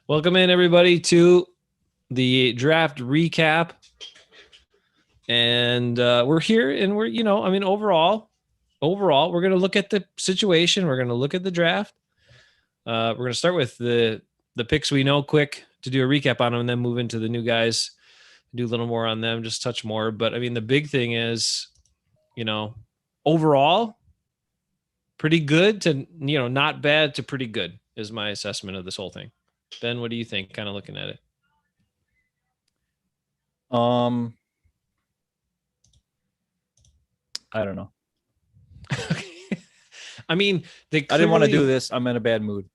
Welcome in, everybody, to the draft recap. And we're here, and we're, overall, we're going to look at the situation. We're going to look at the draft. We're going to start with the picks we know quick to do a recap on them, and then move into the new guys, do a little more on them, just touch more. But I mean, the big thing is, overall, pretty good to, not bad to pretty good is my assessment of this whole thing. Ben, what do you think? Kind of looking at it. I don't know. I mean, I didn't want to do this. I'm in a bad mood.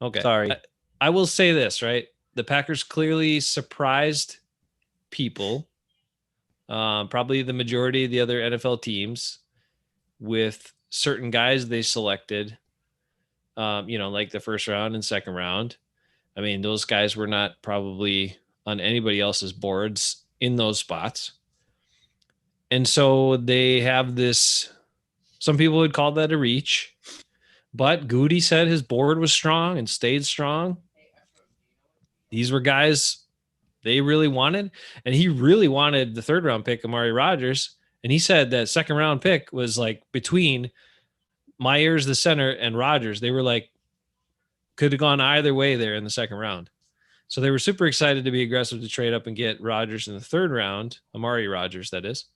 Okay. Sorry. I will say this, right? The Packers clearly surprised people, probably the majority of the other NFL teams, with certain guys they selected, like the first round and second round. I mean, those guys were not probably on anybody else's boards in those spots. And so they have this, some people would call that a reach, but Goody said his board was strong and stayed strong. These were guys they really wanted, and he really wanted the third round pick, Amari Rogers. And he said that second round pick was like between Myers, the center, and Rogers. They were like, could have gone either way there in the second round. So they were super excited to be aggressive to trade up and get Rogers in the third round, Amari Rogers, that is.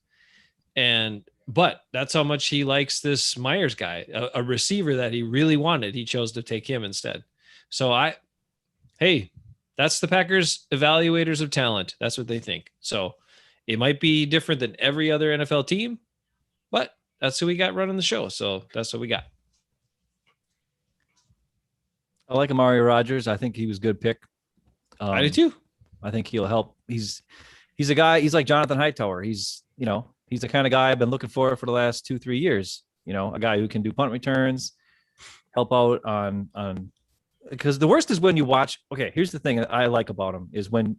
But that's how much he likes this Myers guy, a receiver that he really wanted. He chose to take him instead. So that's the Packers evaluators of talent. That's what they think. So it might be different than every other NFL team, but that's who we got running the show. So that's what we got. I like Amari Rogers. I think he was a good pick. I do too. I think he'll help. He's a guy. He's like Jonathan Hightower. He's the kind of guy I've been looking for the last 2-3 years. A guy who can do punt returns, help out on. Because the worst is when you watch. Okay, here's the thing that I like about him is when,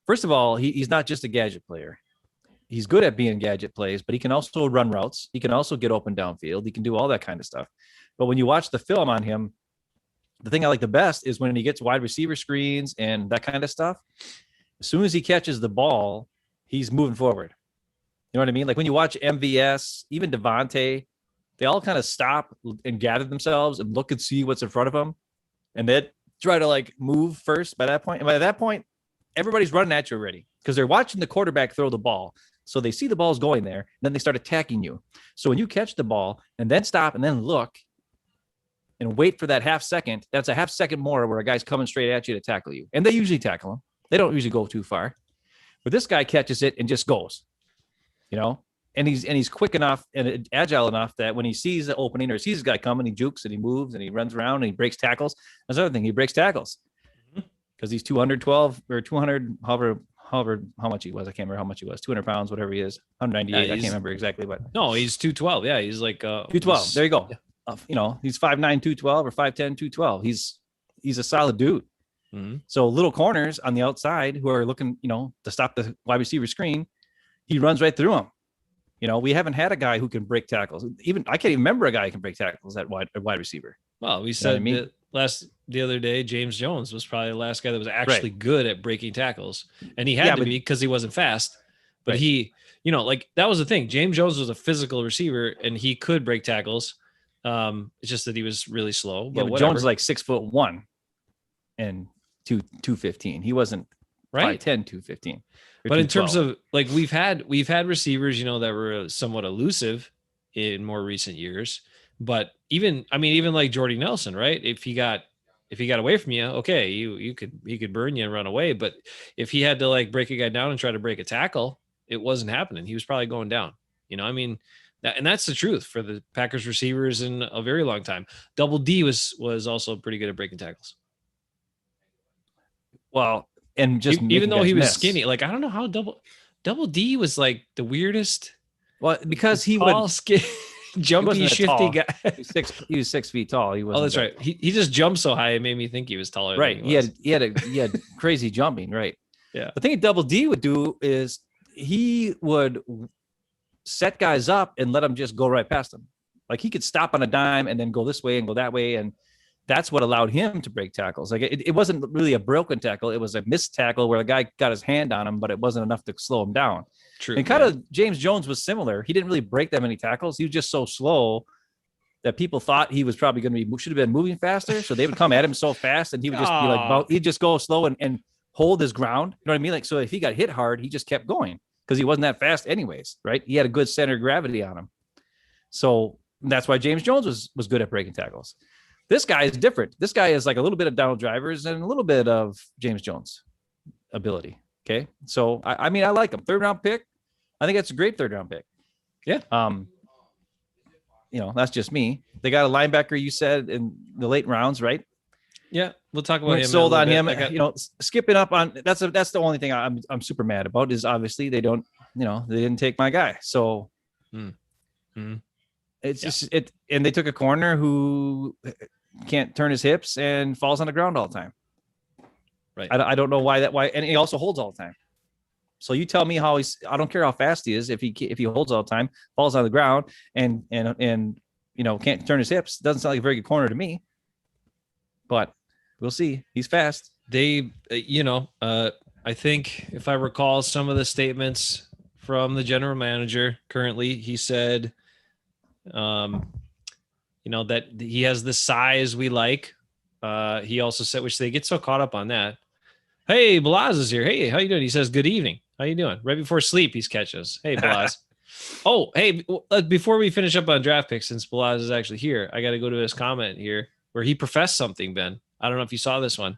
first of all, he's not just a gadget player. He's good at being gadget plays, but he can also run routes. He can also get open downfield. He can do all that kind of stuff. But when you watch the film on him, the thing I like the best is when he gets wide receiver screens and that kind of stuff. As soon as he catches the ball, he's moving forward. You know what I mean? Like when you watch MVS, even Devontae, they all kind of stop and gather themselves and look and see what's in front of them. And then try to like move first by that point. And by that point, everybody's running at you already because they're watching the quarterback throw the ball. So they see the ball's going there, and then they start attacking you. So when you catch the ball and then stop and then look and wait for that half second, that's a half second more where a guy's coming straight at you to tackle you. And they usually tackle him. They don't usually go too far. But this guy catches it and just goes, and he's quick enough and agile enough that when he sees the opening or sees this guy coming, he jukes and he moves and he runs around and he breaks tackles. That's another thing. He breaks tackles because he's 212 or 200, however, how much he was. I can't remember how much he was. 200 pounds, whatever he is. 198. I can't remember exactly what. No, he's 212. Yeah, he's like 212. There you go. Yeah. He's 5'9", 212 or 5'10", 212. He's a solid dude. Mm-hmm. So little corners on the outside who are looking, to stop the wide receiver screen, he runs right through them. We haven't had a guy who can break tackles. Even I can't even remember a guy who can break tackles at wide receiver. Well, we said the other day, James Jones was probably the last guy that was actually good at breaking tackles, and he had to be because he wasn't fast. But he, that was the thing. James Jones was a physical receiver, and he could break tackles. It's just that he was really slow. But Jones is like 6'1" and 215. He wasn't 5'10", 215. But in terms of like we've had receivers, that were somewhat elusive in more recent years. But even like Jordy Nelson, right? If he got away from you, okay, he could burn you and run away. But if he had to like break a guy down and try to break a tackle, it wasn't happening. He was probably going down. And that's the truth for the Packers receivers in a very long time. Double D was also pretty good at breaking tackles. Well, and just even though he was skinny, like I don't know how Double D was like the weirdest. Well, because he was skinny, jumpy, shifty guy. He was 6 feet tall. He was. Oh, that's right. He just jumped so high it made me think he was taller. Right. He had crazy jumping. Right. Yeah. The thing Double D would do is he would set guys up and let them just go right past them. Like he could stop on a dime and then go this way and go that way. And that's what allowed him to break tackles. Like it wasn't really a broken tackle. It was a missed tackle where the guy got his hand on him, but it wasn't enough to slow him down. True. And kind of James Jones was similar. He didn't really break that many tackles. He was just so slow that people thought he was probably going to should have been moving faster. So they would come at him so fast and he would just be like, he'd just go slow and hold his ground. You know what I mean? Like, so if he got hit hard, he just kept going because he wasn't that fast anyways, right? He had a good center of gravity on him. So that's why James Jones was good at breaking tackles. This guy is different. This guy is like a little bit of Donald Drivers and a little bit of James Jones ability. Okay. So I mean, I like him. 3rd round pick. I think that's a great 3rd round pick. Yeah. You know, that's just me. They got a linebacker, you said, in the late rounds, right? Yeah, we'll talk about him. Sold on him. You know, skipping up on that's the only thing I'm super mad about is obviously they didn't take my guy. So it's just it, and they took a corner who can't turn his hips and falls on the ground all the time. Right. I don't know why, and he also holds all the time. So you tell me how I don't care how fast he is. If he holds all the time, falls on the ground and you know, can't turn his hips, doesn't sound like a very good corner to me, but we'll see. He's fast. They, I think if I recall some of the statements from the general manager currently, he said, that he has the size we like. He also said, which they get so caught up on that. Hey, Balaz is here. Hey, how you doing? He says, good evening. How you doing? Right before sleep, he's catching us. Hey, Balaz. Oh, hey, before we finish up on draft picks, since Balaz is actually here, I got to go to his comment here where he professed something, Ben. I don't know if you saw this one.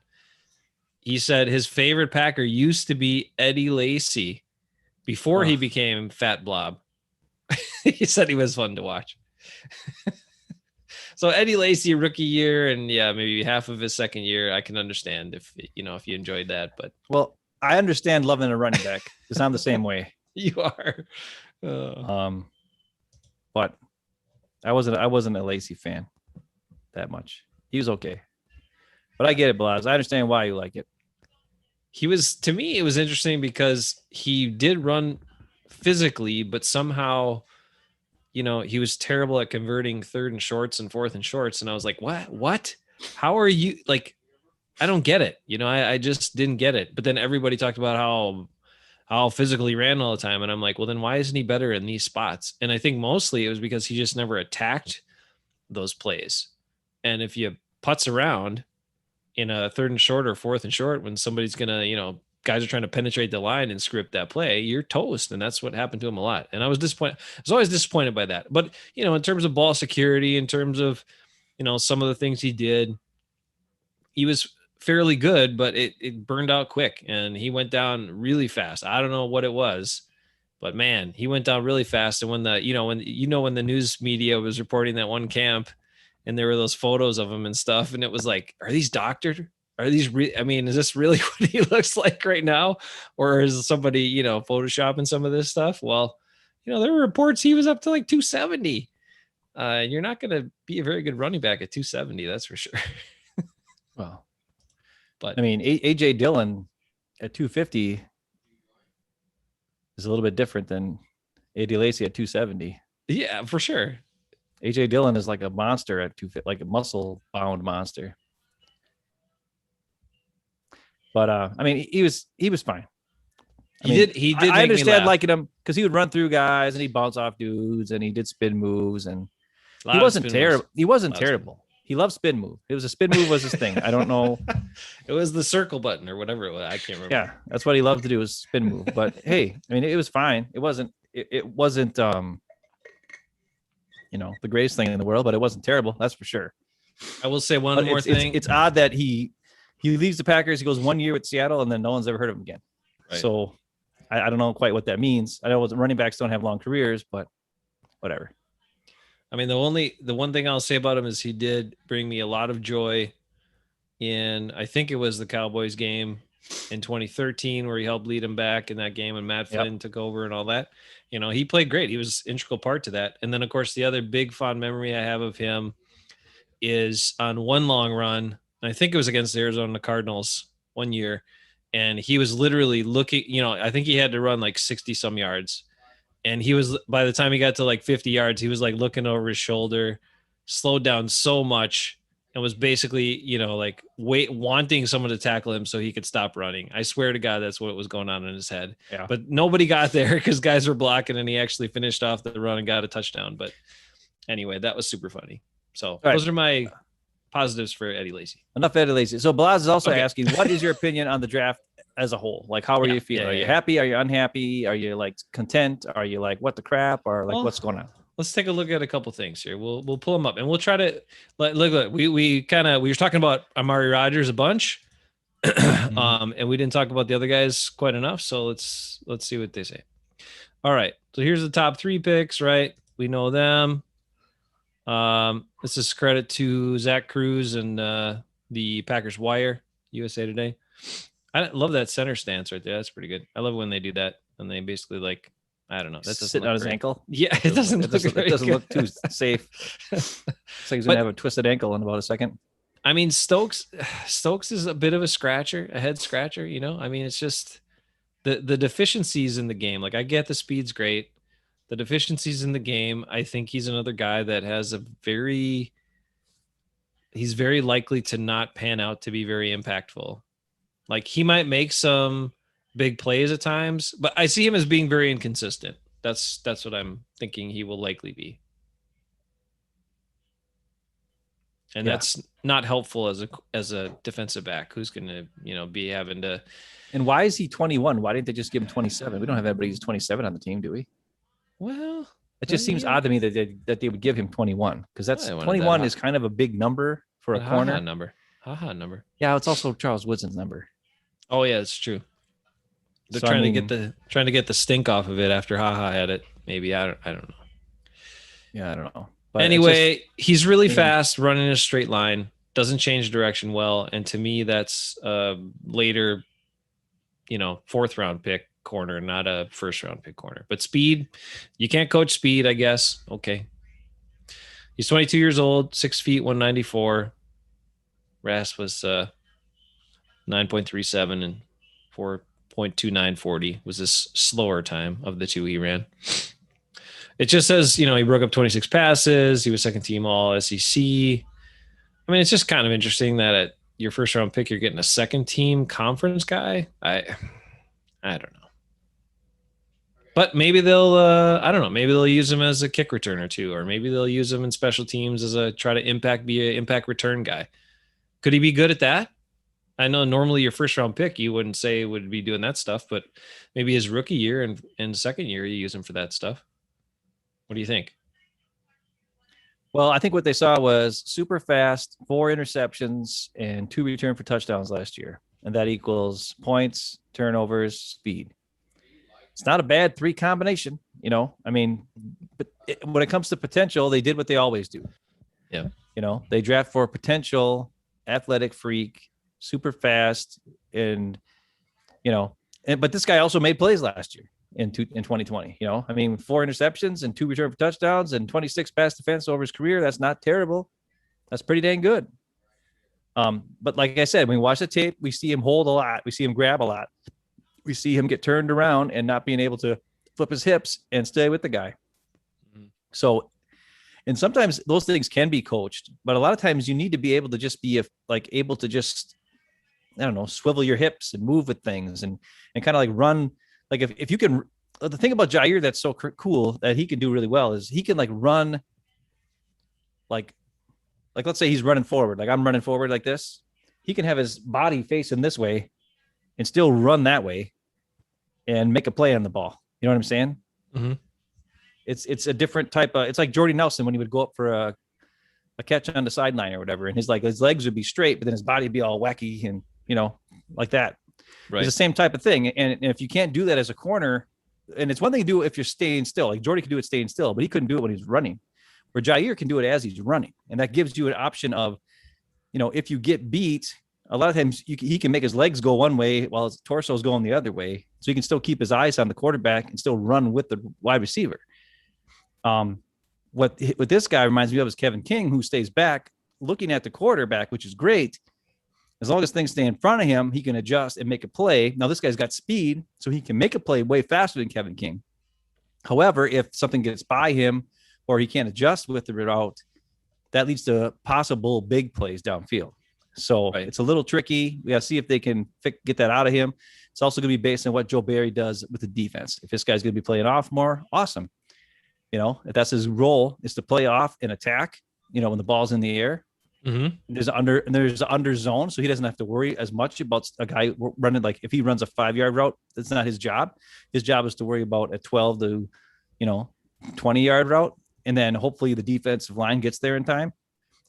He said his favorite Packer used to be Eddie Lacy before he became Fat Blob. He said he was fun to watch. So Eddie Lacy, rookie year, and maybe half of his second year, I can understand if you enjoyed that. But well, I understand loving a running back because I'm the same way. You are. But I wasn't a Lacy fan that much. He was okay, but I get it, Blas. I understand why you like it. To me, it was interesting because he did run physically, but somehow, he was terrible at converting 3rd and shorts and 4th and shorts. And I was like, what? How are you like, I don't get it. I just didn't get it. But then everybody talked about how physically he ran all the time. And I'm like, well, then why isn't he better in these spots? And I think mostly it was because he just never attacked those plays. And if you putz around in a 3rd and short or 4th and short, when somebody's going to, guys are trying to penetrate the line and script that play, you're toast. And that's what happened to him a lot. And I was disappointed. I was always disappointed by that. But, in terms of ball security, in terms of, some of the things he did, he was fairly good, but it burned out quick and he went down really fast. I don't know what it was, but man, he went down really fast. And when when the news media was reporting that one camp and there were those photos of him and stuff, and it was like, are these doctored? Are these is this really what he looks like right now? Or is somebody, photoshopping some of this stuff? Well, there were reports he was up to like 270. You're not going to be a very good running back at 270. That's for sure. Well, but AJ Dillon at 250 is a little bit different than AD Lacy at 270. Yeah, for sure. AJ Dillon is like a monster at 250, like a muscle bound monster. But he was fine. He did. I understand liking him because he would run through guys and he'd bounce off dudes and he did spin moves and he wasn't terrible. He wasn't terrible. He loved spin move. It was a spin move was his thing. I don't know. It was the circle button or whatever it was. I can't remember. Yeah, that's what he loved to do was spin move. But hey, it was fine. It wasn't the greatest thing in the world, but it wasn't terrible. That's for sure. I will say one more thing. It's odd that he leaves the Packers. He goes 1 year with Seattle, and then no one's ever heard of him again. Right. So I don't know quite what that means. I know running backs don't have long careers, but whatever. The one thing I'll say about him is he did bring me a lot of joy in, I think it was the Cowboys game in 2013 where he helped lead him back in that game and Matt Flynn took over and all that. He played great. He was an integral part to that. And then, of course, the other big fond memory I have of him is on one long run. I think it was against the Arizona Cardinals one year. And he was literally looking, I think he had to run like 60 some yards. And he was, by the time he got to like 50 yards, he was like looking over his shoulder, slowed down so much. and was basically, like wanting someone to tackle him so he could stop running. I swear to God, that's what was going on in his head. Yeah. But nobody got there because guys were blocking, and he actually finished off the run and got a touchdown. But anyway, that was super funny. So those are my positives for Eddie Lacy. Enough Eddie Lacy. So Balaz is also asking, what is your opinion on the draft as a whole? Like, how are you feeling? Are you happy? Are you unhappy? Are you like content? Are you like, what the crap? Or like, what's going on? Let's take a look at a couple things here. We'll pull them up, and we'll try to look. We were talking about Amari Rogers a bunch, and we didn't talk about the other guys quite enough. So let's see what they say. All right. So here's the top 3 picks. Right, we know them. This is credit to Zach Cruz and the Packers Wire, USA Today. I love that center stance right there. That's pretty good. I love when they do that, and they basically like. I don't know. That doesn't sitting on his ankle. Yeah, it doesn't look too safe. It's like he's gonna have a twisted ankle in about a second. I mean, Stokes is a bit of a scratcher, a head scratcher. I mean, it's just the deficiencies in the game. Like, I get the speed's great. The deficiencies in the game. I think he's another guy that has he's very likely to not pan out to be very impactful. Like, he might make some big plays at times, but I see him as being very inconsistent. That's what I'm thinking he will likely be. And that's not helpful as a defensive back who's going to, be having to. And why is he 21? Why didn't they just give him 27? We don't have anybody who's 27 on the team, do we? Well, it just seems odd to me that they would give him 21, because that's 21 is kind of a big number for a corner. Ha-ha number. Yeah, it's also Charles Woodson's number. Oh yeah, it's true. They're trying to get the stink off of it after Haha had it. Maybe I don't know. Yeah, I don't know. But anyway, he's really fast, running in a straight line, doesn't change direction well, and to me, that's later, 4th round pick corner, not a 1st round pick corner. But speed, you can't coach speed, I guess. Okay. He's 22 years old, 6 feet, 194. Ras was 9.37 and 4.2940 was this slower time of the 2 he ran. It just says, he broke up 26 passes. He was 2nd team all SEC. I mean, it's just kind of interesting that at your 1st round pick, you're getting a 2nd team conference guy. I don't know. But maybe they'll, I don't know. Maybe they'll use him as a kick returner too, or maybe they'll use him in special teams as be an impact return guy. Could he be good at that? I know normally your 1st round pick, you wouldn't say would be doing that stuff, but maybe his rookie year and 2nd year, you use him for that stuff. What do you think? Well, I think what they saw was super fast, 4 interceptions and 2 return for touchdowns last year. And that equals points, turnovers, speed. It's not a bad 3 combination, I mean, but when it comes to potential, they did what they always do. Yeah. They draft for potential, athletic freak, super fast, and but this guy also made plays last year in 2020. I mean, 4 interceptions and 2 return for touchdowns and 26 pass defense over his career. That's not terrible. That's pretty dang good. But like I said, when we watch the tape, we see him hold a lot. We see him grab a lot. We see him get turned around and not being able to flip his hips and stay with the guy. Mm-hmm. So, and sometimes those things can be coached, but a lot of times you need to be able to just be able to just, I don't know, swivel your hips and move with things and kind of like run. Like if you can, the thing about Jair that's so cool that he can do really well is he can like run, like let's say he's running forward, like I'm running forward like this. He can have his body facing this way and still run that way and make a play on the ball. You know what I'm saying? Mm-hmm. It's a different type of, it's like Jordy Nelson when he would go up for a catch on the sideline or whatever. And his legs would be straight, but then his body would be all wacky and, like that. Right. It's the same type of thing. And if you can't do that as a corner, and it's one thing to do if you're staying still, like Jordy could do it staying still, but he couldn't do it when he's running, where Jair can do it as he's running. And that gives you an option of, if you get beat, a lot of times he can make his legs go one way while his torso is going the other way. So he can still keep his eyes on the quarterback and still run with the wide receiver. What this guy reminds me of is Kevin King, who stays back looking at the quarterback, which is great. As long as things stay in front of him, he can adjust and make a play. Now, this guy's got speed, so he can make a play way faster than Kevin King. However, if something gets by him or he can't adjust with the route, that leads to possible big plays downfield. So it's a little tricky. We got to see if they can get that out of him. It's also going to be based on what Joe Barry does with the defense. If this guy's going to be playing off more, awesome. If that's his role, is to play off and attack, when the ball's in the air. Mm-hmm. There's under zone, so he doesn't have to worry as much about a guy running. Like if he runs a 5-yard route, that's not his job. His job is to worry about a 12 to 20-yard route, and then hopefully the defensive line gets there in time.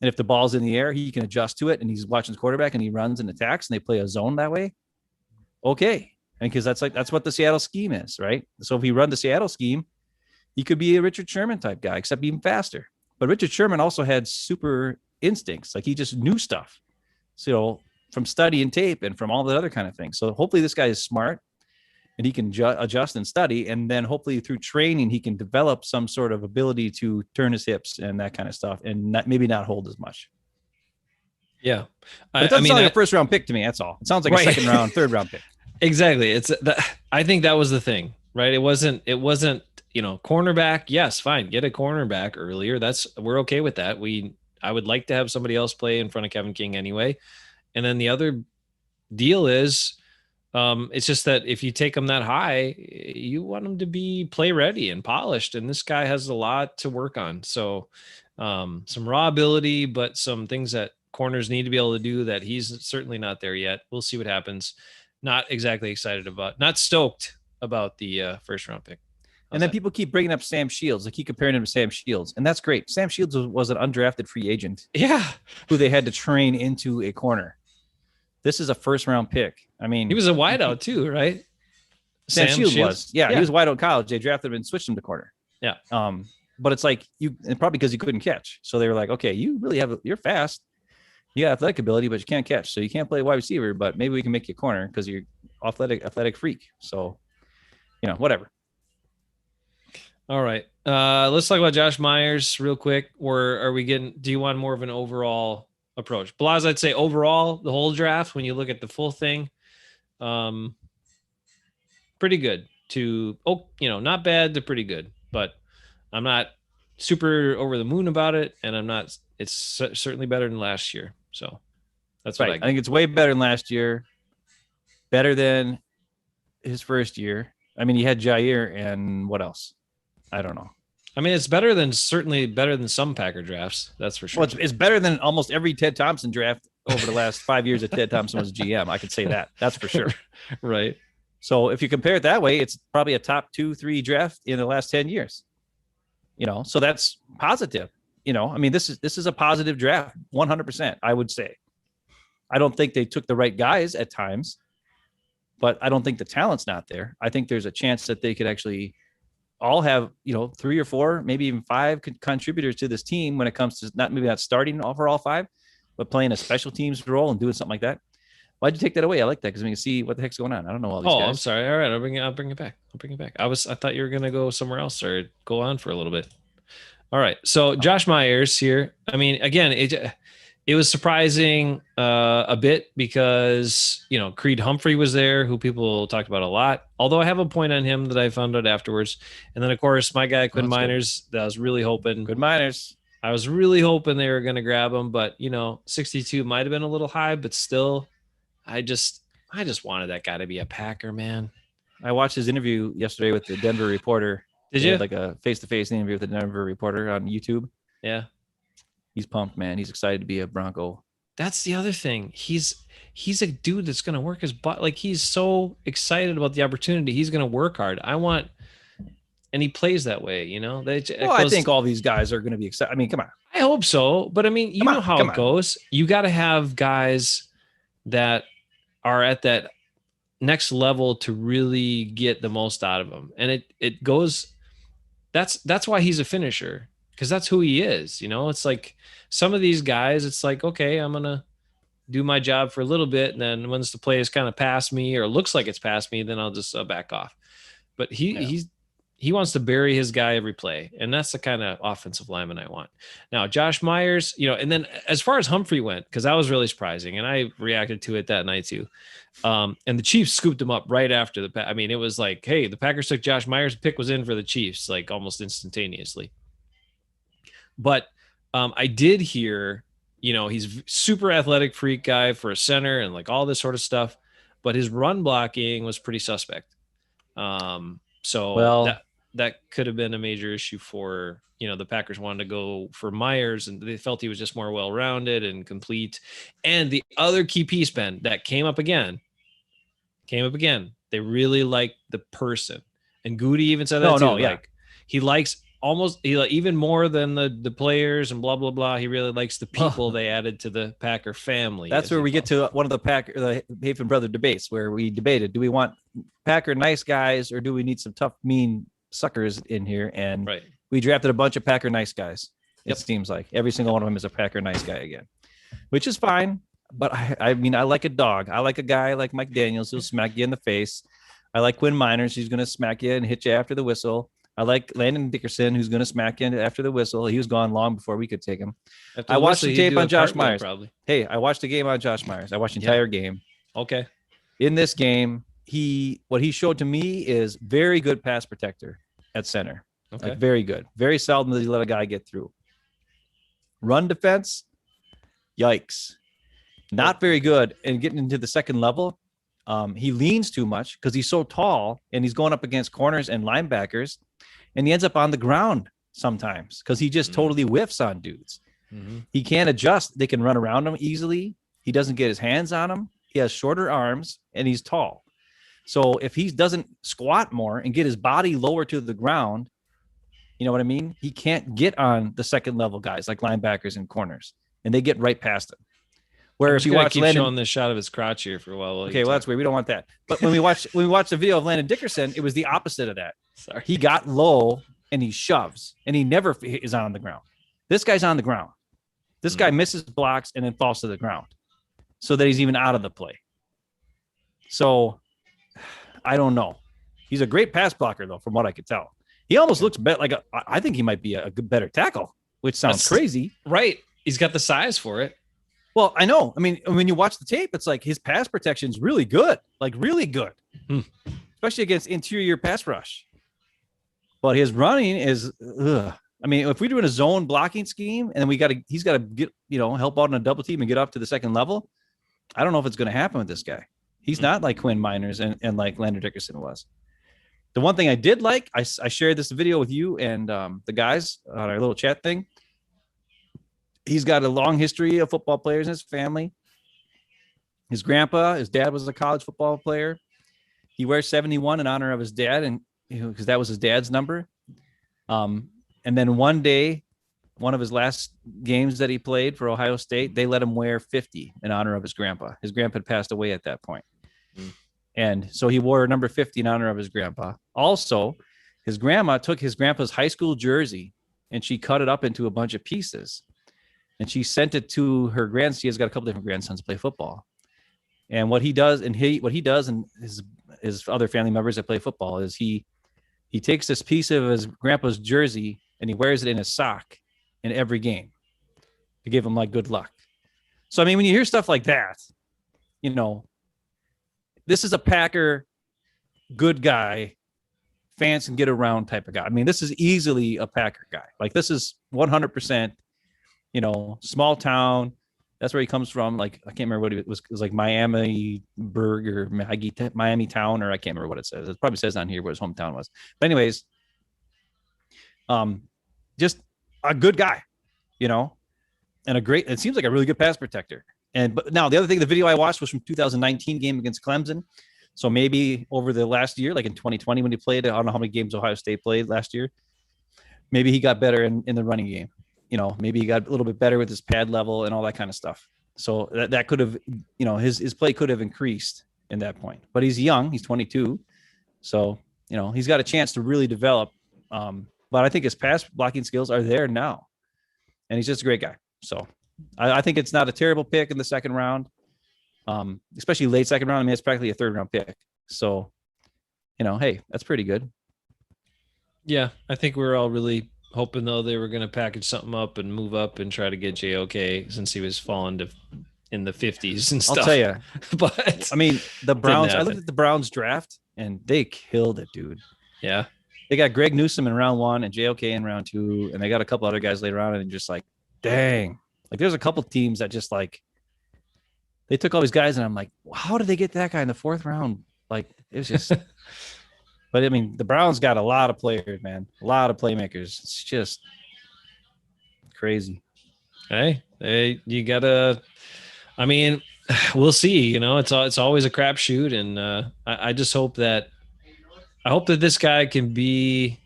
And if the ball's in the air, he can adjust to it, and he's watching his quarterback, and he runs and attacks, and they play a zone that way. Okay, because that's what the Seattle scheme is, right? So if he run the Seattle scheme, he could be a Richard Sherman type guy, except even faster. But Richard Sherman also had super instincts, like he just knew stuff. So from studying tape and from all that other kind of things. So hopefully this guy is smart, and he can adjust and study, and then hopefully through training he can develop some sort of ability to turn his hips and that kind of stuff, and maybe not hold as much. Yeah, but it doesn't sound like a first round pick to me. That's all. It sounds like a second round, third round pick. Exactly. I think that was the thing, right? It wasn't cornerback. Yes, fine, get a cornerback earlier. We're okay with that. I would like to have somebody else play in front of Kevin King anyway. And then the other deal is, it's just that if you take him that high, you want him to be play ready and polished. And this guy has a lot to work on. So some raw ability, but some things that corners need to be able to do that he's certainly not there yet. We'll see what happens. Not exactly not stoked about the first round pick. And then people keep bringing up Sam Shields. They keep comparing him to Sam Shields. And that's great. Sam Shields was an undrafted free agent. Yeah. Who they had to train into a corner. This is a first round pick. I mean, he was a wideout too, right? Sam Shields was. Yeah, he was wideout in college. They drafted him and switched him to corner. Yeah. But it's like and probably because he couldn't catch. So they were like, okay, you're fast. You got athletic ability, but you can't catch. So you can't play wide receiver, but maybe we can make you a corner because you're athletic freak. So, whatever. All right. Let's talk about Josh Myers real quick. Do you want more of an overall approach? Blaz, I'd say overall, the whole draft, when you look at the full thing, pretty good to, not bad to pretty good, but I'm not super over the moon about it. And it's certainly better than last year. So that's what I think it's way better than last year. Better than his first year. I mean, he had Jair and what else? I don't know. I mean, it's certainly better than some Packer drafts. That's for sure. Well, it's better than almost every Ted Thompson draft over the last 5 years that Ted Thompson was GM. I could say that. That's for sure. Right. So if you compare it that way, it's probably a top 2-3 draft in the last 10 years. So that's positive. I mean, this is a positive draft, 100%, I would say. I don't think they took the right guys at times, but I don't think the talent's not there. I think there's a chance that they could actually all have, 3 or 4, maybe even 5 contributors to this team when it comes to not starting for all 5, but playing a special teams role and doing something like that. Why'd you take that away? I like that because we can see what the heck's going on. I don't know all these guys. I'm sorry. All right, I'll bring it back. I thought you were gonna go somewhere else or go on for a little bit. All right. So Josh Myers here. I mean, again, it was surprising a bit because, Creed Humphrey was there, who people talked about a lot. Although I have a point on him that I found out afterwards. And then, of course, my guy, Quinn Miners, that I was really hoping. Good Miners. I was really hoping they were going to grab him. But, 62 might have been a little high. But still, I just wanted that guy to be a Packer, man. I watched his interview yesterday with the Denver Reporter. Did you? Like a face-to-face interview with the Denver Reporter on YouTube. Yeah. He's pumped, man. He's excited to be a Bronco. That's the other thing. He's a dude that's going to work his butt. Like, he's so excited about the opportunity. He's going to work hard. And he plays that way, I think all these guys are going to be excited. I mean, come on. I hope so. But I mean, you know how it goes. You got to have guys that are at that next level to really get the most out of them. And it goes, that's why he's a finisher. Because that's who he is, It's like some of these guys, it's like, okay, I'm going to do my job for a little bit. And then once the play is kind of past me or looks like it's past me, then I'll just back off. But he wants to bury his guy every play. And that's the kind of offensive lineman I want. Now, Josh Myers, and then as far as Humphrey went, because that was really surprising. And I reacted to it that night too. And the Chiefs scooped him up right after it was like, hey, the Packers took Josh Myers. Pick was in for the Chiefs, like almost instantaneously. But I did hear, he's super athletic freak guy for a center and like all this sort of stuff, but his run blocking was pretty suspect. So Well, that could have been a major issue for, the Packers wanted to go for Myers and they felt he was just more well-rounded and complete. And the other key piece, Ben, that came up again. They really like the person. And Goody even said that too. Like he likes even more than the players and blah, blah, blah. He really likes the people they added to the Packer family. That's where we get to one of the Hafeman brother debates where we debated, do we want Packer nice guys or do we need some tough, mean suckers in here? And we drafted a bunch of Packer nice guys. It seems like every single one of them is a Packer nice guy again, which is fine. But I mean, I like a dog. I like a guy like Mike Daniels who'll smack you in the face. I like Quinn Miners, who's going to smack you and hit you after the whistle. I like Landon Dickerson, who's going to smack you after the whistle. He was gone long before we could take him. I watched the tape on Josh Myers. Probably. Hey, I watched the game on Josh Myers. I watched the entire game. Okay. In this game, what he showed to me is very good pass protector at center. Okay. Like very good. Very seldom does he let a guy get through. Run defense, yikes. Not very good. And getting into the second level, he leans too much because he's so tall and he's going up against corners and linebackers, and he ends up on the ground sometimes because he just totally whiffs on dudes. He can't adjust. They can run around him easily. He doesn't get his hands on him. He has shorter arms and he's tall. So if he doesn't squat more and get his body lower to the ground, you know what I mean? He can't get on the second level guys like linebackers and corners, and they get right past him. Where if you watch Landon, showing this shot of his crotch here for a while. Okay, well that's weird. We don't want that. But when we watch the video of Landon Dickerson, it was the opposite of that. Sorry, he got low and he shoves, and he never is on the ground. This guy's on the ground. This guy misses blocks and then falls to the ground, so that he's even out of the play. So I don't know. He's a great pass blocker though, from what I could tell. He almost looks like I think he might be a good better tackle, which sounds crazy. Right? He's got the size for it. Well, I know. I mean, when you watch the tape, it's like his pass protection is really good, like really good, especially against interior pass rush. But his running is, I mean, if we're doing a zone blocking scheme and he's got to get, help out in a double team and get up to the second level. I don't know if it's going to happen with this guy. He's not like Quinn Miners and like Landon Dickerson was. The one thing I did like, I shared this video with you and the guys on our little chat thing. He's got a long history of football players in his family. His dad was a college football player. He wears 71 in honor of his dad, and because that was his dad's number. And then one day, one of his last games that he played for Ohio State, they let him wear 50 in honor of his grandpa. His grandpa had passed away at that point. And so he wore number 50 in honor of his grandpa. Also, his grandma took his grandpa's high school jersey and she cut it up into a bunch of pieces. And she sent it to her grandson. He has got a couple different grandsons play football. And what he does, and his other family members that play football, is he takes this piece of his grandpa's jersey and he wears it in his sock in every game to give him like good luck. So I mean, when you hear stuff like that, this is a Packer good guy, fans can get around type of guy. I mean, this is easily a Packer guy. Like this is 100%. Small town. That's where he comes from. Like, I can't remember what it was. It was like Miami or Miami town, or I can't remember what it says. It probably says on here what his hometown was. But anyways, just a good guy, and it seems like a really good pass protector. But now the other thing, the video I watched was from 2019 game against Clemson. So maybe over the last year, like in 2020 when he played, I don't know how many games Ohio State played last year. Maybe he got better in the running game. Maybe he got a little bit better with his pad level and all that kind of stuff. So that could have, his play could have increased in that point. But he's young. He's 22. So, he's got a chance to really develop. But I think his pass blocking skills are there now. And he's just a great guy. So I think it's not a terrible pick in the second round, especially late second round. I mean, it's practically a third round pick. So, hey, that's pretty good. Yeah, I think we're all really hoping though they were going to package something up and move up and try to get JOK since he was falling in the 50s and stuff. I'll tell you, but I mean, the Browns, I looked at the Browns draft and they killed it, dude. Yeah. They got Greg Newsome in round 1 and JOK in round 2. And they got a couple other guys later on and just like, dang. Like there's a couple teams that just like they took all these guys, and I'm like, how did they get that guy in the 4th round? Like it was just. But I mean, the Browns got a lot of players, man. A lot of playmakers. It's just crazy. Hey, you gotta. I mean, we'll see. You know, it's always a crapshoot, and I just hope that this guy can be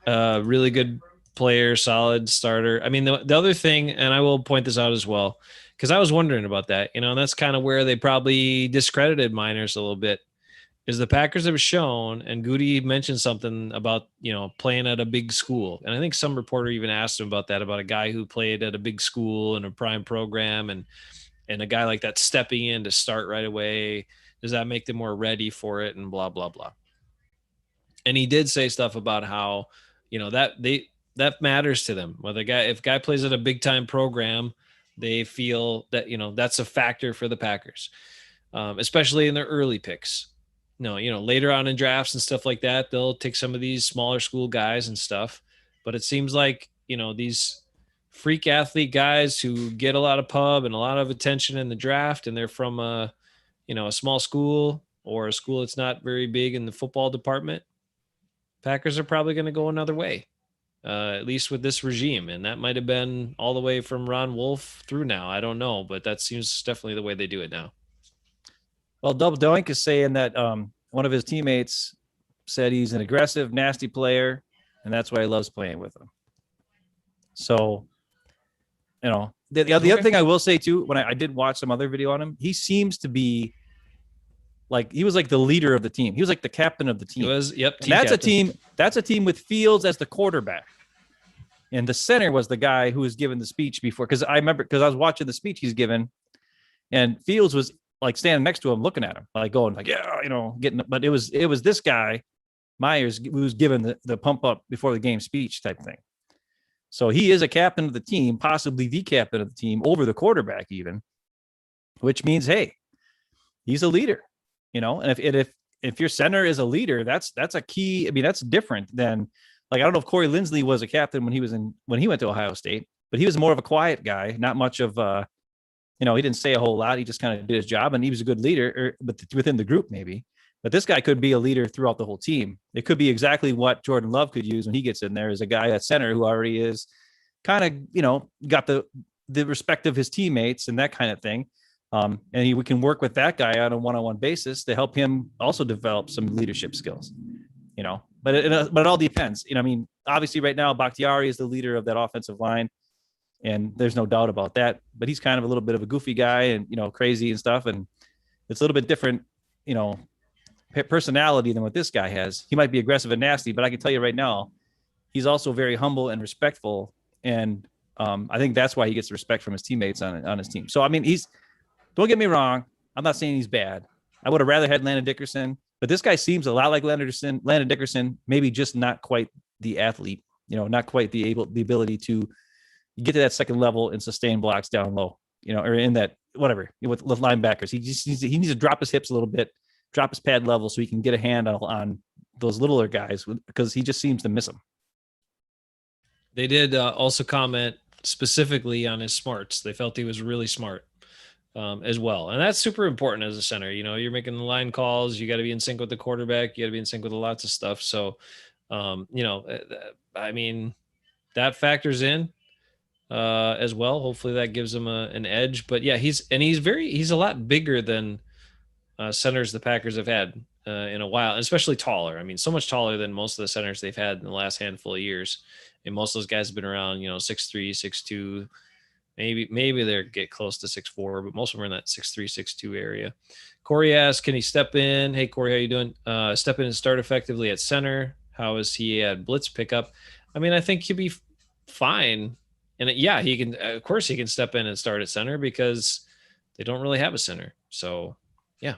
a really good player, solid starter. I mean, the other thing, and I will point this out as well, because I was wondering about that. You know, and that's kind of where they probably discredited Miners a little bit. Is the Packers have shown, and Goody mentioned something about, you know, playing at a big school. And I think some reporter even asked him about that, about a guy who played at a big school in a prime program, and a guy like that stepping in to start right away. Does that make them more ready for it, and blah, blah, blah. And he did say stuff about how, you know, that matters to them. Whether if guy plays at a big time program, they feel that, you know, that's a factor for the Packers, especially in their early picks. No, you know, later on in drafts and stuff like that, they'll take some of these smaller school guys and stuff. But it seems like, you know, these freak athlete guys who get a lot of pub and a lot of attention in the draft, and they're from a, you know, a small school or a school that's not very big in the football department, Packers are probably going to go another way, at least with this regime. And that might have been all the way from Ron Wolf through now. I don't know, but that seems definitely the way they do it now. Well, Double Doink is saying that one of his teammates said he's an aggressive, nasty player, and that's why he loves playing with him. So, you know, the other thing I will say too, when I did watch some other video on him, he seems to be like, he was like the leader of the team. He was like the captain of the team. He was, yep. That's a team with Fields as the quarterback. And the center was the guy who was given the speech before. Because I was watching the speech he's given, and Fields was like standing next to him, looking at him, like going like, yeah, you know, but it was this guy, Myers, who was given the pump up before the game speech type thing. So he is a captain of the team, possibly the captain of the team over the quarterback even, which means, hey, he's a leader, you know. And if your center is a leader, that's a key. I mean, that's different than, like, I don't know if Corey Linsley was a captain when he went to Ohio State, but he was more of a quiet guy, not much of you know, he didn't say a whole lot. He just kind of did his job, and he was a good leader, but within the group maybe. But this guy could be a leader throughout the whole team. It could be exactly what Jordan Love could use when he gets in there, as a guy at center who already is kind of, you know, got the respect of his teammates and that kind of thing. And we can work with that guy on a one-on-one basis to help him also develop some leadership skills, you know. But it all depends. You know, I mean, obviously right now Bakhtiari is the leader of that offensive line, and there's no doubt about that. But he's kind of a little bit of a goofy guy, and, you know, crazy and stuff. And it's a little bit different, you know, personality than what this guy has. He might be aggressive and nasty, but I can tell you right now, he's also very humble and respectful. And I think that's why he gets respect from his teammates on his team. So, I mean, don't get me wrong, I'm not saying he's bad. I would have rather had Landon Dickerson, but this guy seems a lot like Landon Dickerson, maybe just not quite the athlete, you know, not quite the ability to get to that second level and sustain blocks down low, you know, or in that, whatever, with linebackers. He needs to drop his hips a little bit, drop his pad level, so he can get a hand on those littler guys, because he just seems to miss them. They did also comment specifically on his smarts. They felt he was really smart as well. And that's super important as a center. You know, you're making the line calls. You got to be in sync with the quarterback. You got to be in sync with lots of stuff. So, you know, I mean, that factors in as well. Hopefully that gives him an edge. But yeah, he's a lot bigger than centers the Packers have had in a while, especially taller. I mean, so much taller than most of the centers they've had in the last handful of years. And most of those guys have been around, you know, 6'3", 6'2", maybe they get close to 6'4", but most of them are in that 6'3", 6'2" area. Corey asks, can he step in? Hey, Corey, how you doing? Step in and start effectively at center. How is he at blitz pickup? I mean, I think he'll be fine. And yeah, he can, of course he can step in and start at center, because they don't really have a center. So yeah.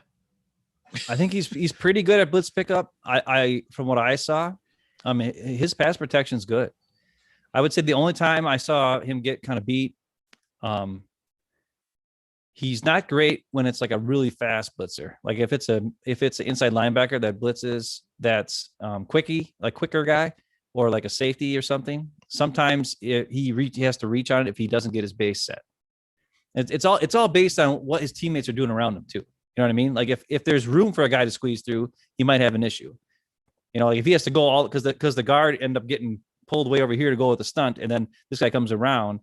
I think he's pretty good at blitz pickup. I from what I saw, his pass protection's good. I would say the only time I saw him get kind of beat, he's not great when it's like a really fast blitzer. Like if it's an inside linebacker that blitzes, that's quicker guy, or like a safety or something, sometimes he has to reach on it if he doesn't get his base set. It's all based on what his teammates are doing around him too. You know what I mean? Like if there's room for a guy to squeeze through, he might have an issue. You know, like if he has to go all because the guard end up getting pulled way over here to go with the stunt, and then this guy comes around,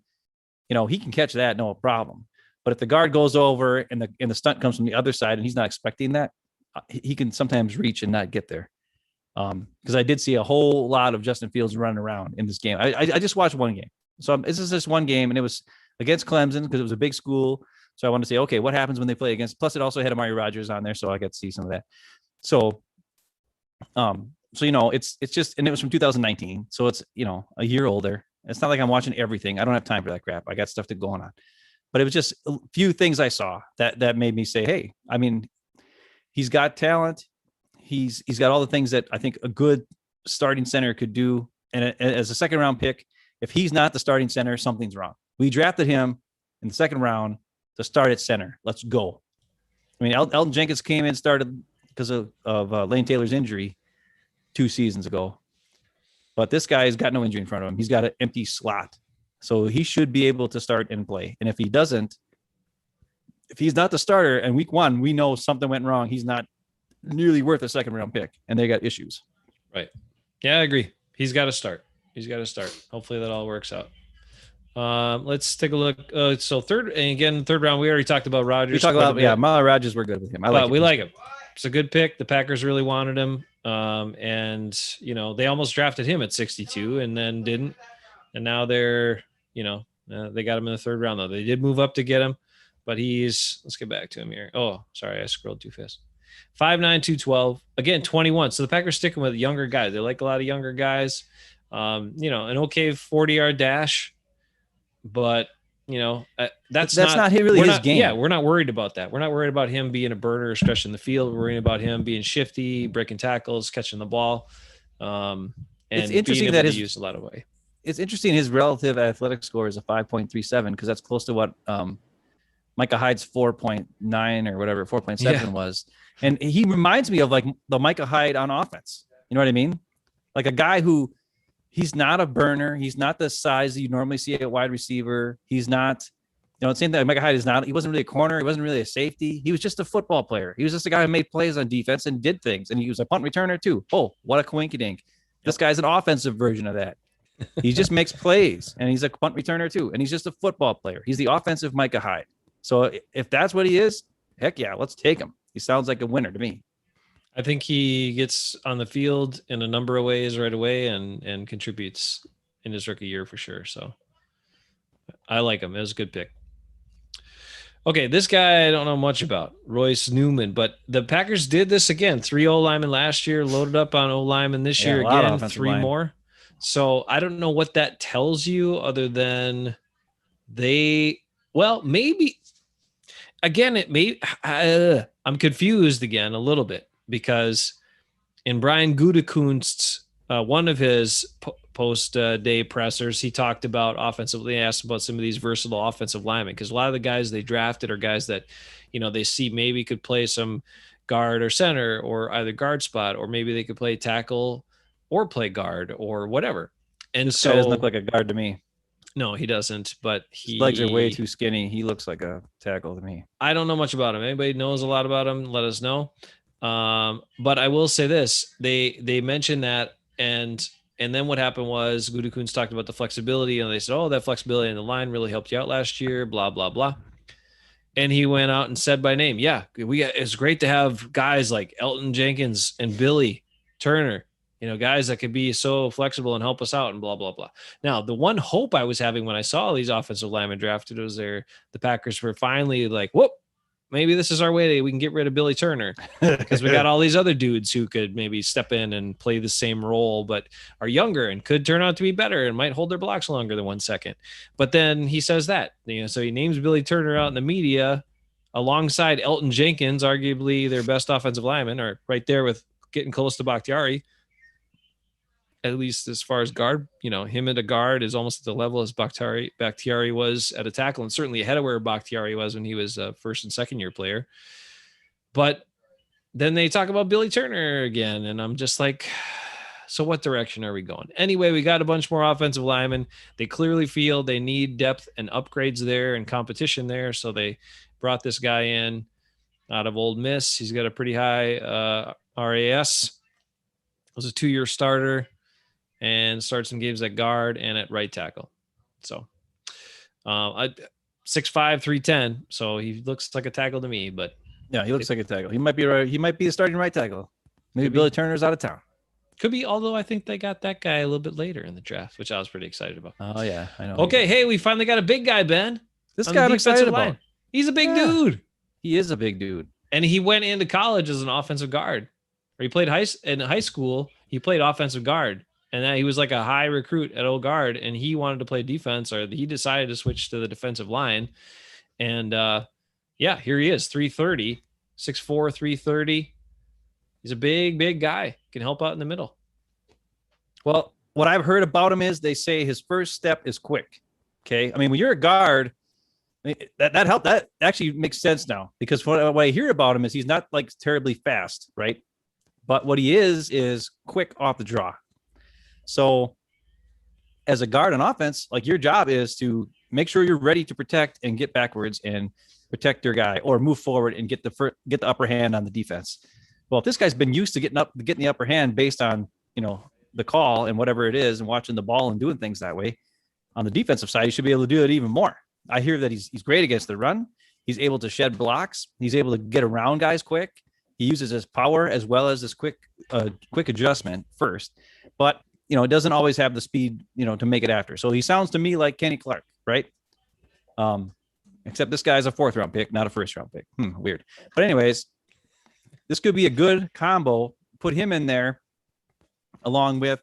you know, he can catch that no problem. But if the guard goes over and the stunt comes from the other side and he's not expecting that, he can sometimes reach and not get there. Because I did see a whole lot of Justin Fields running around in this game. I just watched one game, so this is just one game, and it was against Clemson because it was a big school. So I wanted to say, okay, what happens when they play against? Plus, it also had Amari Rogers on there, so I got to see some of that. So, you know, it's just, and it was from 2019, so it's, you know, a year older. It's not like I'm watching everything. I don't have time for that crap. I got stuff to going on. But it was just a few things I saw that made me say, hey, I mean, he's got talent. He's got all the things that I think a good starting center could do. And as a second round pick, if he's not the starting center, something's wrong. We drafted him in the second round to start at center. Let's go. I mean, Elton Jenkins came in, started because of Lane Taylor's injury 2 seasons ago. But this guy's got no injury in front of him. He's got an empty slot. So he should be able to start and play. And if he doesn't, if he's not the starter and week 1, we know something went wrong. He's not nearly worth a second round pick, and they got issues. Right. Yeah, I agree. He's got to start. Hopefully that all works out. Let's take a look. So third round, we already talked about Rogers. We talked about, Milo Rogers. We're good with him. We like him. It's a good pick. The Packers really wanted him. And you know, they almost drafted him at 62 and then didn't. And now they're, you know, they got him in the third round though. They did move up to get him, but let's get back to him here. Oh, sorry. I scrolled too fast. 5'9", 212, again, 21. So the Packers sticking with younger guys. They like a lot of younger guys. You know, an okay 40-yard dash, but you know, that's not really his game. Yeah, we're not worried about that. We're not worried about him being a burner, stretching the field. We're worrying about him being shifty, breaking tackles, catching the ball. And it's interesting that he's used a lot of way. It's interesting. His relative athletic score is a 5.37 because that's close to what Micah Hyde's 4.9 or whatever 4.7 was. And he reminds me of like the Micah Hyde on offense. You know what I mean? Like a guy who he's not a burner. He's not the size that you normally see at wide receiver. He's not, you know, same thing. Micah Hyde is not, he wasn't really a corner. He wasn't really a safety. He was just a football player. He was just a guy who made plays on defense and did things. And he was a punt returner too. Oh, what a coinkydink. This guy's an offensive version of that. He just makes plays and he's a punt returner too. And he's just a football player. He's the offensive Micah Hyde. So if that's what he is, heck yeah, let's take him. He sounds like a winner to me. I think he gets on the field in a number of ways right away and contributes in his rookie year for sure. So I like him. It was a good pick. Okay, this guy I don't know much about, Royce Newman, but the Packers did this again. 3 O-linemen last year, loaded up on O-linemen this year again, 3 more. So I don't know what that tells you other than maybe again, I'm confused again a little bit because in Brian Gutekunst's one of his post-day pressers, he talked about offensively, asked about some of these versatile offensive linemen because a lot of the guys they drafted are guys that, you know, they see maybe could play some guard or center or either guard spot, or maybe they could play tackle or play guard or whatever. And this so guy doesn't look like a guard to me. No, he doesn't, but his legs are way too skinny. He looks like a tackle to me. I don't know much about him. Anybody knows a lot about him, let us know. But I will say this. They mentioned that and then what happened was Gutekunst talked about the flexibility and they said, oh, that flexibility in the line really helped you out last year, blah, blah, blah. And he went out and said by name, yeah, it's great to have guys like Elton Jenkins and Billy Turner, you know, guys that could be so flexible and help us out and blah, blah, blah. Now, the one hope I was having when I saw these offensive linemen drafted was the Packers were finally like, whoop, maybe this is our way we can get rid of Billy Turner because we got all these other dudes who could maybe step in and play the same role, but are younger and could turn out to be better and might hold their blocks longer than 1 second. But then he says that, you know, so he names Billy Turner out in the media alongside Elton Jenkins, arguably their best offensive lineman, or right there with getting close to Bakhtiari. At least as far as guard, you know, him at a guard is almost at the level as Bakhtiari was at a tackle, and certainly ahead of where Bakhtiari was when he was a first and second year player. But then they talk about Billy Turner again, and I'm just like, So what direction are we going? Anyway, we got a bunch more offensive linemen. They clearly feel they need depth and upgrades there and competition there. So they brought this guy in out of Ole Miss. He's got a pretty high RAS. Was a 2-year starter and started some games at guard and at right tackle. So 6'5", 310. So he looks like a tackle to me, but yeah, he looks like a tackle. He might be right. He might be the starting right tackle. Maybe Billy Turner's out of town. Could be, although I think they got that guy a little bit later in the draft, which I was pretty excited about. Oh yeah, I know. Okay, hey, we finally got a big guy, Ben. This guy I'm excited about. He's a big dude. He is a big dude. And he went into college as an offensive guard. Or he played in high school. He played offensive guard. And then he was like a high recruit at old guard. And he wanted to play defense, or he decided to switch to the defensive line. And yeah, here he is, 330, 6'4", 330. He's a big guy. Can help out in the middle. Well, what I've heard about him is they say his first step is quick. Okay. I mean, when you're a guard, that helped. That actually makes sense now, because what I hear about him is he's not like terribly fast, right? But what he is quick off the draw. So as a guard on offense, like, your job is to make sure you're ready to protect and get backwards and protect your guy, or move forward and get the upper hand on the defense. Well, if this guy's been used to getting the upper hand based on, the call and whatever it is, and watching the ball and doing things that way, on the defensive side, he should be able to do it even more. I hear that he's great against the run. He's able to shed blocks. He's able to get around guys quick. He uses his power as well as his quick adjustment first, but it doesn't always have the speed, to make it after. So he sounds to me like Kenny Clark, right? Except this guy's a 4th round pick, not a 1st round pick. Weird. But anyways, this could be a good combo. Put him in there along with,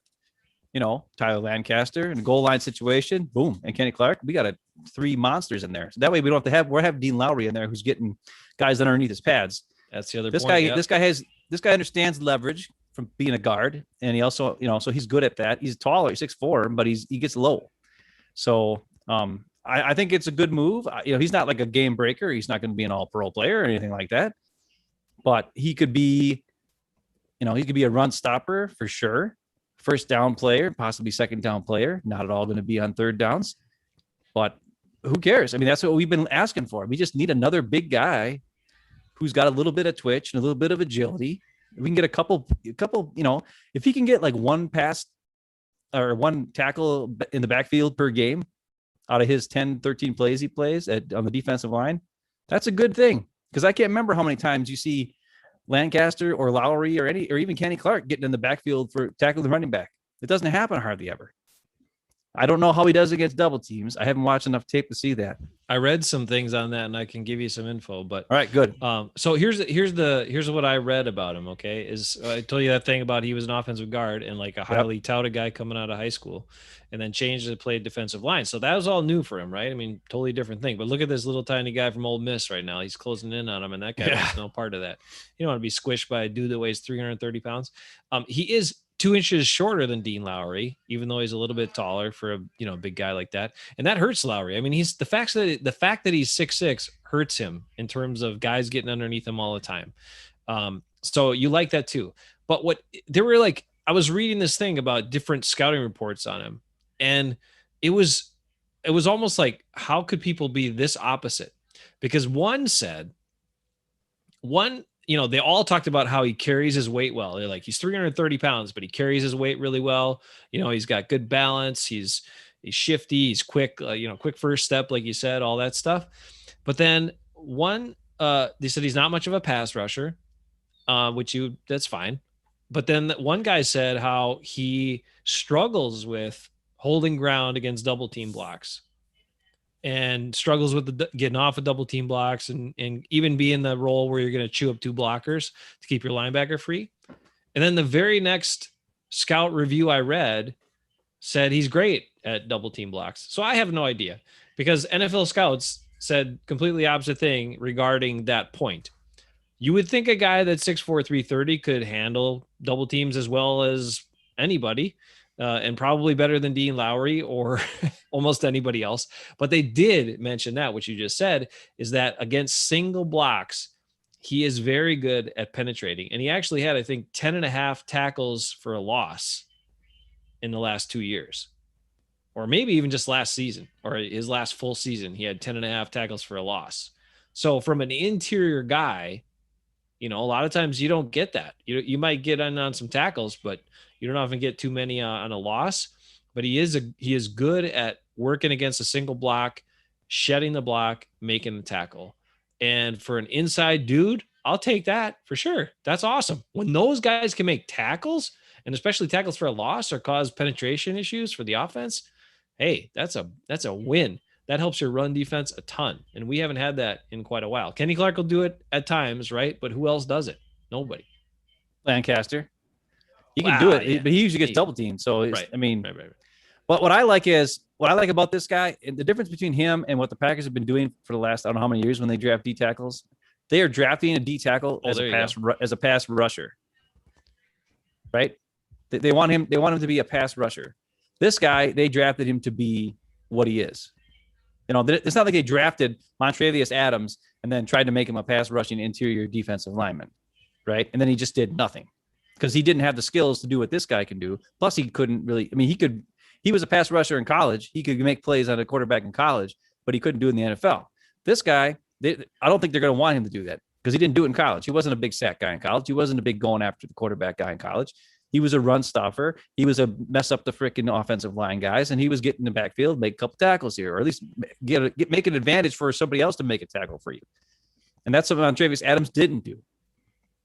Tyler Lancaster in a goal line situation. Boom. And Kenny Clark. We got 3 monsters in there. So that way we don't have to have Dean Lowry in there, who's getting guys underneath his pads. That's the other this point. guy. Yep. This guy understands leverage from being a guard. And he also, so he's good at that. He's taller, 6'4", but he gets low. So I think it's a good move. He's not like a game breaker. He's not going to be an all-pro player or anything like that. But he could be, he could be a run stopper for sure. First down player, possibly second down player. Not at all going to be on third downs. But who cares? I mean, that's what we've been asking for. We just need another big guy who's got a little bit of twitch and a little bit of agility. We can get a couple, if he can get like one pass or one tackle in the backfield per game out of his 10, 13 plays he plays on the defensive line, that's a good thing. Because I can't remember how many times you see Lancaster or Lowry or even Kenny Clark getting in the backfield for tackling the running back. It doesn't happen hardly ever. I don't know how he does against double teams. I haven't watched enough tape to see that. I read some things on that, and I can give you some info. But all right, good. So here's what I read about him. Okay, is I told you that thing about he was an offensive guard and like a highly touted guy coming out of high school, and then changed to play defensive line. So that was all new for him, right? I mean, totally different thing. But look at this little tiny guy from Ole Miss right now. He's closing in on him, and that guy has no part of that. You don't want to be squished by a dude that weighs 330 pounds. He is 2 inches shorter than Dean Lowry, even though he's a little bit taller for a big guy like that. And that hurts Lowry. I mean, the fact that he's 6'6" hurts him in terms of guys getting underneath him all the time. So you like that too. But I was reading this thing about different scouting reports on him, and it was almost like, how could people be this opposite? Because one they all talked about how he carries his weight well. They're like, he's 330 pounds, but he carries his weight really well. He's got good balance. He's shifty. He's quick, quick first step, like you said, all that stuff. But then they said he's not much of a pass rusher, that's fine. But then one guy said how he struggles with holding ground against double team blocks, and struggles with getting off of double team blocks and even be in the role where you're going to chew up 2 blockers to keep your linebacker free. And then the very next scout review I read said he's great at double team blocks. So I have no idea, because NFL scouts said completely opposite thing regarding that point. You would think a guy that's 6'4", 330 could handle double teams as well as anybody. And probably better than Dean Lowry or almost anybody else. But they did mention that, which you just said, is that against single blocks, he is very good at penetrating. And he actually had, I think, 10.5 tackles for a loss in the last 2 years, or maybe even just last season or his last full season. He had 10.5 tackles for a loss. So from an interior guy, a lot of times you don't get that. You might get on some tackles, but you don't often get too many on a loss. But he is good at working against a single block, shedding the block, making the tackle. And for an inside dude, I'll take that for sure. That's awesome. When those guys can make tackles, and especially tackles for a loss or cause penetration issues for the offense, hey, that's a win. That helps your run defense a ton. And we haven't had that in quite a while. Kenny Clark will do it at times, right? But who else does it? Nobody. Lancaster. He can do it, yeah. But he usually gets double teamed. So, right. But what I like about this guy, and the difference between him and what the Packers have been doing for the last, I don't know how many years when they draft D tackles, they are drafting a D tackle as a pass rusher, right? They want him to be a pass rusher. This guy, they drafted him to be what he is. It's not like they drafted Montravius Adams and then tried to make him a pass rushing interior defensive lineman, right? And then he just did nothing because he didn't have the skills to do what this guy can do. Plus, he couldn't really. I mean, he was a pass rusher in college. He could make plays on a quarterback in college, but he couldn't do it in the NFL. This guy, I don't think they're going to want him to do that because he didn't do it in college. He wasn't a big sack guy in college. He wasn't a big going after the quarterback guy in college. He was a run stopper. He was a mess up the freaking offensive line guys, and he was getting in the backfield, make a couple tackles here, or at least make an advantage for somebody else to make a tackle for you. And that's something Montravius Adams didn't do.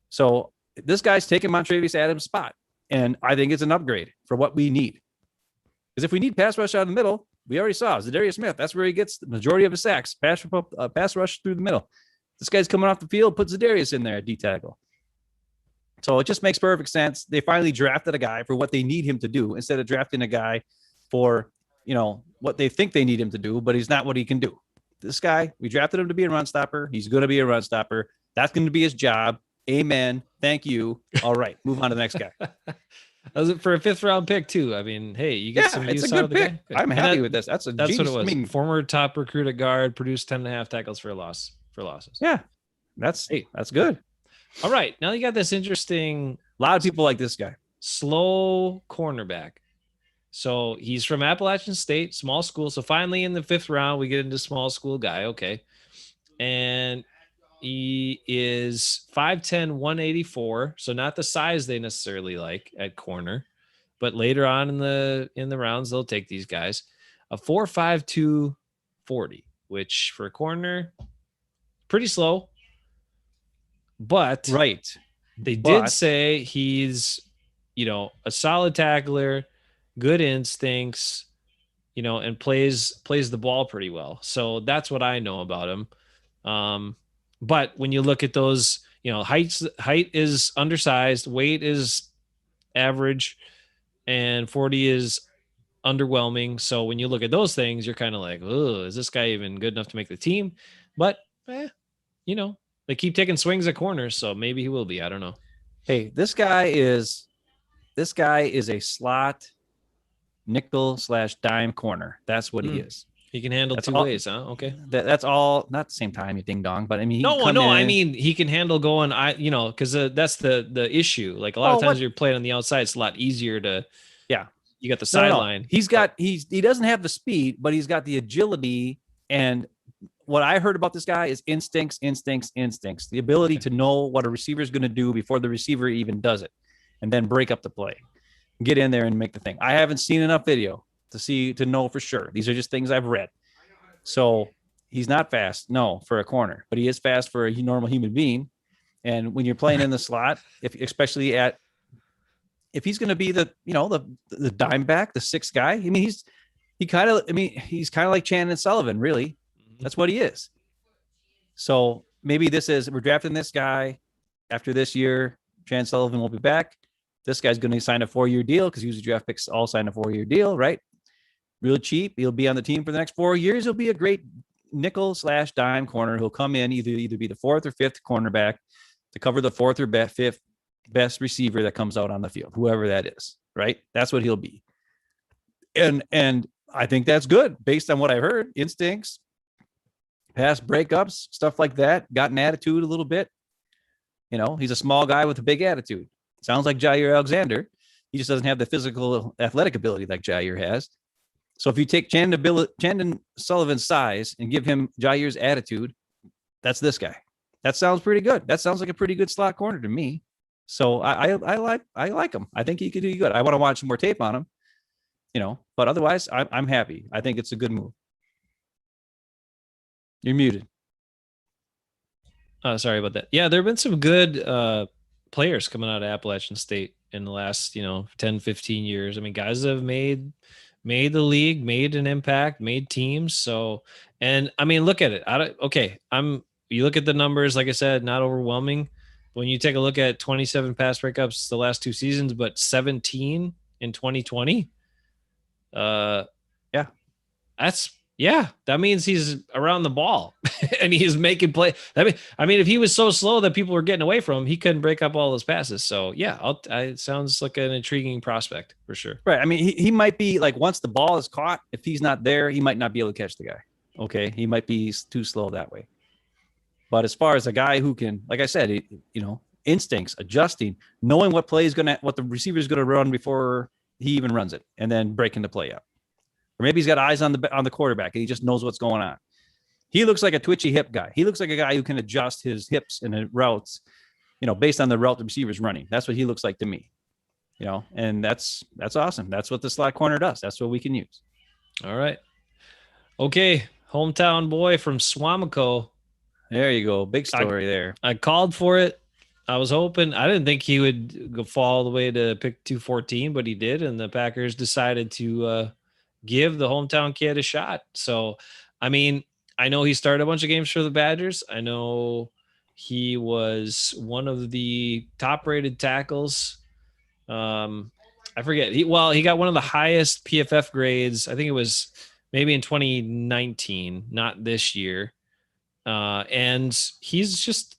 So this guy's taking Montravius Adams' spot, and I think it's an upgrade for what we need. Because if we need pass rush out of the middle, we already saw Zadarius Smith. That's where he gets the majority of his sacks. Pass rush through the middle. This guy's coming off the field, put Zadarius in there at D tackle. So it just makes perfect sense. They finally drafted a guy for what they need him to do instead of drafting a guy for, what they think they need him to do, but he's not what he can do. This guy, we drafted him to be a run stopper. He's going to be a run stopper. That's going to be his job. Amen. Thank you. All right. Move on to the next guy. That was it for a 5th round pick too. I mean, hey, you get some use out of the pick. Guy. I'm happy with this. That's what it was. I mean, former top recruit at guard, produced 10.5 tackles for losses. Yeah. That's good. All right. Now you got this interesting. A lot of people like this guy. Slow cornerback. So he's from Appalachian State, small school. So finally in the 5th round, we get into small school guy. Okay. And he is 5'10", 184. So not the size they necessarily like at corner, but later on in the rounds, they'll take these guys. A 4.52 40, which for a corner, pretty slow. But they did say he's, a solid tackler, good instincts, and plays the ball pretty well. So that's what I know about him. But when you look at those, height is undersized, weight is average, and 40 is underwhelming. So when you look at those things, you're kind of like, oh, is this guy even good enough to make the team? But, they keep taking swings at corners, so maybe he will be. I don't know. Hey, this guy is a slot nickel/dime corner. That's what he is. He can handle two ways, huh? Okay. That's all. Not the same time, you ding dong. But I mean, I mean, he can handle going. Because that's the issue. Like a lot of times you're playing on the outside, it's a lot easier to. Yeah, you got the sideline. He doesn't have the speed, but he's got the agility. And what I heard about this guy is instincts. The ability to know what a receiver is going to do before the receiver even does it, and then break up the play, get in there and make the thing. I haven't seen enough video to know for sure. These are just things I've read. So he's not fast, no, for a corner, but he is fast for a normal human being. And when you're playing in the slot, especially if he's going to be the dime back, the 6th guy, I mean, he's kind of like Chandon Sullivan, really. That's what he is. So maybe we're drafting this guy after this year. Chandon Sullivan will be back. This guy's going to sign a 4-year deal because usually draft picks all sign a 4-year deal, right? Real cheap. He'll be on the team for the next 4 years. He'll be a great nickel/dime corner. He'll come in either be the 4th or 5th cornerback to cover the 4th or 5th best receiver that comes out on the field, whoever that is, right? That's what he'll be. And I think that's good based on what I've heard. Instincts, pass breakups, stuff like that. Got an attitude a little bit. He's a small guy with a big attitude. Sounds like Jair Alexander. He just doesn't have the physical athletic ability like Jair has. So if you take Chandon Sullivan's size and give him Jair's attitude, that's this guy. That sounds pretty good. That sounds like a pretty good slot corner to me. So I like him. I think he could do good. I want to watch some more tape on him, but otherwise I'm happy. I think it's a good move. You're muted. Sorry about that. Yeah, there have been some good players coming out of Appalachian State in the last, 10, 15 years. I mean, guys have made the league, made an impact, made teams. So, and I mean, look at it. You look at the numbers, like I said, not overwhelming. When you take a look at 27 pass breakups the last 2 seasons, but 17 in 2020. That means he's around the ball and he's making play. I mean, if he was so slow that people were getting away from him, he couldn't break up all those passes. So yeah, it sounds like an intriguing prospect for sure. Right. I mean, he might be like, once the ball is caught, if he's not there, he might not be able to catch the guy. Okay. He might be too slow that way. But as far as a guy who can, like I said, instincts, adjusting, knowing what the receiver is going to run before he even runs it, and then breaking the play up. Or maybe he's got eyes on the quarterback and he just knows what's going on. He looks like a twitchy hip guy. He looks like a guy who can adjust his hips and the routes, based on the route the receiver's running. That's what he looks like to me. And that's awesome. That's what the slot corner does. That's what we can use. All right. Okay. Hometown boy from Swamico. There you go. Big story there. I called for it. I was hoping. I didn't think he would go fall all the way to pick 214, but he did. And the Packers decided to give the hometown kid a shot. So, I mean, I know he started a bunch of games for the Badgers. I know he was one of the top-rated tackles. I forget. He got one of the highest PFF grades. I think it was maybe in 2019, not this year. And he's just,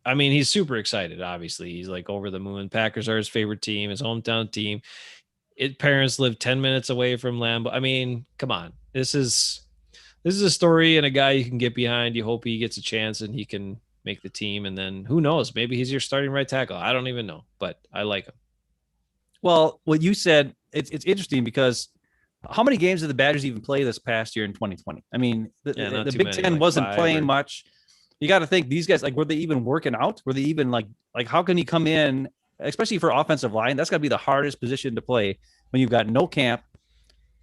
I mean, he's super excited. Obviously, he's like over the moon. Packers are his favorite team, his hometown team. Parents live 10 minutes away from Lambeau. I mean, come on. This is a story and a guy you can get behind. You hope he gets a chance and he can make the team. And then who knows? Maybe he's your starting right tackle. I don't even know, but I like him. Well, what you said, it's interesting because how many games did the Badgers even play this past year in 2020? I mean, the Big Ten wasn't playing much. You got to think these guys, like, were they even working out? Were they even like how can he come in, especially for offensive line? That's got to be the hardest position to play when you've got no camp,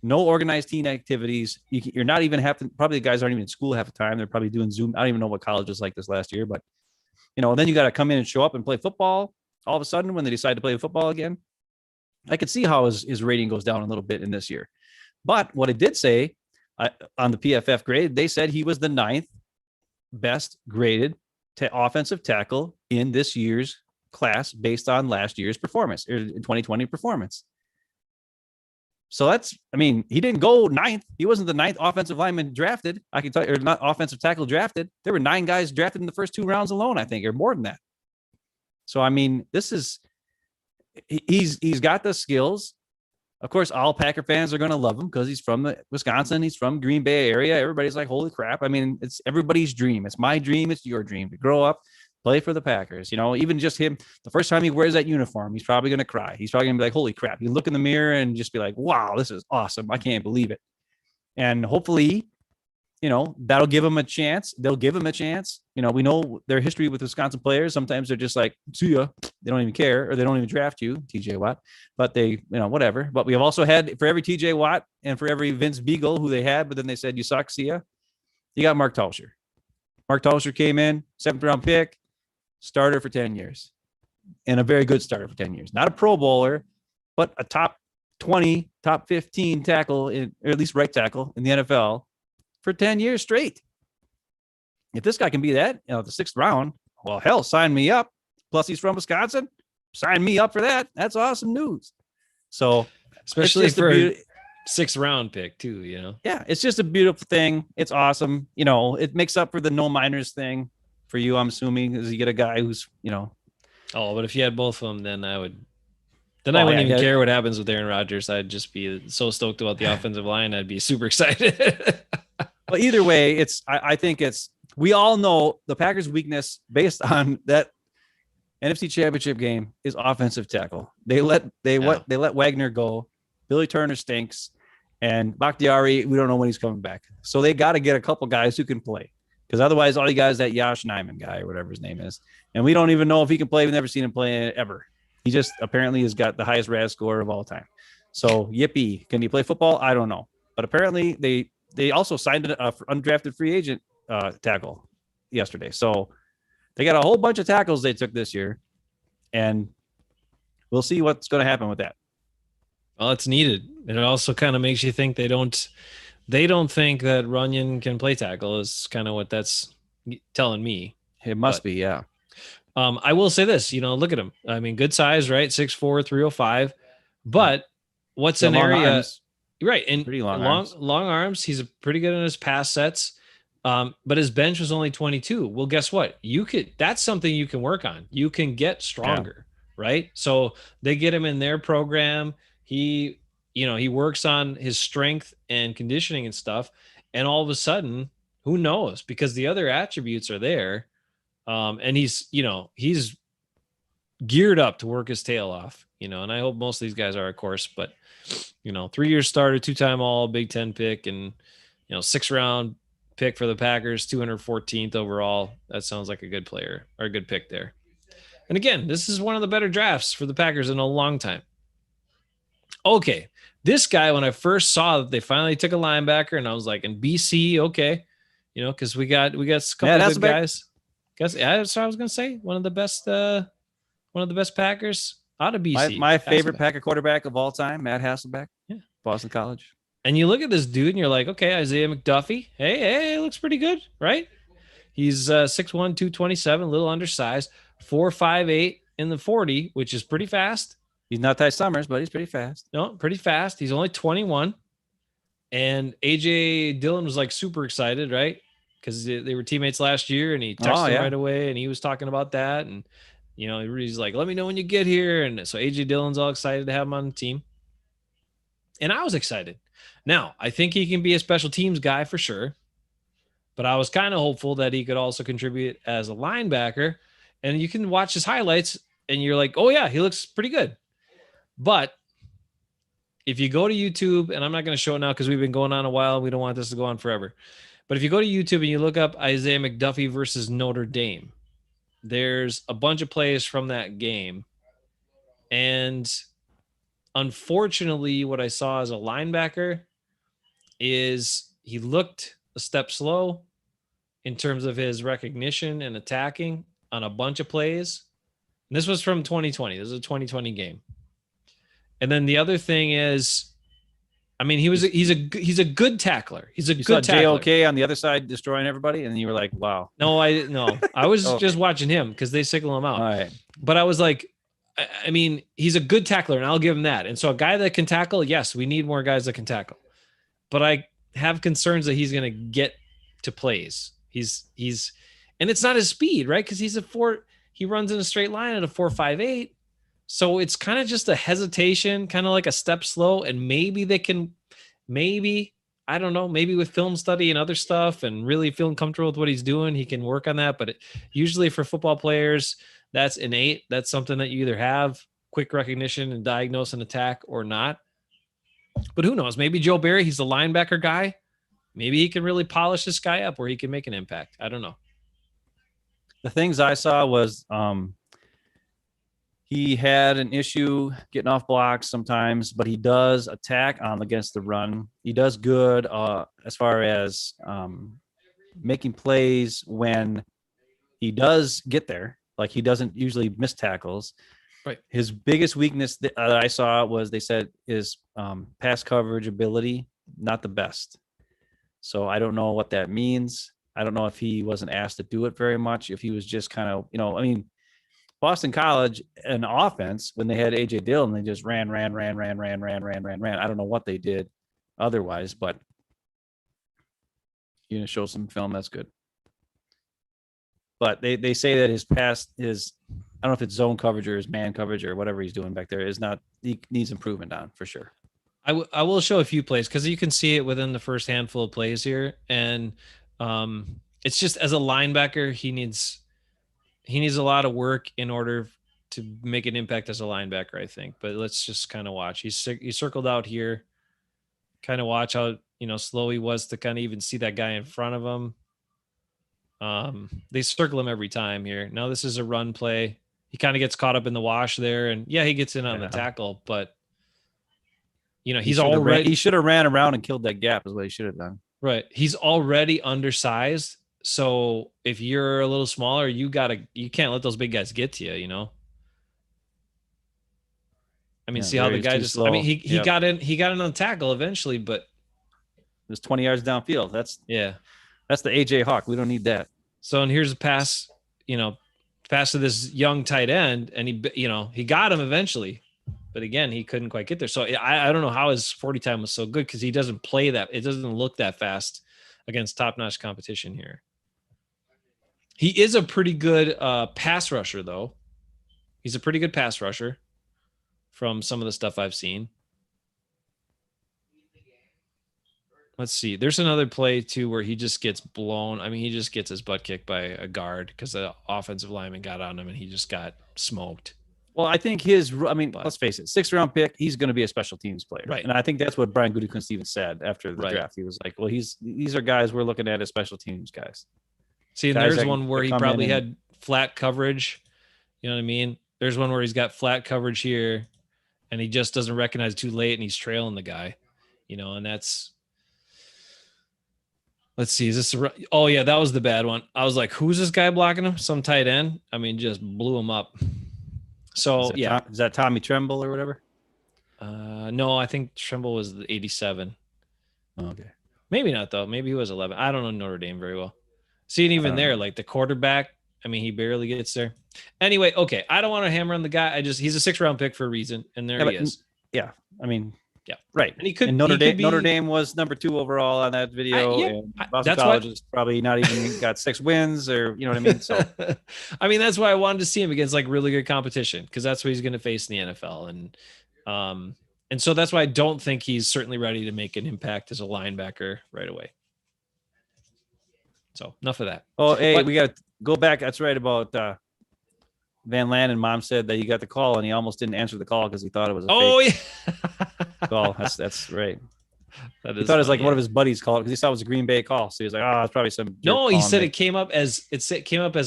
no organized team activities. You're not even probably the guys aren't even in school half the time. They're probably doing Zoom. I don't even know what college was like this last year, but then you got to come in and show up and play football all of a sudden when they decide to play football again. I could see how his rating goes down a little bit in this year. But what it did say on the PFF grade, they said he was the 9th best graded offensive tackle in this year's class based on last year's performance, or 2020 performance. So he didn't go 9th. He wasn't the 9th offensive lineman drafted. I can tell you, or not offensive tackle drafted. There were 9 guys drafted in the first 2 rounds alone, I think, or more than that. So, I mean, he's got the skills. Of course, all Packer fans are going to love him because he's from Wisconsin. He's from Green Bay area. Everybody's like, holy crap. I mean, it's everybody's dream. It's my dream. It's your dream to grow up, play for the Packers. Even just him, the first time he wears that uniform, he's probably going to cry. He's probably going to be like, holy crap. You look in the mirror and just be like, wow, this is awesome. I can't believe it. And hopefully, that'll give him a chance. They'll give him a chance. We know their history with Wisconsin players. Sometimes they're just like, see ya. They don't even care, or they don't even draft you, TJ Watt, but they, whatever. But we have also had, for every TJ Watt and for every Vince Beagle who they had, but then they said, you suck, see ya. You got Mark Tauscher. Mark Tauscher came in, 7th round pick, starter for 10 years, and a very good starter for 10 years. Not a Pro Bowler, but a top 20, top 15 tackle, or at least right tackle in the NFL for 10 years straight. If this guy can be that, the 6th round, well, hell, sign me up. Plus he's from Wisconsin. Sign me up for that. That's awesome news. So, especially for a 6th round pick too, Yeah, it's just a beautiful thing. It's awesome. It makes up for the no minors thing for you, I'm assuming, is you get a guy who's, Oh, but if you had both of them, then I would. Then I wouldn't even care what happens with Aaron Rodgers. I'd just be so stoked about the offensive line. I'd be super excited. Well, either way, I think we all know the Packers' weakness based on that. NFC Championship game is offensive tackle. They let Wagner go. Billy Turner stinks, and Bakhtiari, we don't know when he's coming back. So they got to get a couple guys who can play, because otherwise, all you guys that Yash Nyman guy or whatever his name is, and we don't even know if he can play. We've never seen him play ever. He just apparently has got the highest RAS score of all time. So yippee, can he play football? I don't know, but apparently they also signed an undrafted free agent tackle yesterday. So they got a whole bunch of tackles they took this year, and we'll see what's going to happen with that. Well, it's needed. And it also kind of makes you think they don't think that Runyon can play tackle is kind of what that's telling me. It must be, yeah. I will say this, look at him. I mean, good size, right? 6'4", 305. But what's an area arms. Right? And pretty long arms. He's pretty good in his pass sets. But his bench was only 22. Well, guess what? That's something you can work on. You can get stronger, right? So they get him in their program. He works on his strength and conditioning and stuff. And all of a sudden, who knows? Because the other attributes are there. And he's geared up to work his tail off, and I hope most of these guys are, of course, but 3-year starter, 2-time all Big Ten pick, and 6th-round pick for the Packers, 214th overall. That sounds like a good player or a good pick there. And again, this is one of the better drafts for the Packers in a long time. Okay. This guy, when I first saw that they finally took a linebacker, and I was like, in BC, okay, because we got a couple of good guys. That's what I was going to say. One of the best Packers out of BC. My favorite Packer quarterback of all time, Matt Hasselbeck. Yeah. Boston College. And you look at this dude and you're like, okay, Isaiah McDuffie. Hey, looks pretty good, right? He's 6'1", 227, a little undersized, 4.58 in the 40, which is pretty fast. He's not Ty Summers, but he's pretty fast. No, pretty fast. He's only 21. And AJ Dillon was like super excited, right? Because they were teammates last year, and he texted him right away, and he was talking about that. And, he's like, let me know when you get here. And so AJ Dillon's all excited to have him on the team. And I was excited. Now, I think he can be a special teams guy for sure, but I was kind of hopeful that he could also contribute as a linebacker. And you can watch his highlights, and you're like, oh, yeah, he looks pretty good. But if you go to YouTube, and I'm not going to show it now because we've been going on a while, we don't want this to go on forever. But if you go to YouTube and you look up Isaiah McDuffie versus Notre Dame, there's a bunch of plays from that game. And unfortunately, what I saw as a linebacker is he looked a step slow in terms of his recognition and attacking on a bunch of plays. And this was from 2020. This is a 2020 game. And then the other thing is, I mean, he's a good tackler. He's a good tackler. JOK on the other side destroying everybody, and you were like, "Wow." No, I was just watching him because they signal him out. All right. But I was like, I mean, he's a good tackler, and I'll give him that. And so a guy that can tackle, yes, we need more guys that can tackle. But I have concerns that he's going to get to plays. He's, and it's not his speed, right? Because he runs in a straight line at a 4.58. So it's kind of just a hesitation, kind of like a step slow. And maybe I don't know, maybe with film study and other stuff and really feeling comfortable with what he's doing, he can work on that. But usually for football players, that's innate. That's something that you either have quick recognition and diagnose an attack or not. But who knows? Maybe Joe Barry, he's a linebacker guy. Maybe he can really polish this guy up where he can make an impact. I don't know. The things I saw was he had an issue getting off blocks sometimes, but he does attack against the run. He does good as far as making plays when he does get there. Like, he doesn't usually miss tackles. Right. His biggest weakness that I saw was, they said, is pass coverage ability, not the best. So I don't know what that means. I don't know if he wasn't asked to do it very much, if he was just kind of, I mean, Boston College, an offense, when they had AJ Dillon, they just ran. I don't know what they did otherwise, but you're going to show some film, that's good. But they say that his pass is, I don't know if it's zone coverage or his man coverage or whatever he's doing back there, is not, he needs improvement on for sure. I will show a few plays because you can see it within the first handful of plays here. And it's just, as a linebacker, he needs he needs a lot of work in order to make an impact as a linebacker, I think. But let's just kind of watch. He's circled out here. Kind of watch how slow he was to kind of even see that guy in front of him. They circle him every time here. Now this is a run play. He kind of gets caught up in the wash there, and he gets in on the tackle, but he should have ran around and killed that gap is what he should have done. Right. He's already undersized. So if you're a little smaller, you can't let those big guys get to you, I mean, see how the guy just slow. I mean, he got in on the tackle eventually, but it was 20 yards downfield. That's the AJ Hawk. We don't need that. So, and here's a pass, pass to this young tight end, and he got him eventually, but again, he couldn't quite get there. So I don't know how his 40 time was so good because he doesn't play that. It doesn't look that fast against top-notch competition here. He is a pretty good pass rusher, though. He's a pretty good pass rusher from some of the stuff I've seen. Let's see. There's another play, too, where he just gets blown. I mean, he just gets his butt kicked by a guard because the offensive lineman got on him and he just got smoked. Well, I think let's face it, 6th-round pick, he's going to be a special teams player. Right. And I think that's what Brian Gutekunst even said after the draft. He was like, well, these are guys we're looking at as special teams guys. See, and there's one where he probably had flat coverage. You know what I mean? There's one where he's got flat coverage here and he just doesn't recognize too late and he's trailing the guy, and that's. Let's see. Is this? Oh yeah, that was the bad one. I was like, "Who's this guy blocking him? Some tight end." I mean, just blew him up. So is that Tommy Tremble or whatever? No, I think Tremble was the 87. Oh, okay, maybe not though. Maybe he was 11. I don't know Notre Dame very well. See, and even there, like the quarterback. I mean, he barely gets there. Anyway, okay. I don't want to hammer on the guy. He's a 6th-round pick for a reason, and there he is. Yeah, I mean. Yeah, right. And Notre Dame was number 2 overall on that video. And Boston College is probably not even got 6 wins, or you know what I mean. So, I mean, that's why I wanted to see him against like really good competition because that's what he's going to face in the NFL, and so that's why I don't think he's certainly ready to make an impact as a linebacker right away. So enough of that. Oh, hey, we got to go back. That's right about Van Lanen. Mom said that he got the call and he almost didn't answer the call because he thought it was a fake call. That's right. He thought it was like one of his buddies called because he thought it was a Green Bay call. So he was like, "Oh, it's probably some." No, he said it came up as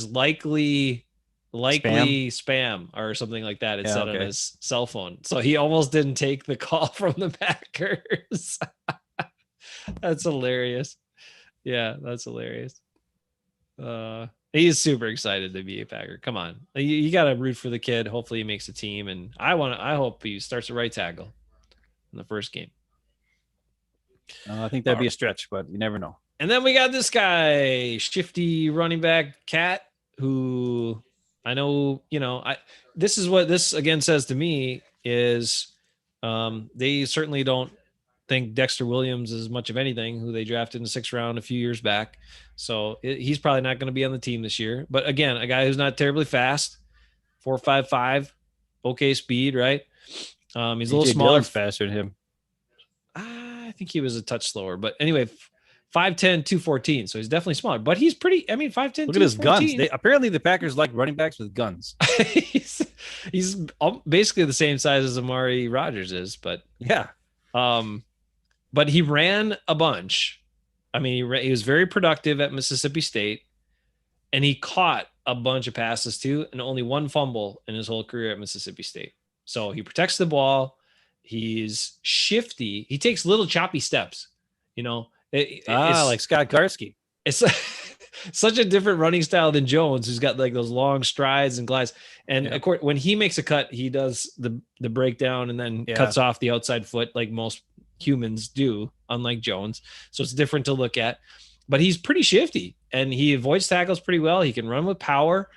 likely spam or something like that. It said on his cell phone. So he almost didn't take the call from the Packers. That's hilarious. Yeah, that's hilarious. He's super excited to be a Packer. Come on, you got to root for the kid. Hopefully, he makes a team, and I hope he starts a right tackle in the first game. I think that'd be a stretch, but you never know. And then we got this guy, shifty running back Cat, who I know. This is what this again says to me is, they certainly don't think Dexter Williams is much of anything, who they drafted in the 6th round a few years back. So he's probably not going to be on the team this year. But again, a guy who's not terribly fast, 4.55, okay speed, right? He's a little smaller. Dillon's faster than him. I think he was a touch slower. But anyway, 5'10", 214. So he's definitely smaller. But he's pretty, I mean, 5'10", Look at his guns. Apparently the Packers like running backs with guns. he's basically the same size as Amari Rogers is. But yeah. But he ran a bunch. I mean, he was very productive at Mississippi State, and he caught a bunch of passes too, and only one fumble in his whole career at Mississippi State. So he protects the ball. He's shifty. He takes little choppy steps. Like Scott Garsky. It's such a different running style than Jones, who's got like those long strides and glides. And of course, when he makes a cut, he does the breakdown and then cuts off the outside foot like most humans do, unlike Jones. So it's different to look at, but he's pretty shifty and he avoids tackles pretty well. He can run with power.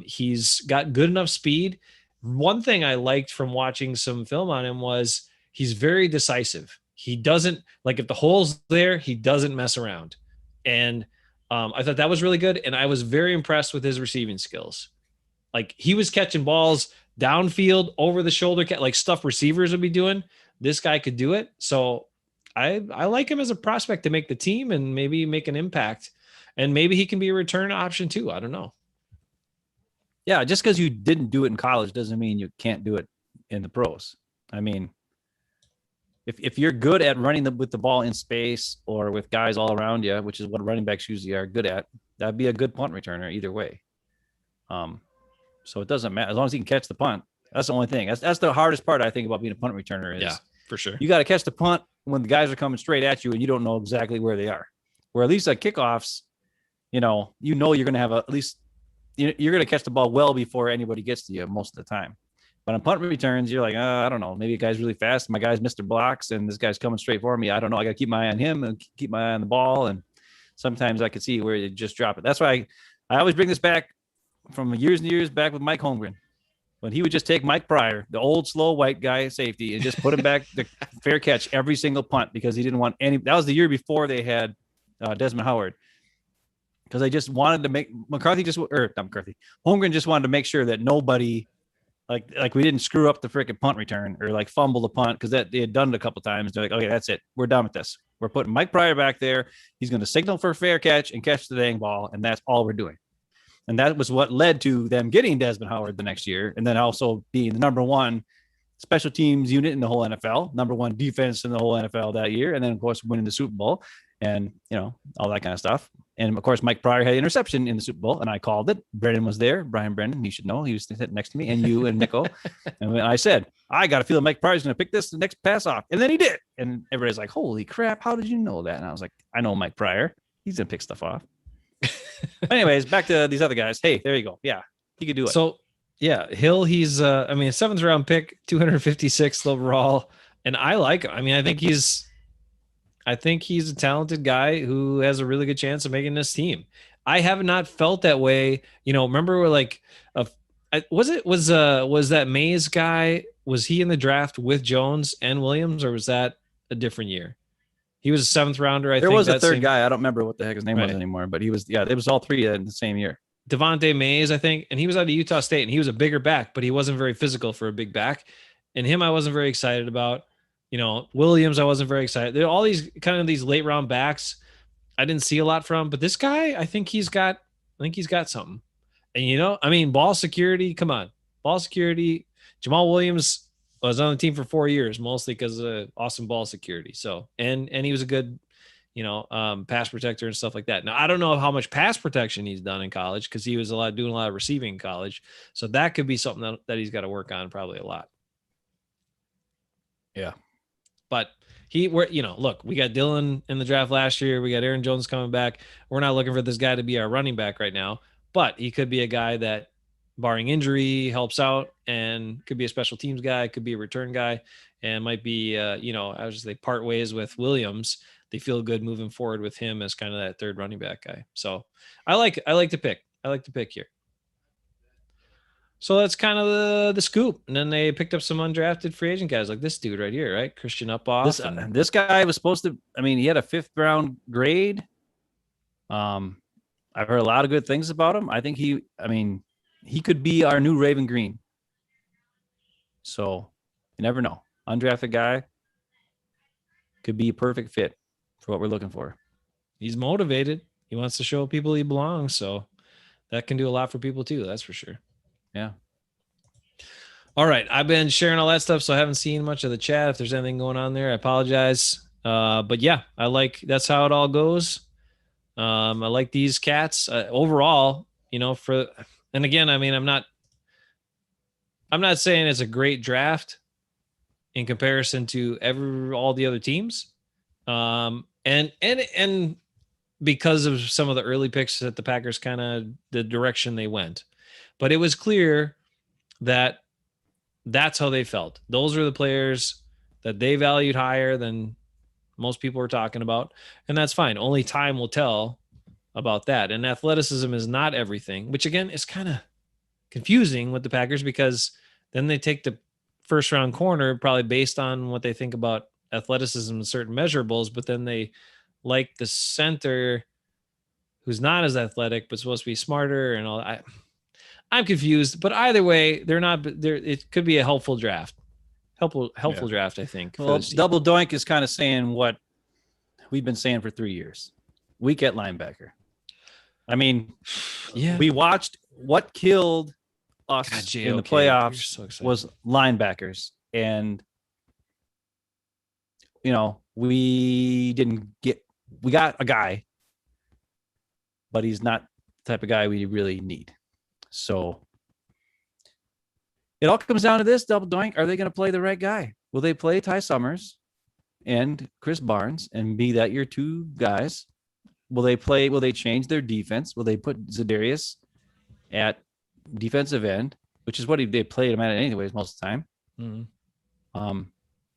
He's got good enough speed. One thing I liked from watching some film on him was he's very decisive. He doesn't if the hole's there, he doesn't mess around. And I thought that was really good. And I was very impressed with his receiving skills. Like he was catching balls downfield over the shoulder, like stuff receivers would be doing. This guy could do it. So I like him as a prospect to make the team and maybe make an impact. And maybe he can be a return option too. I don't know. Yeah, just because you didn't do it in college doesn't mean you can't do it in the pros. I mean, if you're good at running with the ball in space or with guys all around you, which is what running backs usually are good at, that'd be a good punt returner either way. So it doesn't matter as long as he can catch the punt. That's the only thing. That's the hardest part I think about being a punt returner is for sure. You got to catch the punt when the guys are coming straight at you and you don't know exactly where they are. Where at least at kickoffs, you're going to have at least you're going to catch the ball well before anybody gets to you most of the time. But on punt returns, you're like, I don't know. Maybe a guy's really fast. My guy's Mr. Blocks, and this guy's coming straight for me. I don't know. I got to keep my eye on him and keep my eye on the ball. And sometimes I could see where you just drop it. That's why I always bring this back from years and years back with Mike Holmgren. When he would just take Mike Pryor, the old slow white guy safety, and just put him back to fair catch every single punt because he didn't want any. That was the year before they had Desmond Howard. Because they just wanted to make Holmgren just wanted to make sure that nobody like we didn't screw up the freaking punt return or like fumble the punt because that they had done it a couple times. They're like, okay, that's it. We're done with this. We're putting Mike Pryor back there. He's going to signal for a fair catch and catch the dang ball, and that's all we're doing. And that was what led to them getting Desmond Howard the next year, and then also being the number one special teams unit in the whole NFL, number one defense in the whole NFL that year, and then of course winning the Super Bowl and all that kind of stuff. And of course, Mike Pryor had an interception in the Super Bowl, and I called it. Brendan was there, Brian Brendan. You should know he was sitting next to me, and you and Nico. And when I said, I got a feeling Mike Pryor's going to pick this the next pass off, and then he did. And everybody's like, "Holy crap! How did you know that?" And I was like, "I know Mike Pryor. He's going to pick stuff off." Anyways, back to these other guys. Hey, there you go. Yeah, he could do it. So, yeah, Hill, he's a 7th round pick, 256th overall, and I like him. I mean, I think he's a talented guy who has a really good chance of making this team. I have not felt that way. Remember was that Mays guy? Was he in the draft with Jones and Williams, or was that a different year? He was a 7th rounder. There was a third guy. I don't remember what the heck his name was anymore, but he was, it was all three in the same year. Devontae Mays, I think, and he was out of Utah State, and he was a bigger back, but he wasn't very physical for a big back. And him, I wasn't very excited about. Williams, I wasn't very excited. There are all these these late round backs I didn't see a lot from, but this guy, I think he's got something. And ball security, come on. Ball security. Jamal Williams was on the team for 4 years, mostly because of awesome ball security. So, and he was a good, pass protector and stuff like that. Now, I don't know how much pass protection he's done in college because he was doing a lot of receiving in college. So that could be something that he's got to work on probably a lot. Yeah. But look, we got Dillon in the draft last year. We got Aaron Jones coming back. We're not looking for this guy to be our running back right now, but he could be a guy that, barring injury, helps out and could be a special teams guy, could be a return guy, and might be, I was just they part ways with Williams. They feel good moving forward with him as kind of that third running back guy. So I like to pick. I like to pick here. So that's kind of the scoop. And then they picked up some undrafted free agent guys like this dude right here, right? Christian Uphoff. This guy was supposed to, he had a 5th round grade. I've heard a lot of good things about him. I think he could be our new Raven Green. So you never know. Undrafted guy could be a perfect fit for what we're looking for. He's motivated. He wants to show people he belongs. So that can do a lot for people too. That's for sure. Yeah. All right. I've been sharing all that stuff, so I haven't seen much of the chat. If there's anything going on there, I apologize. But yeah, that's how it all goes. I like these cats overall, and again, I'm not saying it's a great draft in comparison to all the other teams. And because of some of the early picks that the Packers kind of the direction they went. But it was clear that that's how they felt. Those are the players that they valued higher than most people were talking about. And that's fine. Only time will tell about that. And athleticism is not everything, which again is kind of confusing with the Packers because then they take the 1st round corner probably based on what they think about athleticism and certain measurables, but then they like the center who's not as athletic but supposed to be smarter and all. I'm confused, but either way, they're not there. It could be a helpful draft. Helpful draft, I think. Well, Double Doink is kind of saying what we've been saying for 3 years. Weak at linebacker. Yeah. We watched what killed us God, in the JOK, you're playoffs so excited. was linebackers. And, we got a guy, but he's not the type of guy we really need. So it all comes down to this double doink. Are they going to play the right guy? Will they play Ty Summers and Chris Barnes and be that your two guys? Will they change their defense? Will they put Zadarius at defensive end, which is what they played him at anyways most of the time? Mm-hmm.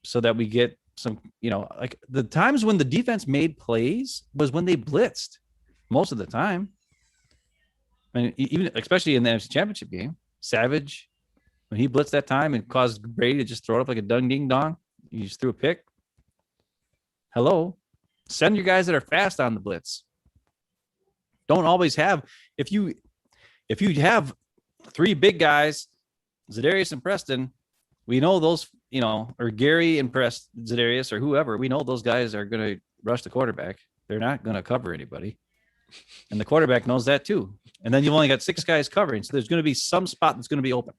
So that we get some, like the times when the defense made plays was when they blitzed most of the time. I mean, even especially in the NFC Championship game, Savage, when he blitzed that time and caused Brady to just throw it up like a ding dong, you just threw a pick. Hello, send your guys that are fast on the blitz. Don't always have, if you have three big guys, Zadarius and Preston, we know those, or Gary and Zadarius or whoever, we know those guys are going to rush the quarterback. They're not going to cover anybody. And the quarterback knows that too. And then you've only got 6 guys covering. So there's going to be some spot that's going to be open.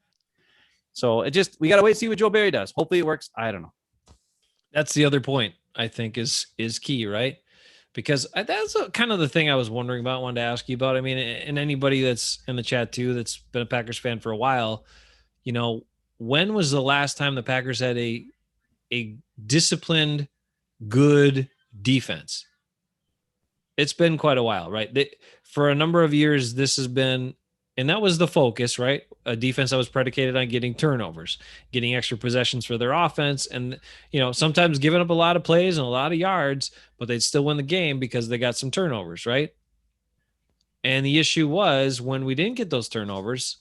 So we got to wait and see what Joe Barry does. Hopefully it works. I don't know. That's the other point I think is key, right? Because that's kind of the thing I was wondering about, wanted to ask you about. I mean, and anybody that's in the chat too, that's been a Packers fan for a while, when was the last time the Packers had a disciplined, good defense? It's been quite a while, right? For a number of years, this has been, and that was the focus, right? A defense that was predicated on getting turnovers, getting extra possessions for their offense, and sometimes giving up a lot of plays and a lot of yards, but they'd still win the game because they got some turnovers, right? And the issue was when we didn't get those turnovers,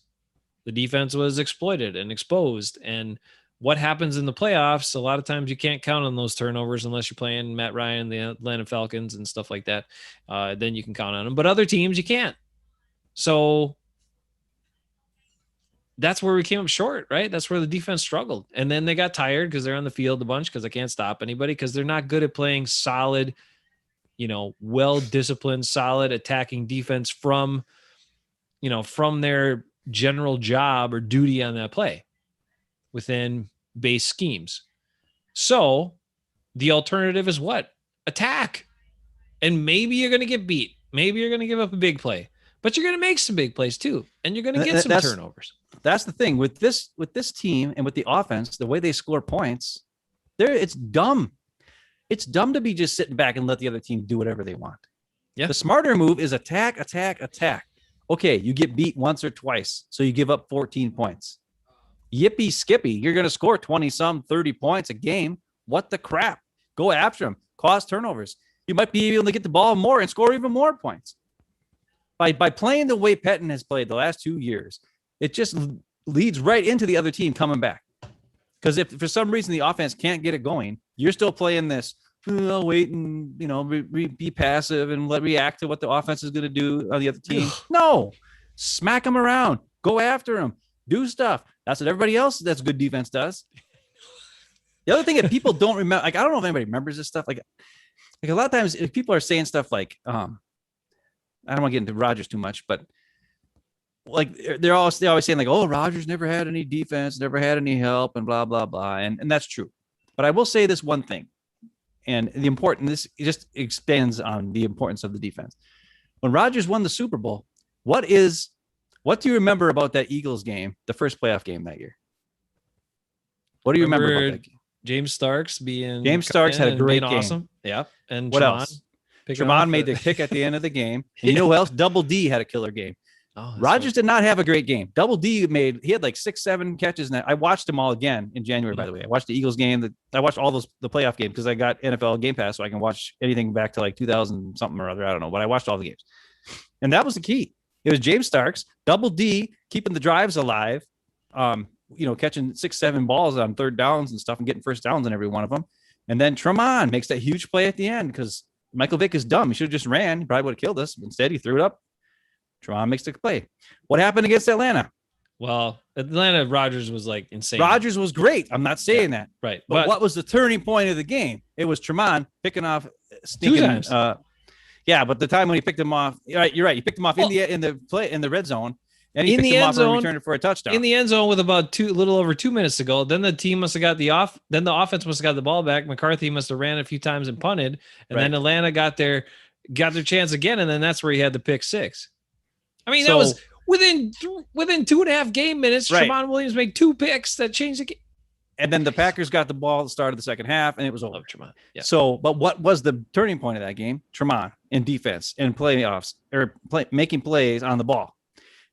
the defense was exploited and exposed. And what happens in the playoffs, a lot of times you can't count on those turnovers unless you're playing Matt Ryan, the Atlanta Falcons and stuff like that. Then you can count on them. But other teams, you can't. So that's where we came up short, right? That's where the defense struggled. And then they got tired because they're on the field a bunch because they can't stop anybody because they're not good at playing solid, well-disciplined, solid attacking defense from their general job or duty on that play within base schemes. So the alternative is what? Attack. And maybe you're going to get beat. Maybe you're going to give up a big play, but you're going to make some big plays too. And you're going to get some turnovers. That's the thing with this team and with the offense, the way they score points, it's dumb. It's dumb to be just sitting back and let the other team do whatever they want. Yeah. The smarter move is attack, attack, attack. Okay, you get beat once or twice, so you give up 14 points. Yippee skippy, you're going to score 20-some, 30 points a game. What the crap? Go after them. Cause turnovers. You might be able to get the ball more and score even more points. By playing the way Pettin has played the last 2 years, it just leads right into the other team coming back. Because if for some reason the offense can't get it going, you're still playing this, wait and, be passive and react to what the offense is going to do on the other team. No, smack them around, go after them, do stuff. That's what everybody else that's good defense does. The other thing that people don't remember, like, I don't know if anybody remembers this stuff. Like a lot of times if people are saying stuff like, I don't want to get into Rogers too much, but like they're always saying like, oh, Rogers never had any defense, never had any help and blah, blah, blah. And that's true. But I will say this one thing. And this just expands on the importance of the defense. When Rodgers won the Super Bowl, what do you remember about that Eagles game, the first playoff game that year? What do you remember about that game? James Starks had a great game. Awesome. Yeah. And what else? Tremont made the kick at the end of the game. And you know who else? Double D had a killer game. Oh, Rodgers did not have a great game. Double D he had like 6-7 catches. And I watched them all again in January, by the way. I watched the Eagles game. I watched all the playoff games because I got NFL Game Pass, so I can watch anything back to like 2000 something or other. I don't know, but I watched all the games. And that was the key. It was James Starks, Double D, keeping the drives alive, catching 6-7 balls on third downs and stuff and getting first downs on every one of them. And then Tremont makes that huge play at the end because Michael Vick is dumb. He should have just ran. He probably would have killed us. Instead, he threw it up. Tremont makes the play. What happened against Atlanta? Well, Atlanta, Rogers was like insane. Rogers was great. I'm not saying that. Right. But what was the turning point of the game? It was Tremont picking off two times. But the time when he picked him off, you're right. He picked him off in the red zone, And he in picked the him end off zone, and returned it for a touchdown. in the end zone with about a little over 2 minutes to go. Then the team must have got then the offense must have got the ball back. McCarthy must have ran a few times and punted, and then Atlanta got their chance again, and then that's where he had the pick six. I mean, that was within 2.5 game minutes. Jamal Williams made 2 picks that changed the game. And then the Packers got the ball at the start of the second half, and it was over. Yeah. So, but what was the turning point of that game? Tremont in defense and playoffs, or making plays on the ball.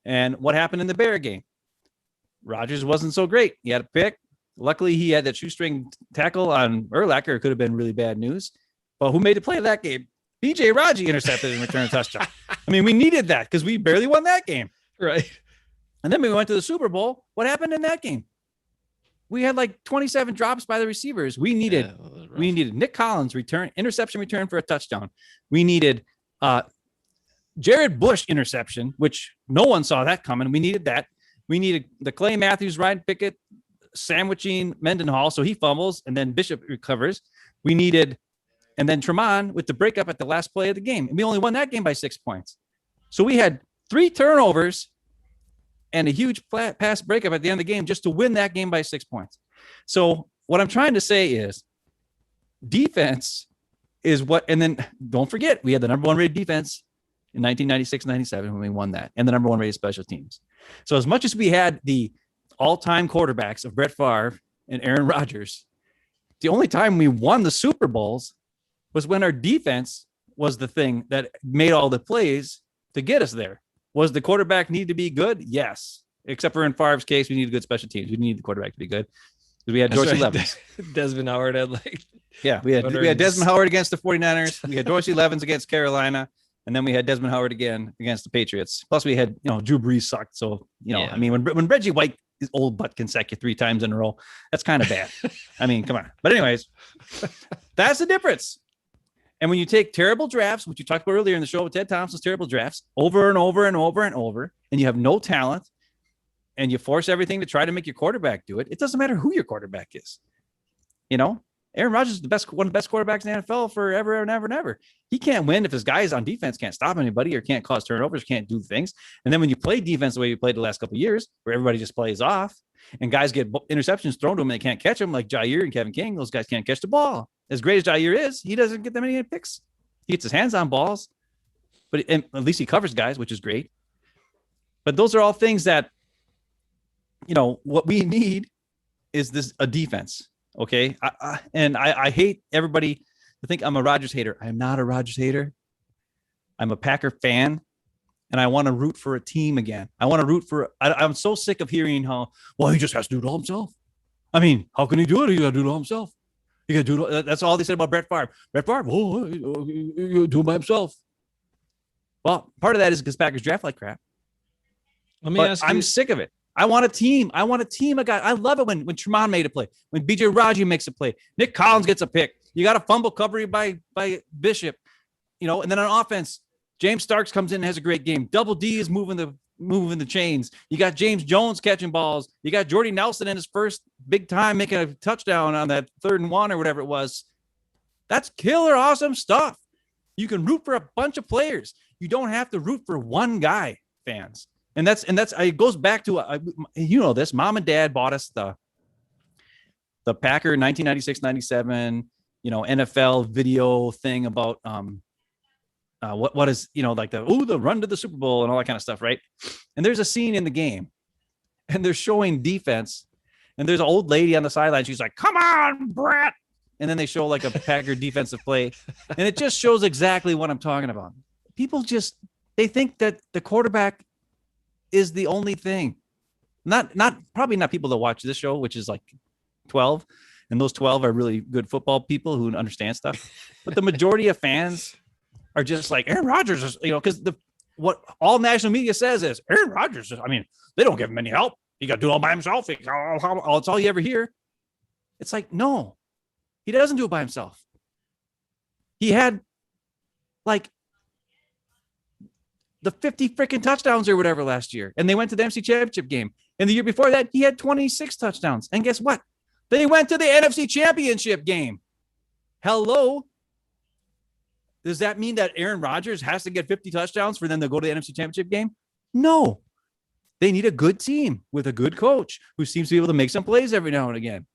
And what happened in the Bear game? Rogers wasn't so great. He had a pick. Luckily, he had that shoestring tackle on Urlacher. It could have been really bad news. But who made the play of that game? BJ Raji intercepted and returned a touchdown. I mean, we needed that because we barely won that game. Right. And then we went to the Super Bowl. What happened in that game? We had like 27 drops by the receivers. We needed Nick Collins interception return for a touchdown. We needed Jared Bush interception, which no one saw that coming. We needed that. We needed the Clay Matthews, Ryan Pickett sandwiching Mendenhall, so he fumbles, and then Bishop recovers. We needed, and then Tremont with the breakup at the last play of the game. And we only won that game by 6 points. So we had 3 turnovers and a huge pass breakup at the end of the game just to win that game by 6 points. So what I'm trying to say is defense is what, and then don't forget, we had the number 1 rated defense in 1996-97 when we won that, and the number 1 rated special teams. So as much as we had the all-time quarterbacks of Brett Favre and Aaron Rodgers, the only time we won the Super Bowls was when our defense was the thing that made all the plays to get us there. Was the quarterback need to be good? Yes. Except for in Favre's case, we needed good special teams. We need the quarterback to be good. Because we had Dorsey Levens. Desmond Howard had we had Desmond Howard against the 49ers. We had Dorsey Levens against Carolina. And then we had Desmond Howard again against the Patriots. Plus we had, Drew Brees sucked. So, I mean, when Reggie White, his old butt can sack you 3 times in a row, that's kind of bad. I mean, come on. But anyways, that's the difference. And when you take terrible drafts, which you talked about earlier in the show with Ted Thompson's terrible drafts, over and over and over and over, and you have no talent, and you force everything to try to make your quarterback do it, it doesn't matter who your quarterback is. Aaron Rodgers is one of the best quarterbacks in the NFL forever and ever and ever. He can't win if his guys on defense can't stop anybody or can't cause turnovers, can't do things. And then when you play defense the way you played the last couple of years, where everybody just plays off and guys get interceptions thrown to them and they can't catch them, like Jair and Kevin King, those guys can't catch the ball. As great as Jair is, he doesn't get that many picks. He gets his hands on balls, but at least he covers guys, which is great. But those are all things that, what we need is a defense. Okay. I hate everybody to think I'm a Rodgers hater. I am not a Rodgers hater. I'm a Packer fan, and I want to root for a team again. I want to root for, I'm so sick of hearing he just has to do it all himself. I mean, how can he do it? He got to do it all himself. He got to do it. That's all they said about Brett Favre. Brett Favre, you do it by himself. Well, part of that is because Packers draft like crap. I'm sick of it. I want a team. A guy. I love it when Tremont made a play, when BJ Raji makes a play, Nick Collins gets a pick. You got a fumble recovery by Bishop, and then on offense, James Starks comes in and has a great game. Double D is moving the chains. You got James Jones catching balls. You got Jordy Nelson in his first big time making a touchdown on that 3rd and 1 or whatever it was. That's killer awesome stuff. You can root for a bunch of players. You don't have to root for one guy, fans. And that's it goes back to this. Mom and Dad bought us the Packer 1996-97 NFL video thing about what is the run to the Super Bowl and all that kind of stuff, right? And there's a scene in the game, and they're showing defense, and there's an old lady on the sideline. She's like, "Come on, Brett!" And then they show like a Packer defensive play, and it just shows exactly what I'm talking about. People they think that the quarterback is the only thing. Probably not people that watch this show, which is like 12, and those 12 are really good football people who understand stuff. But the majority of fans are just like Aaron Rodgers is, because what all national media says is Aaron Rodgers. They don't give him any help. He got to do it all by himself. It's all you ever hear. It's like, no, he doesn't do it by himself. He had like the 50 freaking touchdowns or whatever last year. And they went to the NFC Championship game. And the year before that, he had 26 touchdowns. And guess what? They went to the NFC Championship game. Hello. Does that mean that Aaron Rodgers has to get 50 touchdowns for them to go to the NFC Championship game? No. They need a good team with a good coach who seems to be able to make some plays every now and again.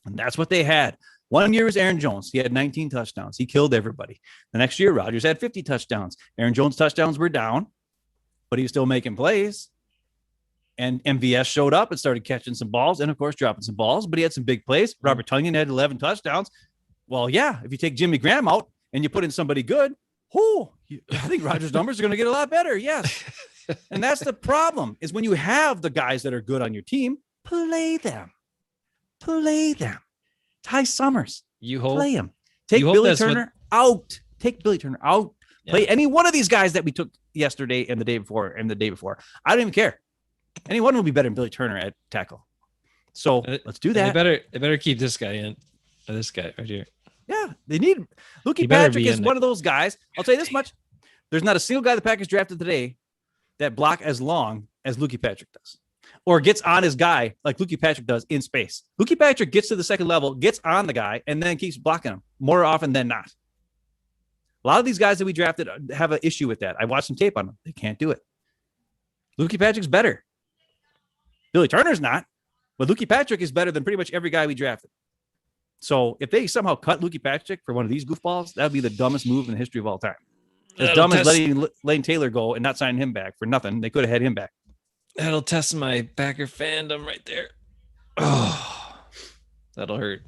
And that's what they had. 1 year was Aaron Jones. He had 19 touchdowns. He killed everybody. The next year, Rodgers had 50 touchdowns. Aaron Jones' touchdowns were down, but he was still making plays. And MVS showed up and started catching some balls and, of course, dropping some balls, but he had some big plays. Robert Tonyan had 11 touchdowns. Well, yeah, if you take Jimmy Graham out and you put in somebody good, I think Rodgers' numbers are going to get a lot better. Yes. And that's the problem, is when you have the guys that are good on your team, play them. Play them. Ty Summers. Play him. Take Billy Turner out. Take Billy Turner out. Play any one of these guys that we took yesterday and the day before and the day before. I don't even care. Anyone will be better than Billy Turner at tackle. So let's do that. They better keep this guy in. This guy right here. Yeah, they need. Lukey Patrick is one of those guys. I'll tell you this much: there's not a single guy the Packers drafted today that block as long as Lukey Patrick does, or gets on his guy like Lukey Patrick does in space. Lukey Patrick gets to the second level, gets on the guy, and then keeps blocking him more often than not. A lot of these guys that we drafted have an issue with that. I watched some tape on them; they can't do it. Lukey Patrick's better. Billy Turner's not, but Lukey Patrick is better than pretty much every guy we drafted. So if they somehow cut Lukey Patrick for one of these goofballs, that would be the dumbest move in the history of all time. As dumb as letting Lane Taylor go and not signing him back for nothing. They could have had him back. That'll test my Packer fandom right there. Oh, that'll hurt.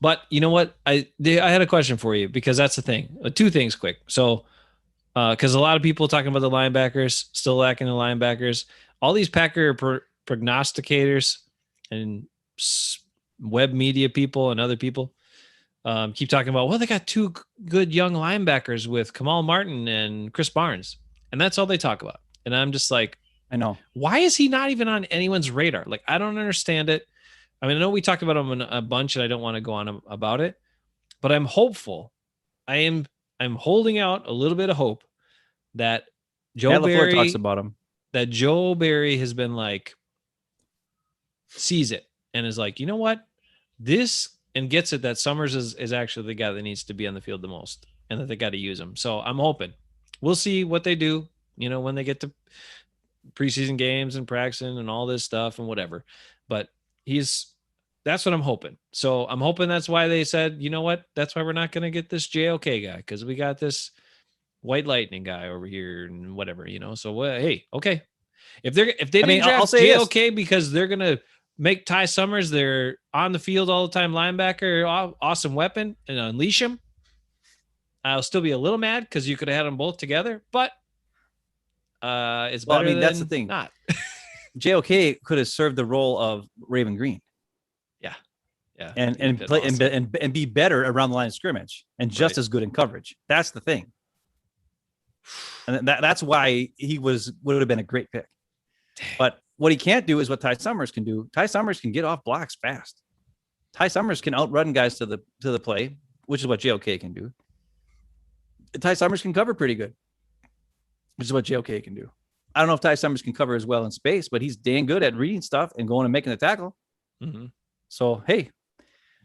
But you know what? I had a question for you, because that's the thing. Two things quick. So, because a lot of people talking about the linebackers, still lacking the linebackers. All these Packer prognosticators and web media people and other people keep talking about, well, they got two good young linebackers with Kamal Martin and Chris Barnes. And that's all they talk about. And I'm just like, I know. Why is he not even on anyone's radar? Like, I don't understand it. I mean, I know we talked about him a bunch and I don't want to go on about it, but I'm hopeful. I'm holding out a little bit of hope that Joe Barry talks about him. That Joe Barry has been like, sees it and is like, you know what? This, and gets it that Summers is actually the guy that needs to be on the field the most, and that they got to use him. So I'm hoping. We'll see what they do, when they get to preseason games and practicing and all this stuff and whatever. But that's what I'm hoping. So I'm hoping that's why they said, you know what? That's why we're not going to get this JOK guy, because we got this White Lightning guy over here and whatever, So hey, okay. If they didn't draft JOK because they're going to make Ty Summers their on the field all the time linebacker, awesome weapon, and unleash him, I'll still be a little mad, because you could have had them both together. But it's better. I mean, that's the thing. Not JOK could have served the role of Raven Green. Yeah, and play awesome. and be better around the line of scrimmage and just as good in coverage. That's the thing. And that's why he would have been a great pick. But what he can't do is what Ty Summers can do. Ty Summers can get off blocks fast. Ty Summers can outrun guys to the play, which is what JOK can do. Ty Summers can cover pretty good, which is what JOK can do. I don't know if Ty Summers can cover as well in space, but he's dang good at reading stuff and going and making the tackle. Mm-hmm. So, hey,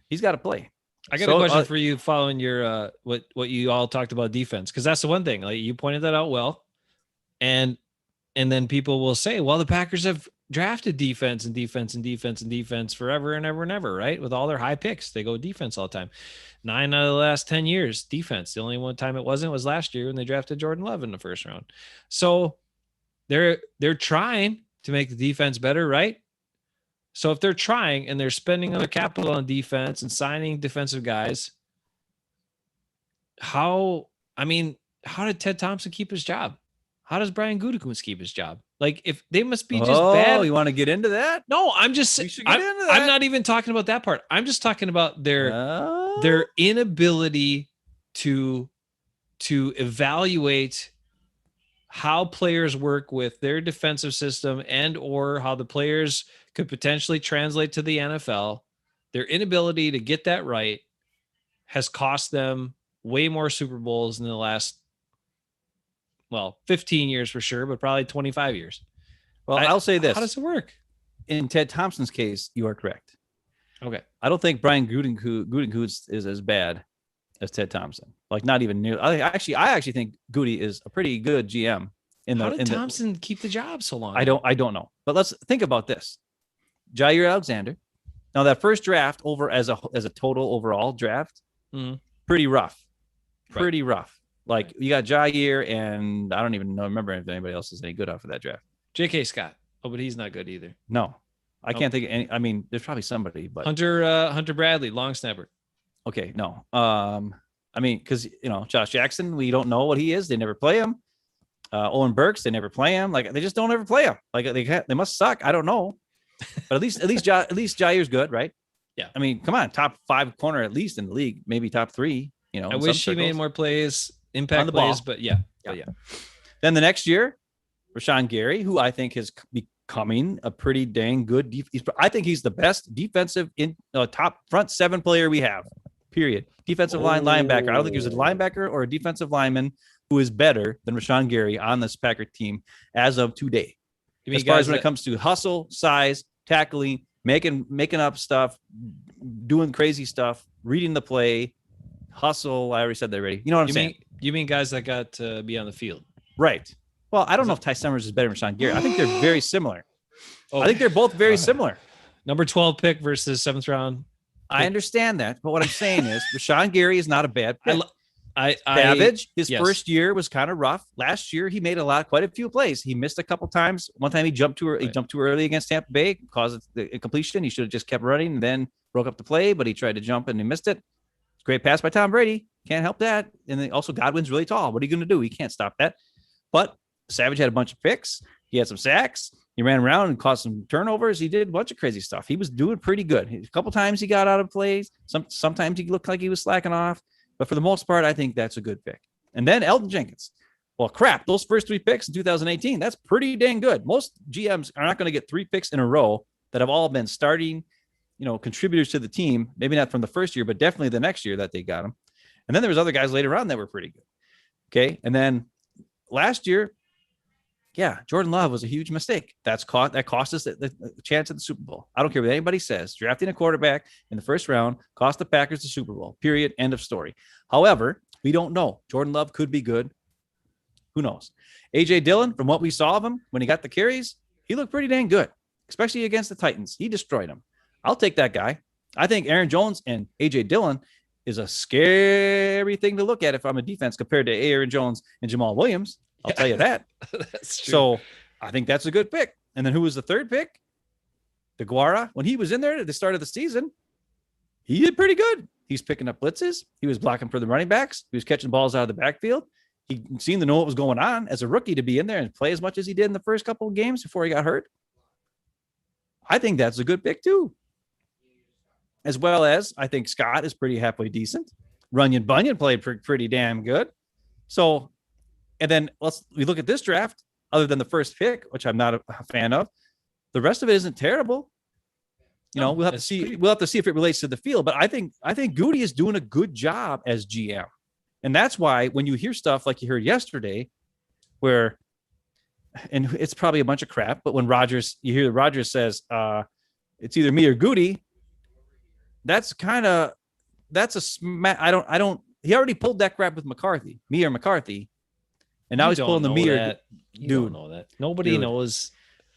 he's got to play. I got a question for you following your what you all talked about defense, because that's the one thing. Like, you pointed that out well, and then people will say, well, the Packers have drafted defense forever and ever and ever, right? With all their high picks, they go defense all the time. 9 out of the last 10 years, defense. The only one time it wasn't was last year when they drafted Jordan Love in the first round. So they're trying to make the defense better, right? So if they're trying and they're spending other capital on defense and signing defensive guys, how did Ted Thompson keep his job? How does Brian Gutekunst keep his job? Like, if they must be just bad. Oh, you want to get into that? No, I'm not even talking about that part. I'm just talking about their inability to evaluate how players work with their defensive system, and or how the players could potentially translate to the NFL. Their inability to get that right has cost them way more Super Bowls in the last, 15 years for sure, but probably 25 years. Well, I'll say this. How does it work? In Ted Thompson's case, you are correct. Okay. I don't think Brian Gutekunst is as bad as Ted Thompson. Like, not even near. I actually think Goody is a pretty good GM. How did Thompson keep the job so long? I don't know. But let's think about this. Jair Alexander. Now that first draft over as a total overall draft, pretty rough. Pretty rough. Like you got Jair, and I don't even remember if anybody else is any good off of that draft. J.K. Scott. Oh, but he's not good either. No, I can't think of any. I mean, there's probably somebody, but Hunter Bradley, long snapper. Okay, no. I mean, because Josh Jackson, we don't know what he is. They never play him. Owen Burks, they never play him. Like they just don't ever play him. Like they must suck. I don't know. But at least Jair's good, right? Yeah. I mean, come on, top 5 corner at least in the league, maybe top 3. I wish he made more plays, impact plays, but yeah. Then the next year, Rashaan Gary, who I think is becoming a pretty dang good. I think he's the best defensive top front 7 player we have. Period. Defensive line linebacker. I don't think there's a linebacker or a defensive lineman who is better than Rashaan Gary on this Packer team as of today. As far as when it comes to hustle, size, tackling, making up stuff, doing crazy stuff, reading the play, hustle. I already said that already. You know what I'm saying? You mean guys that got to be on the field? Right. Well, I don't know if Ty Summers is better than Rashaan Gary. I think they're very similar. I think they're both very similar. Number 12 pick versus 7th round pick. I understand that, but what I'm saying is Rashaan Gary is not a bad pick. Savage, his first year was kind of rough. Last year, he made quite a few plays. He missed a couple times. One time he jumped too early against Tampa Bay, caused the completion. He should have just kept running and then broke up the play, but he tried to jump and he missed it. Great pass by Tom Brady. Can't help that. And then also Godwin's really tall. What are you going to do? He can't stop that. But Savage had a bunch of picks. He had some sacks. He ran around and caused some turnovers. He did a bunch of crazy stuff. He was doing pretty good. A couple times he got out of plays. Sometimes he looked like he was slacking off. But for the most part, I think that's a good pick. And then Elton Jenkins. Well, crap, those first 3 picks in 2018, that's pretty dang good. Most GMs are not going to get 3 picks in a row that have all been starting, contributors to the team. Maybe not from the first year, but definitely the next year that they got them. And then there was other guys later on that were pretty good. Okay. And then last year, Jordan Love was a huge mistake. That cost us the chance at the Super Bowl. I don't care what anybody says. Drafting a quarterback in the first round cost the Packers the Super Bowl. Period. End of story. However, we don't know. Jordan Love could be good. Who knows? A.J. Dillon, from what we saw of him when he got the carries, he looked pretty dang good, especially against the Titans. He destroyed them. I'll take that guy. I think Aaron Jones and A.J. Dillon is a scary thing to look at if I'm a defense compared to Aaron Jones and Jamal Williams. I'll tell you that. That's true. So I think that's a good pick. And then who was the third pick? DeGuara. When he was in there at the start of the season, he did pretty good. He's picking up blitzes. He was blocking for the running backs. He was catching balls out of the backfield. He seemed to know what was going on as a rookie to be in there and play as much as he did in the first couple of games before he got hurt. I think that's a good pick too. As well as I think Scott is pretty halfway decent. Runyon Bunyan played pretty damn good. So, and then we look at this draft, other than the first pick, which I'm not a fan of. The rest of it isn't terrible. We'll have to see. We'll have to see if it relates to the field. But I think Goody is doing a good job as GM, and that's why when you hear stuff like you heard yesterday, and it's probably a bunch of crap, but when you hear Rogers says it's either me or Goody, that's a smack. I don't. He already pulled that crap with McCarthy, me or McCarthy. And now he's pulling the meter. You don't know that. Nobody knows.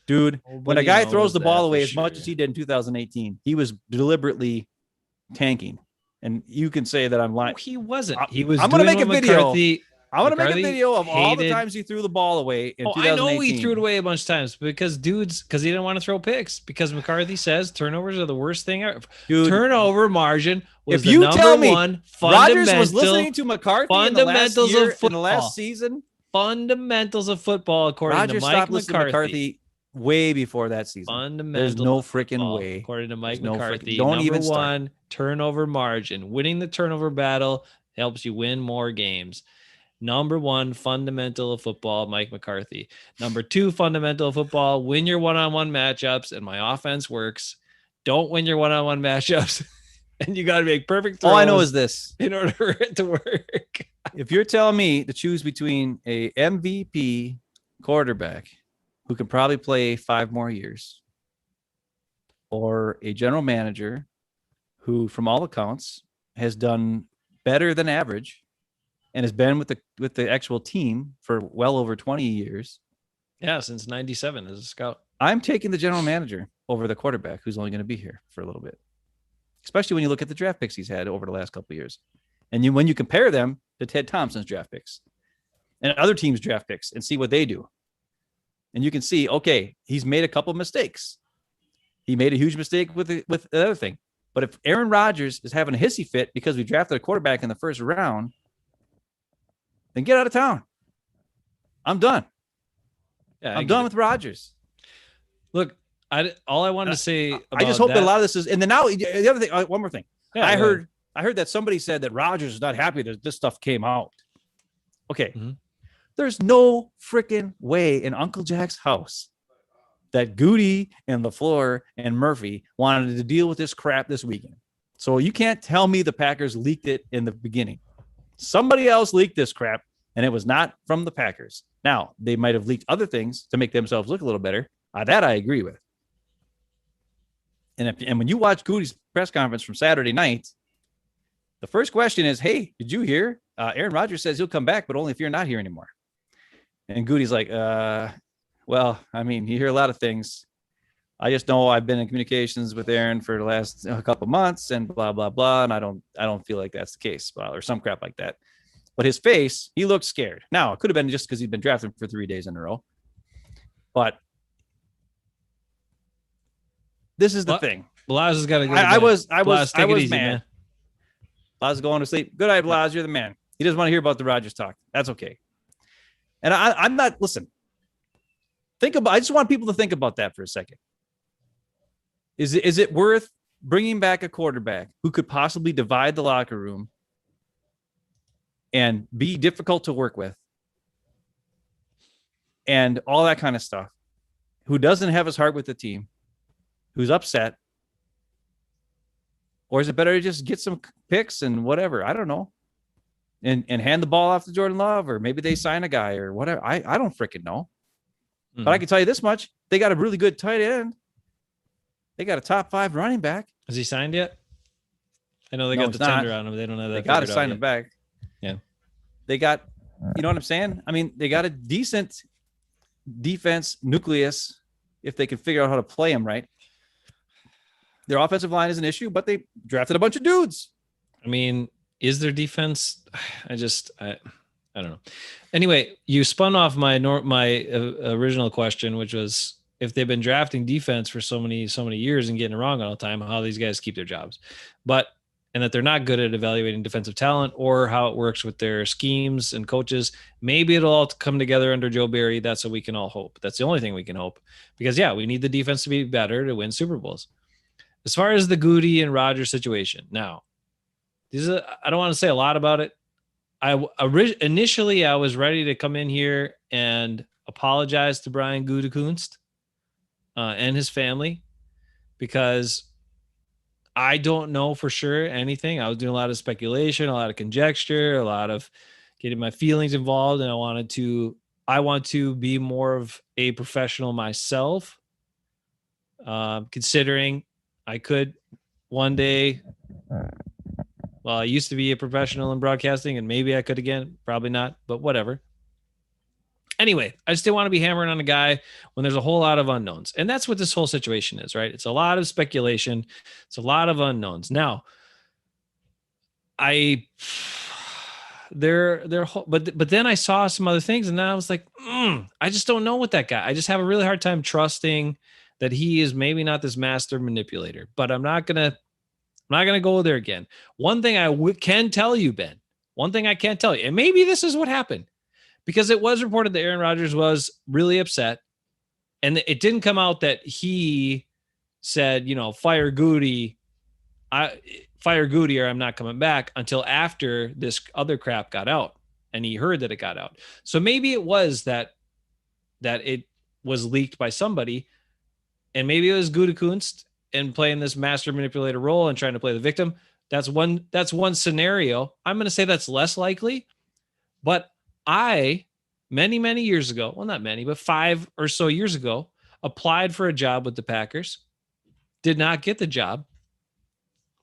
Dude, when a guy throws the ball away as much as he did in 2018, he was deliberately tanking. And you can say that I'm lying. No, he wasn't. He was. I'm going to make a video. McCarthy, I want to make a video of all the times he threw the ball away in 2018. I know he threw it away a bunch of times because he didn't want to throw picks because McCarthy says turnovers are the worst thing ever. Dude, turnover margin was the number one fundamental. Rodgers was listening to McCarthy in the last season. Fundamentals of football, according to Mike McCarthy. Way before that season. Fundamentals. There's no freaking way. According to Mike McCarthy, don't even start. Turnover margin. Winning the turnover battle helps you win more games. Number 1 fundamental of football, Mike McCarthy. Number 2 fundamental of football, win your one-on-one matchups, and my offense works. Don't win your one-on-one matchups, and you got to make perfect throws. All I know is this. In order for it to work. If you're telling me to choose between a MVP quarterback who can probably play 5 more years or a general manager who, from all accounts, has done better than average and has been with the actual team for well over 20 years. Yeah, since 97 as a scout. I'm taking the general manager over the quarterback who's only going to be here for a little bit, especially when you look at the draft picks he's had over the last couple of years. And when you compare them to Ted Thompson's draft picks and other teams' draft picks and see what they do. And you can see, okay, he's made a couple of mistakes. He made a huge mistake with the other thing. But if Aaron Rodgers is having a hissy fit because we drafted a quarterback in the first round, then get out of town. I'm done. Yeah, I'm done with Rodgers. Look, all I wanted to say about I just hope that a lot of this is, and then now the other thing, one more thing. Yeah, I heard that somebody said that Rodgers is not happy that this stuff came out. Okay. Mm-hmm. There's no freaking way in Uncle Jack's house that Goody and LaFleur and Murphy wanted to deal with this crap this weekend. So you can't tell me the Packers leaked it in the beginning. Somebody else leaked this crap, and it was not from the Packers. Now, they might have leaked other things to make themselves look a little better. That I agree with. And when you watch Goody's press conference from Saturday night, the first question is, hey, did you hear? Aaron Rodgers says he'll come back, but only if you're not here anymore. And Goody's like, well, I mean, you hear a lot of things. I just know I've been in communications with Aaron for the last couple of months and blah, blah, blah. And I don't feel like that's the case, or some crap like that. But his face, he looked scared. Now, it could have been just because he'd been drafted for 3 days in a row. But this is the thing. Blaz has got to go. I was easy, mad. Blaz is going to sleep. Good night, Blaz. You're the man. He doesn't want to hear about the Rodgers talk. That's okay. And I'm not, listen, I just want people to think about that for a second. Is it worth bringing back a quarterback who could possibly divide the locker room and be difficult to work with and all that kind of stuff, who doesn't have his heart with the team, who's upset? Or is it better to just get some picks and whatever? I don't know. And hand the ball off to Jordan Love, or maybe they sign a guy or whatever. I don't freaking know. Mm-hmm. But I can tell you this much. They got a really good tight end. They got a top 5 running back. Has he signed yet? I know they got the tender on him. They don't have that. They got to sign him back. Yeah. They got, you know what I'm saying? I mean, they got a decent defense nucleus if they can figure out how to play him right. Their offensive line is an issue, but they drafted a bunch of dudes. I mean, is their defense? I don't know. Anyway, you spun off my original question, which was if they've been drafting defense for so many years and getting it wrong all the time, how these guys keep their jobs, and that they're not good at evaluating defensive talent or how it works with their schemes and coaches. Maybe it'll all come together under Joe Barry. That's what we can all hope. That's the only thing we can hope, because we need the defense to be better to win Super Bowls. As far as the Goody and Rogers situation, now, I don't want to say a lot about it. Initially, I was ready to come in here and apologize to Brian Gutekunst and his family, because I don't know for sure anything. I was doing a lot of speculation, a lot of conjecture, a lot of getting my feelings involved, and I want to be more of a professional myself, considering I could one day. Well, I used to be a professional in broadcasting, and maybe I could again. Probably not, but whatever. Anyway, I just didn't want to be hammering on a guy when there's a whole lot of unknowns. And that's what this whole situation is, right? It's a lot of speculation. It's a lot of unknowns. Now, but then I saw some other things, and then I was like, I just don't know what that guy. I just have a really hard time trusting that he is maybe not this master manipulator. But I'm not gonna go there again. One thing I can tell you, Ben, and maybe this is what happened, because it was reported that Aaron Rodgers was really upset, and it didn't come out that he said, fire Goody, or I'm not coming back, until after this other crap got out and he heard that it got out. So maybe it was that it was leaked by somebody, and maybe it was Gutekunst and playing this master manipulator role and trying to play the victim. That's one scenario. I'm going to say that's less likely, but I, many years ago, well, not many, but 5 or so years ago, applied for a job with the Packers, did not get the job,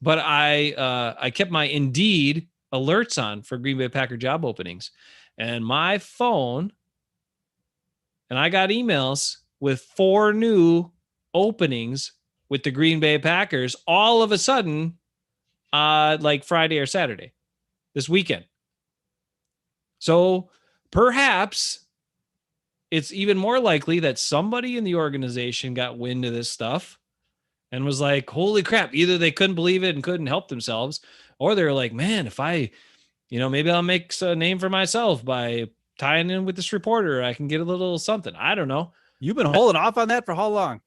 but I kept my Indeed alerts on for Green Bay Packer job openings. And my phone, and I got emails with 4 new openings with the Green Bay Packers all of a sudden, like Friday or Saturday this weekend. So perhaps it's even more likely that somebody in the organization got wind of this stuff and was like, holy crap. Either they couldn't believe it and couldn't help themselves, or they're like, man, if I, maybe I'll make a name for myself by tying in with this reporter. I can get a little something. I don't know. You've been holding off on that for how long?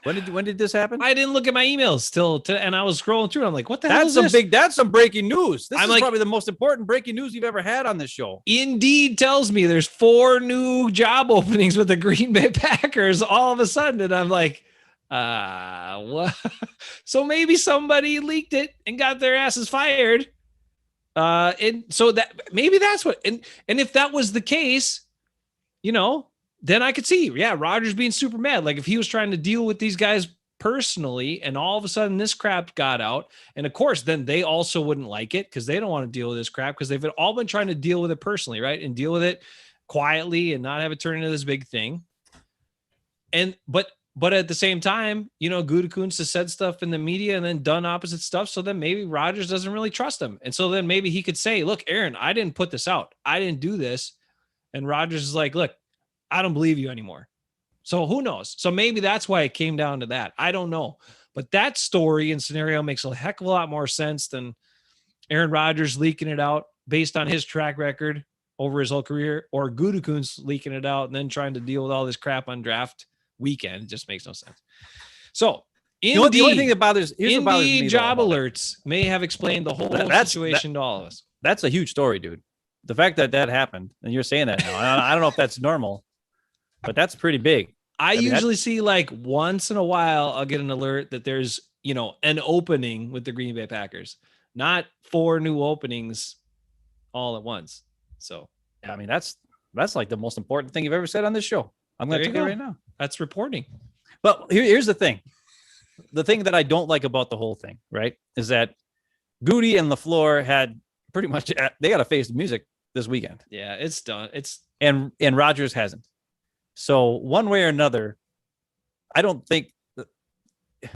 When did this happen? I didn't look at my emails and I was scrolling through. I'm like, what the hell is this? That's some breaking news. This is probably the most important breaking news you've ever had on this show. Indeed tells me there's 4 new job openings with the Green Bay Packers all of a sudden. And I'm like, what? So maybe somebody leaked it and got their asses fired. And so that maybe that's what, and if that was the case, then I could see, Rogers being super mad. Like if he was trying to deal with these guys personally and all of a sudden this crap got out. And of course, then they also wouldn't like it because they don't want to deal with this crap because they've all been trying to deal with it personally, right? And deal with it quietly and not have it turn into this big thing. But at the same time, Gutekunst has said stuff in the media and then done opposite stuff. So then maybe Rogers doesn't really trust him. And so then maybe he could say, look, Aaron, I didn't put this out. I didn't do this. And Rogers is like, look, I don't believe you anymore. So who knows? So maybe that's why it came down to that. I don't know. But that story and scenario makes a heck of a lot more sense than Aaron Rodgers leaking it out based on his track record over his whole career, or Gutekunst leaking it out and then trying to deal with all this crap on draft weekend. It just makes no sense. So the only thing that bothers me, job alerts may have explained the whole situation to all of us. That's a huge story, dude. The fact that happened, and you're saying that now, I don't know if that's normal, but that's pretty big. I usually see like once in a while, I'll get an alert that there's, an opening with the Green Bay Packers, not 4 new openings all at once. So, I mean, that's like the most important thing you've ever said on this show. I'm going to tell you right now. That's reporting. But here's the thing. The thing that I don't like about the whole thing, right, is that Goody and LaFleur had pretty much, they got to face the music this weekend. Yeah, it's done. And Rodgers hasn't. So one way or another, I don't think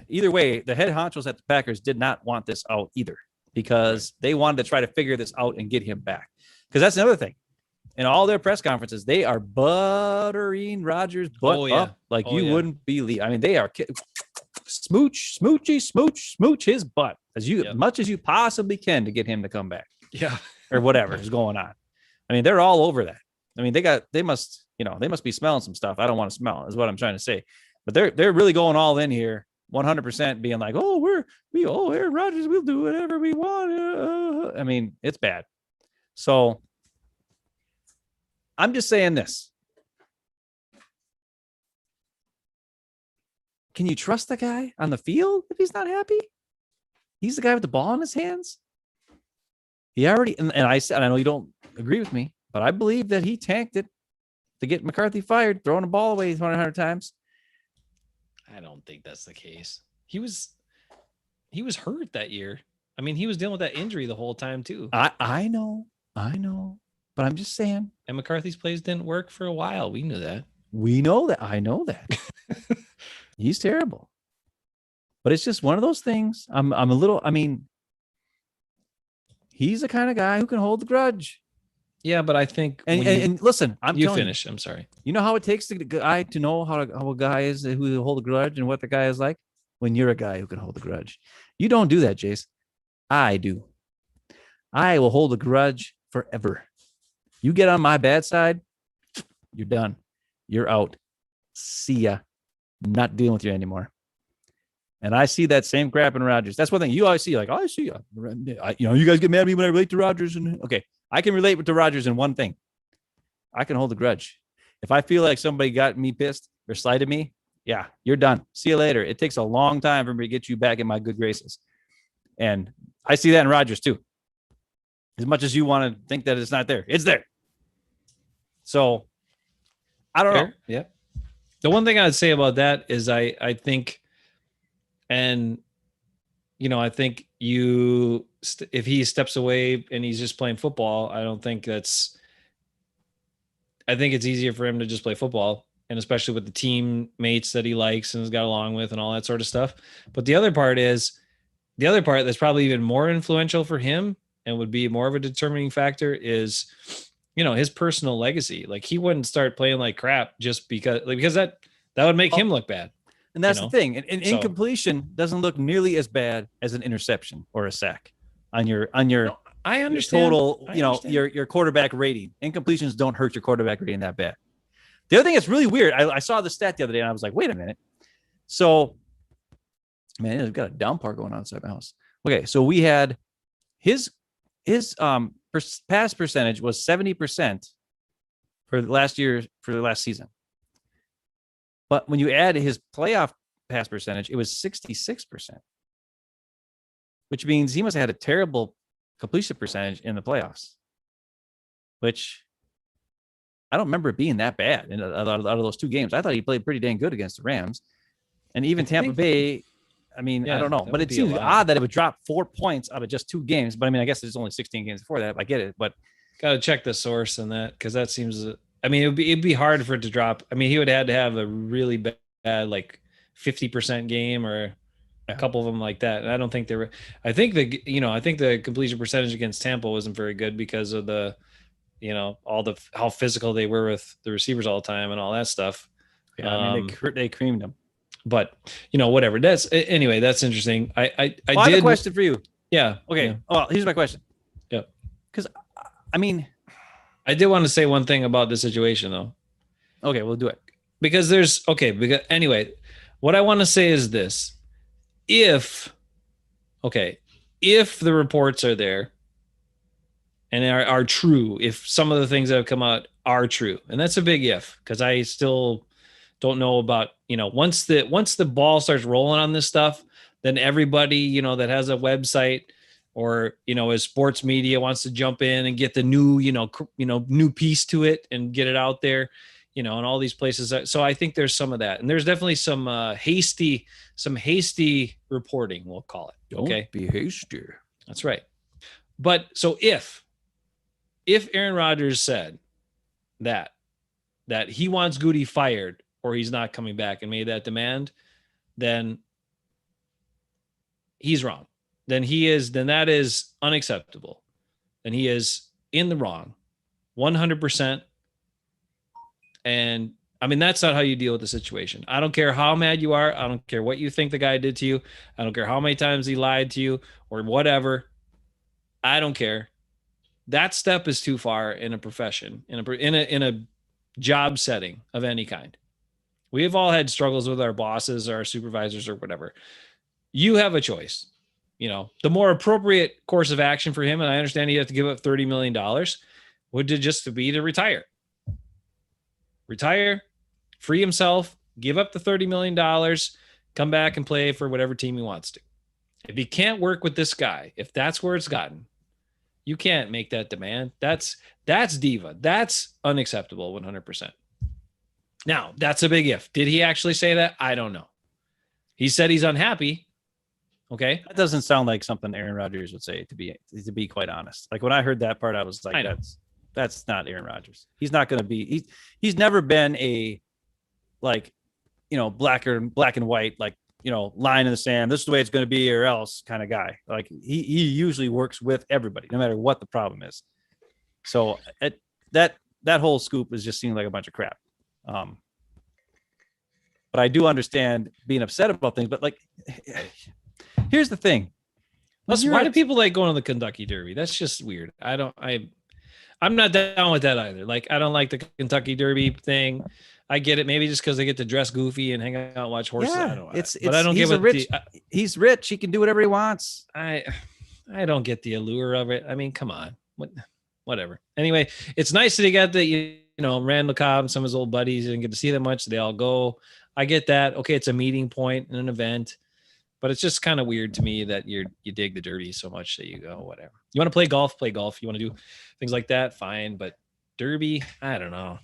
either way, the head honchos at the Packers did not want this out either, because they wanted to try to figure this out and get him back. Because that's another thing. In all their press conferences, they are buttering Rodgers' butt up like you wouldn't believe. I mean, they are smooch his butt as much as you possibly can to get him to come back. Yeah. Or whatever is going on. I mean, they're all over that. I mean, they must be smelling some stuff I don't want to smell, is what I'm trying to say. But they're really going all in here, 100%, being like, Aaron Rodgers, we'll do whatever we want. I mean, it's bad. So I'm just saying this. Can you trust the guy on the field if he's not happy? He's the guy with the ball in his hands. He already, and I know you don't agree with me, but I believe that he tanked it to get McCarthy fired, throwing the ball away 100 times. I don't think that's the case. He was hurt that year. I mean, he was dealing with that injury the whole time too. I know, but I'm just saying. And McCarthy's plays didn't work for a while. We knew that. I know that. He's terrible. But it's just one of those things. He's the kind of guy who can hold the grudge. Yeah, but I think and listen, I'm sorry. You know how it takes the guy to know how a guy is who hold a grudge and what the guy is like? When you're a guy who can hold a grudge. You don't do that, Jace. I do. I will hold a grudge forever. You get on my bad side, you're done. You're out. See ya. Not dealing with you anymore. And I see that same crap in Rodgers. That's one thing you always see. Like, I see you guys get mad at me when I relate to Rodgers. And okay, I can relate to Rodgers in one thing. I can hold a grudge. If I feel like somebody got me pissed or slighted me, yeah, you're done. See you later. It takes a long time for me to get you back in my good graces. And I see that in Rodgers too. As much as you want to think that it's not there, it's there. So I don't know. Yeah. The one thing I'd say about that is I think, and I think if he steps away and he's just playing football, I think it's easier for him to just play football, and especially with the teammates that he likes and has got along with and all that sort of stuff. But the other part that's probably even more influential for him and would be more of a determining factor is, his personal legacy. Like, he wouldn't start playing like crap just because that would make him look bad. And that's the thing. An incompletion doesn't look nearly as bad as an interception or a sack on your No, I understand. Total, your quarterback rating. Incompletions don't hurt your quarterback rating that bad. The other thing that's really weird, I saw the stat the other day and I was like, wait a minute. So, man, we've got a downpour going on inside my house. Okay, so we had his pass percentage was 70% for the last season. But when you add his playoff pass percentage, it was 66%, which means he must have had a terrible completion percentage in the playoffs, which I don't remember it being that bad out of those two games. I thought he played pretty dang good against the Rams. And even Tampa Bay, I don't know. But it seems odd that it would drop 4 points out of just two games. But I guess there's only 16 games before that. I get it. But got to check the source on that, because that seems... it'd be hard for it to drop. He would have had to have a really bad, like 50% game or a couple of them like that. And I don't think they were. I think the completion percentage against Tampa wasn't very good because of the, how physical they were with the receivers all the time and all that stuff. Yeah, they creamed them. But whatever. That's interesting. I have a question for you. Yeah. Okay. Yeah. Well, here's my question. Yeah. Because I did want to say one thing about the situation, though. Okay, we'll do it. Because what I want to say is this. If the reports are there and are true, if some of the things that have come out are true, and that's a big if, because I still don't know about, once the ball starts rolling on this stuff, then everybody, that has a website or, as sports media wants to jump in and get the new, new piece to it and get it out there, and all these places. So I think there's some of that, and there's definitely some hasty reporting, we'll call it. Okay. Don't be hasty. That's right. But so if Aaron Rodgers said that he wants Goody fired or he's not coming back and made that demand, then he's wrong. Then that is unacceptable. Then he is in the wrong 100%. And that's not how you deal with the situation. I don't care how mad you are. I don't care what you think the guy did to you. I don't care how many times he lied to you or whatever. I don't care. That step is too far in a profession, in a job setting of any kind. We have all had struggles with our bosses, our supervisors, or whatever. You have a choice. The more appropriate course of action for him, and I understand he has to give up $30 million, would just be to retire. Retire, free himself, give up the $30 million, come back and play for whatever team he wants to. If he can't work with this guy, if that's where it's gotten, you can't make that demand. That's diva. That's unacceptable 100%. Now, that's a big if. Did he actually say that? I don't know. He said he's unhappy. Okay. That doesn't sound like something Aaron Rodgers would say, to be quite honest. Like, when I heard that part, I was like, that's not Aaron Rodgers. He's not going to be, he's never been a, like, black and white, like, line in the sand. This is the way it's going to be or else kind of guy. Like, he usually works with everybody, no matter what the problem is. So that whole scoop is just seeming like a bunch of crap. But I do understand being upset about things, but like, here's the thing. Plus, why do people like going to the Kentucky Derby? That's just weird. I'm not down with that either. Like, I don't like the Kentucky Derby thing. I get it. Maybe just because they get to dress goofy and hang out and watch horses. Yeah, I don't know. But I don't get he's rich. He can do whatever he wants. I don't get the allure of it. Come on. Whatever. Anyway, it's nice that he got the, Randall Cobb and some of his old buddies. Didn't get to see them much. They all go. I get that. Okay, it's a meeting point and an event. But it's just kind of weird to me that you dig the Derby so much that you go, whatever. You want to play golf, play golf. You want to do things like that, fine. But Derby, I don't know.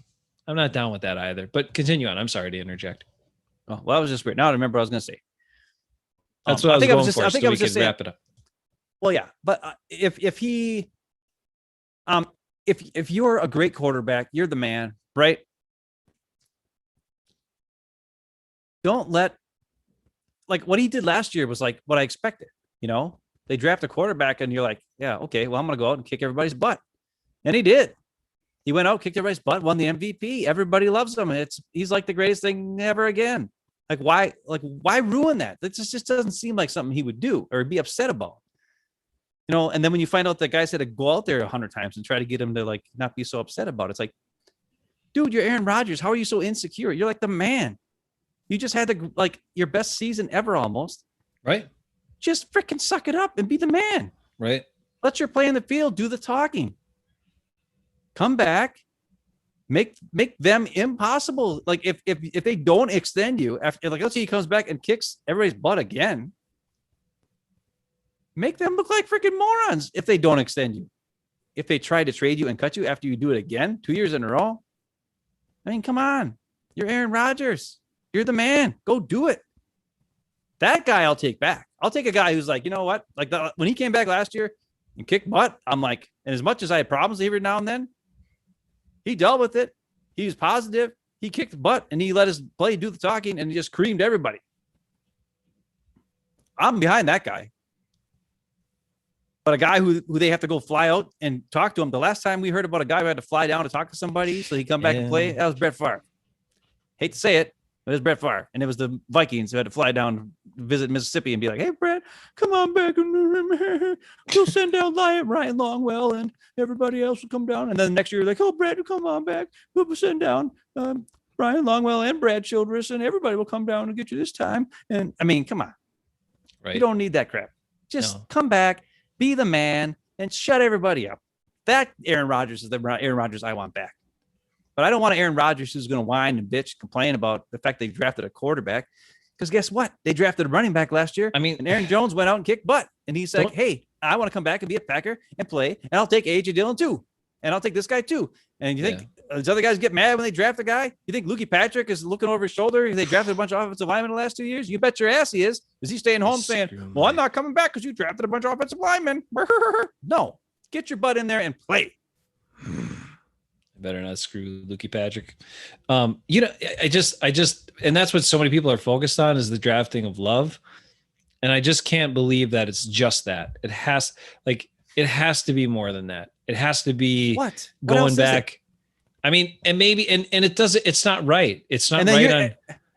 I'm not down with that either. But continue on. I'm sorry to interject. Oh, well, that was just weird. Now I remember what I was going to say. That's what I was going for. I think I was just saying, wrap it up. Well, yeah, but if you're a great quarterback, you're the man, right? Don't let, like, what he did last year was like what I expected. They draft a quarterback and you're like, yeah, okay, well, I'm going to go out and kick everybody's butt. And he did. He went out, kicked everybody's butt, won the MVP. Everybody loves him. He's like the greatest thing ever again. Why ruin that? That just doesn't seem like something he would do or be upset about. And then when you find out that guys had to go out there 100 times and try to get him to like not be so upset about it, it's like, dude, you're Aaron Rodgers. How are you so insecure? You're like the man. You just had your best season ever almost. Right. Just freaking suck it up and be the man. Right. Let your play in the field do the talking. Come back. Make them impossible. Like if they don't extend you after, like, let's say he comes back and kicks everybody's butt again. Make them look like freaking morons if they don't extend you. If they try to trade you and cut you after you do it again 2 years in a row. I mean, come on. You're Aaron Rodgers. You're the man. Go do it. That guy I'll take back. I'll take a guy who's like, you know what? Like when he came back last year and kicked butt, I'm like, and as much as I had problems every now and then, he dealt with it. He was positive. He kicked butt and he let his play do the talking and he just creamed everybody. I'm behind that guy. But a guy who they have to go fly out and talk to him. The last time we heard about a guy who had to fly down to talk to somebody so he come back and play, that was Brett Favre. Hate to say it, but it was Brett Favre. And it was the Vikings who had to fly down to visit Mississippi and be like, hey, Brett, come on back. We'll send down Ryan Longwell and everybody else will come down. And then the next year, like, oh, Brett, come on back. We'll send down Ryan Longwell and Brad Childress and everybody will come down and get you this time. And I mean, come on. Right. You don't need that crap. Just come back. Be the man and shut everybody up. That Aaron Rodgers is the Aaron Rodgers I want back. But I don't want an Aaron Rodgers who's going to whine and bitch, complain about the fact they drafted a quarterback. Because guess what? They drafted a running back last year. I mean, and Aaron Jones went out and kicked butt. And he's like, hey, I want to come back and be a Packer and play. And I'll take A.J. Dillon too. And I'll take this guy too. And you think these other guys get mad when they draft a guy? You think Lukey Patrick is looking over his shoulder? They drafted a bunch of offensive linemen the last 2 years? You bet your ass he is. Is he staying home saying, well, I'm not coming back because you drafted a bunch of offensive linemen? No. Get your butt in there and play. Better not screw Lukey Patrick. I just, and that's what so many people are focused on is the drafting of Love. And I just can't believe that it's just that. It has to be more than that. It has to be going back. I mean, and maybe, and it's not right. It's not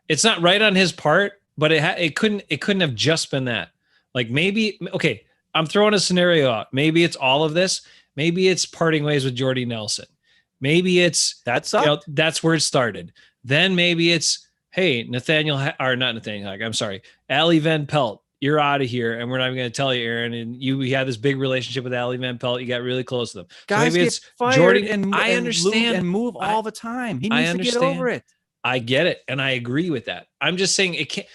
it's not right on his part, but it couldn't have just been that. Like maybe, okay, I'm throwing a scenario out. Maybe it's all of this. Maybe it's parting ways with Jordy Nelson. Maybe it's that's where it started. Then maybe it's, hey, Ali Van Pelt, you're out of here, and we're not even going to tell you, Aaron. And we had this big relationship with Ali Van Pelt. You got really close to them. Guys, so maybe get fired Jordy, and I understand and move all the time. He needs to get over it. I get it, and I agree with that. I'm just saying it can't.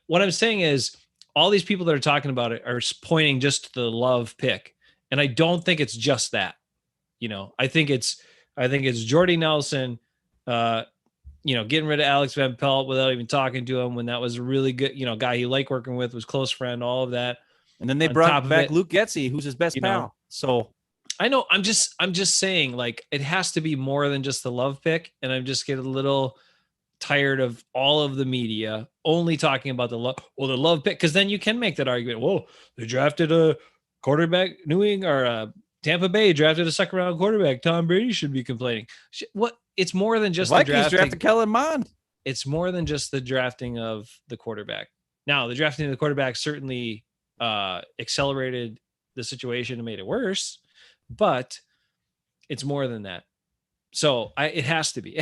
What I'm saying is, all these people that are talking about it are pointing just to the Love pick, and I don't think it's just that. I think it's Jordy Nelson. Getting rid of Alex Van Pelt without even talking to him when that was a really good, guy he liked working with, was close friend, all of that. And then they brought back Luke Getsy, who's his best pal. So I know I'm just saying, like, it has to be more than just the Love pick. And I'm just getting a little tired of all of the media only talking about the Love pick. Cause then you can make that argument. Whoa, they drafted a quarterback, Tampa Bay drafted a second round quarterback. Tom Brady should be complaining. What? It's more than just the drafting. Kellen Mond. It's more than just the drafting of the quarterback. Now, the drafting of the quarterback certainly accelerated the situation and made it worse, but it's more than that. So it has to be.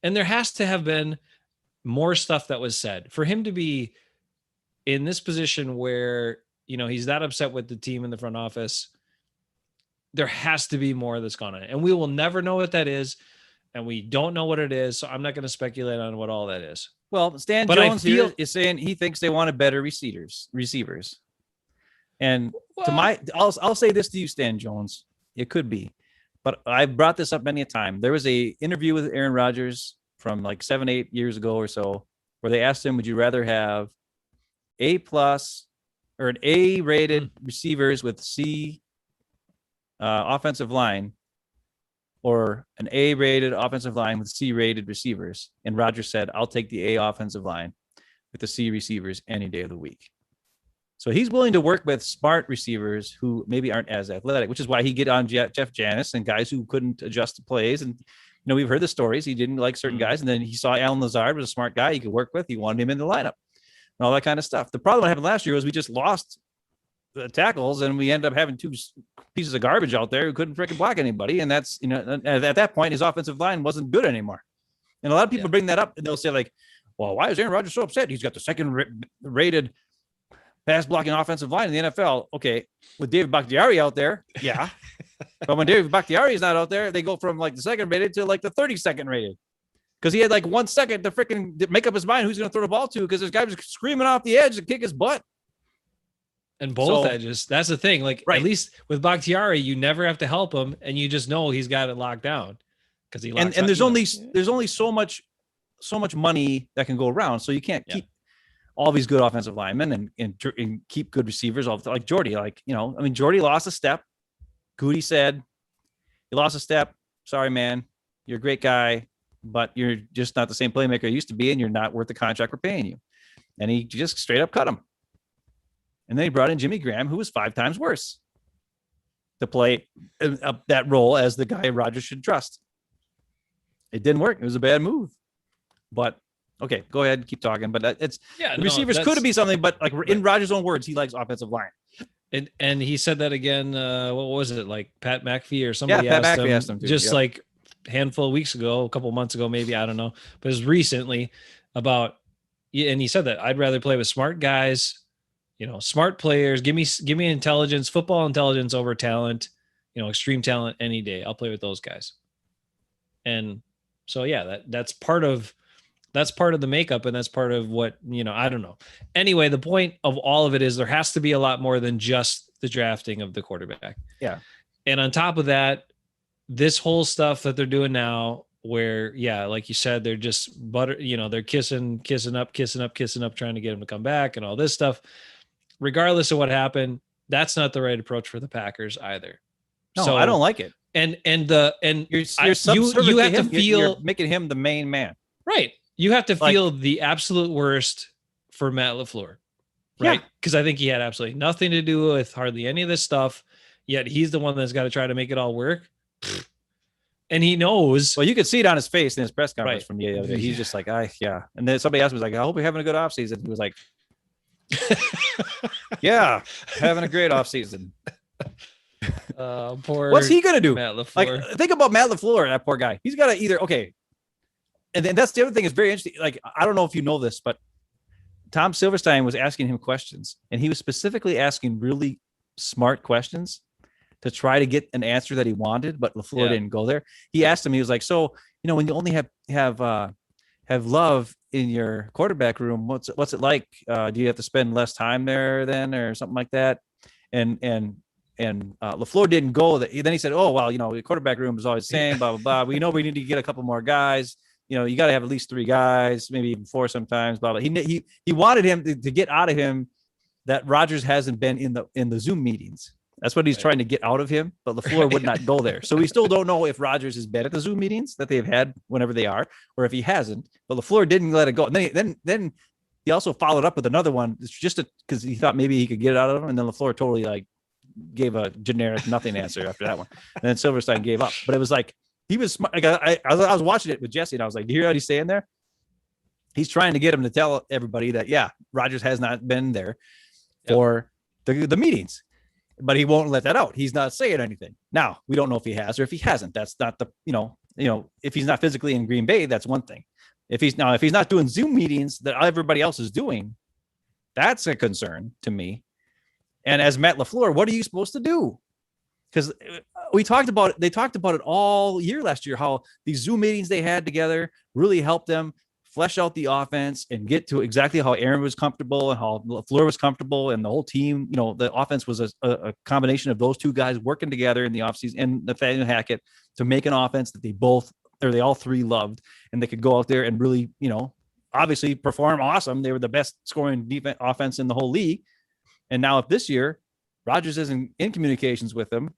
And there has to have been more stuff that was said for him to be in this position where, he's that upset with the team in the front office. There has to be more that's gone on. And we will never know what that is. And we don't know what it is. So I'm not going to speculate on what all that is. Well, Stan Jones here is saying he thinks they wanted better receivers. And I'll say this to you, Stan Jones. It could be. But I've brought this up many a time. There was a interview with Aaron Rodgers from like 7-8 years ago or so, where they asked him, would you rather have A plus or an A rated receivers with C offensive line, or an A rated offensive line with C rated receivers. And Rogers said, I'll take the A offensive line with the C receivers any day of the week. So he's willing to work with smart receivers who maybe aren't as athletic, which is why he get on Jeff Janis and guys who couldn't adjust to plays. And, we've heard the stories. He didn't like certain guys. And then he saw Alan Lazard was a smart guy he could work with. He wanted him in the lineup and all that kind of stuff. The problem that happened last year was we just lost the tackles and we ended up having two pieces of garbage out there who couldn't freaking block anybody. And that's, at that point, his offensive line wasn't good anymore. And a lot of people bring that up and they'll say like, well, why is Aaron Rodgers so upset? He's got the second rated pass blocking offensive line in the NFL. Okay. With David Bakhtiari out there. Yeah. But when David Bakhtiari is not out there, they go from like the second rated to like the 32nd rated. Because he had like 1 second to freaking make up his mind who's going to throw the ball to, because this guy was screaming off the edge to kick his butt. And both edges. That's the thing. Like, at least with Bakhtiari, you never have to help him, and you just know he's got it locked down because he locks and there's only so much money that can go around, so you can't keep all these good offensive linemen and keep good receivers. All like Jordy, Jordy lost a step. Goody said, "You lost a step. Sorry, man. You're a great guy, but you're just not the same playmaker you used to be, and you're not worth the contract we're paying you." And he just straight up cut him. And then he brought in Jimmy Graham, who was 5 times worse, to play that role as the guy Rodgers should trust. It didn't work. It was a bad move. But okay, go ahead, keep talking. But receivers could be something, but like in Rodgers' own words, he likes offensive line. And he said that again. What was it, like Pat McAfee or somebody? Yeah, Pat McAfee asked him too, like a handful of weeks ago, a couple of months ago, maybe, I don't know, but it was recently about. And he said that I'd rather play with smart guys, smart players. Give me intelligence, football intelligence over talent, extreme talent any day. I'll play with those guys. And so that's part of the makeup, and that's part of what, I don't know. Anyway, the point of all of it is there has to be a lot more than just the drafting of the quarterback. Yeah. And on top of that, this whole stuff that they're doing now, where, like you said, they're just they're kissing up, trying to get him to come back and all this stuff. Regardless of what happened, that's not the right approach for the Packers either. No, so I don't like it. And you have to feel you're making him the main man. Right. You have to feel the absolute worst for Matt LaFleur, right? Because I think he had absolutely nothing to do with hardly any of this stuff, yet he's the one that's got to try to make it all work. And he knows. Well, you could see it on his face in his press conference from the other day. He's just like, And then somebody else was like, I hope you're having a good offseason. He was like, yeah, having a great offseason. What's he going to do? Matt LaFleur. Like, think about Matt LaFleur, that poor guy. He's got to either, and then that's the other thing is very interesting. Like, I don't know if you know this, but Tom Silverstein was asking him questions, and he was specifically asking really smart questions to try to get an answer that he wanted, but LaFleur didn't go there. He asked him, he was like, so, when you only have Love in your quarterback room, what's it like? Do you have to spend less time there then, or something like that? And LaFleur didn't go there. Then he said, oh, well, the quarterback room is always the same, blah, blah, blah. We know we need to get a couple more guys. You got to have at least 3 guys, maybe even 4 sometimes, blah, blah. He wanted him to get out of him that Rodgers hasn't been in the Zoom meetings. That's what he's trying to get out of him, but LaFleur would not go there. So we still don't know if Rodgers has been at the Zoom meetings that they've had whenever they are, or if he hasn't. But LaFleur didn't let it go. And then he also followed up with another one. It's just because he thought maybe he could get it out of him, and then LaFleur totally gave a generic nothing answer after that one. And then Silverstein gave up. But it was like he was smart. Like I was watching it with Jesse, and I was like, "Do you hear what he's saying there?" He's trying to get him to tell everybody that Rodgers has not been there for the meetings. But he won't let that out. He's not saying anything. Now, we don't know if he has or if he hasn't. That's not the, if he's not physically in Green Bay, that's one thing. If he's not doing Zoom meetings that everybody else is doing, that's a concern to me. And as Matt LaFleur, what are you supposed to do? Because they talked about it all year last year, how these Zoom meetings they had together really helped them flesh out the offense and get to exactly how Aaron was comfortable and how LaFleur was comfortable, and the whole team, the offense was a combination of those 2 guys working together in the offseason and Nathaniel Hackett to make an offense that they all 3 loved, and they could go out there and really, obviously perform awesome. They were the best scoring defense offense in the whole league. And now if this year Rogers isn't in communications with him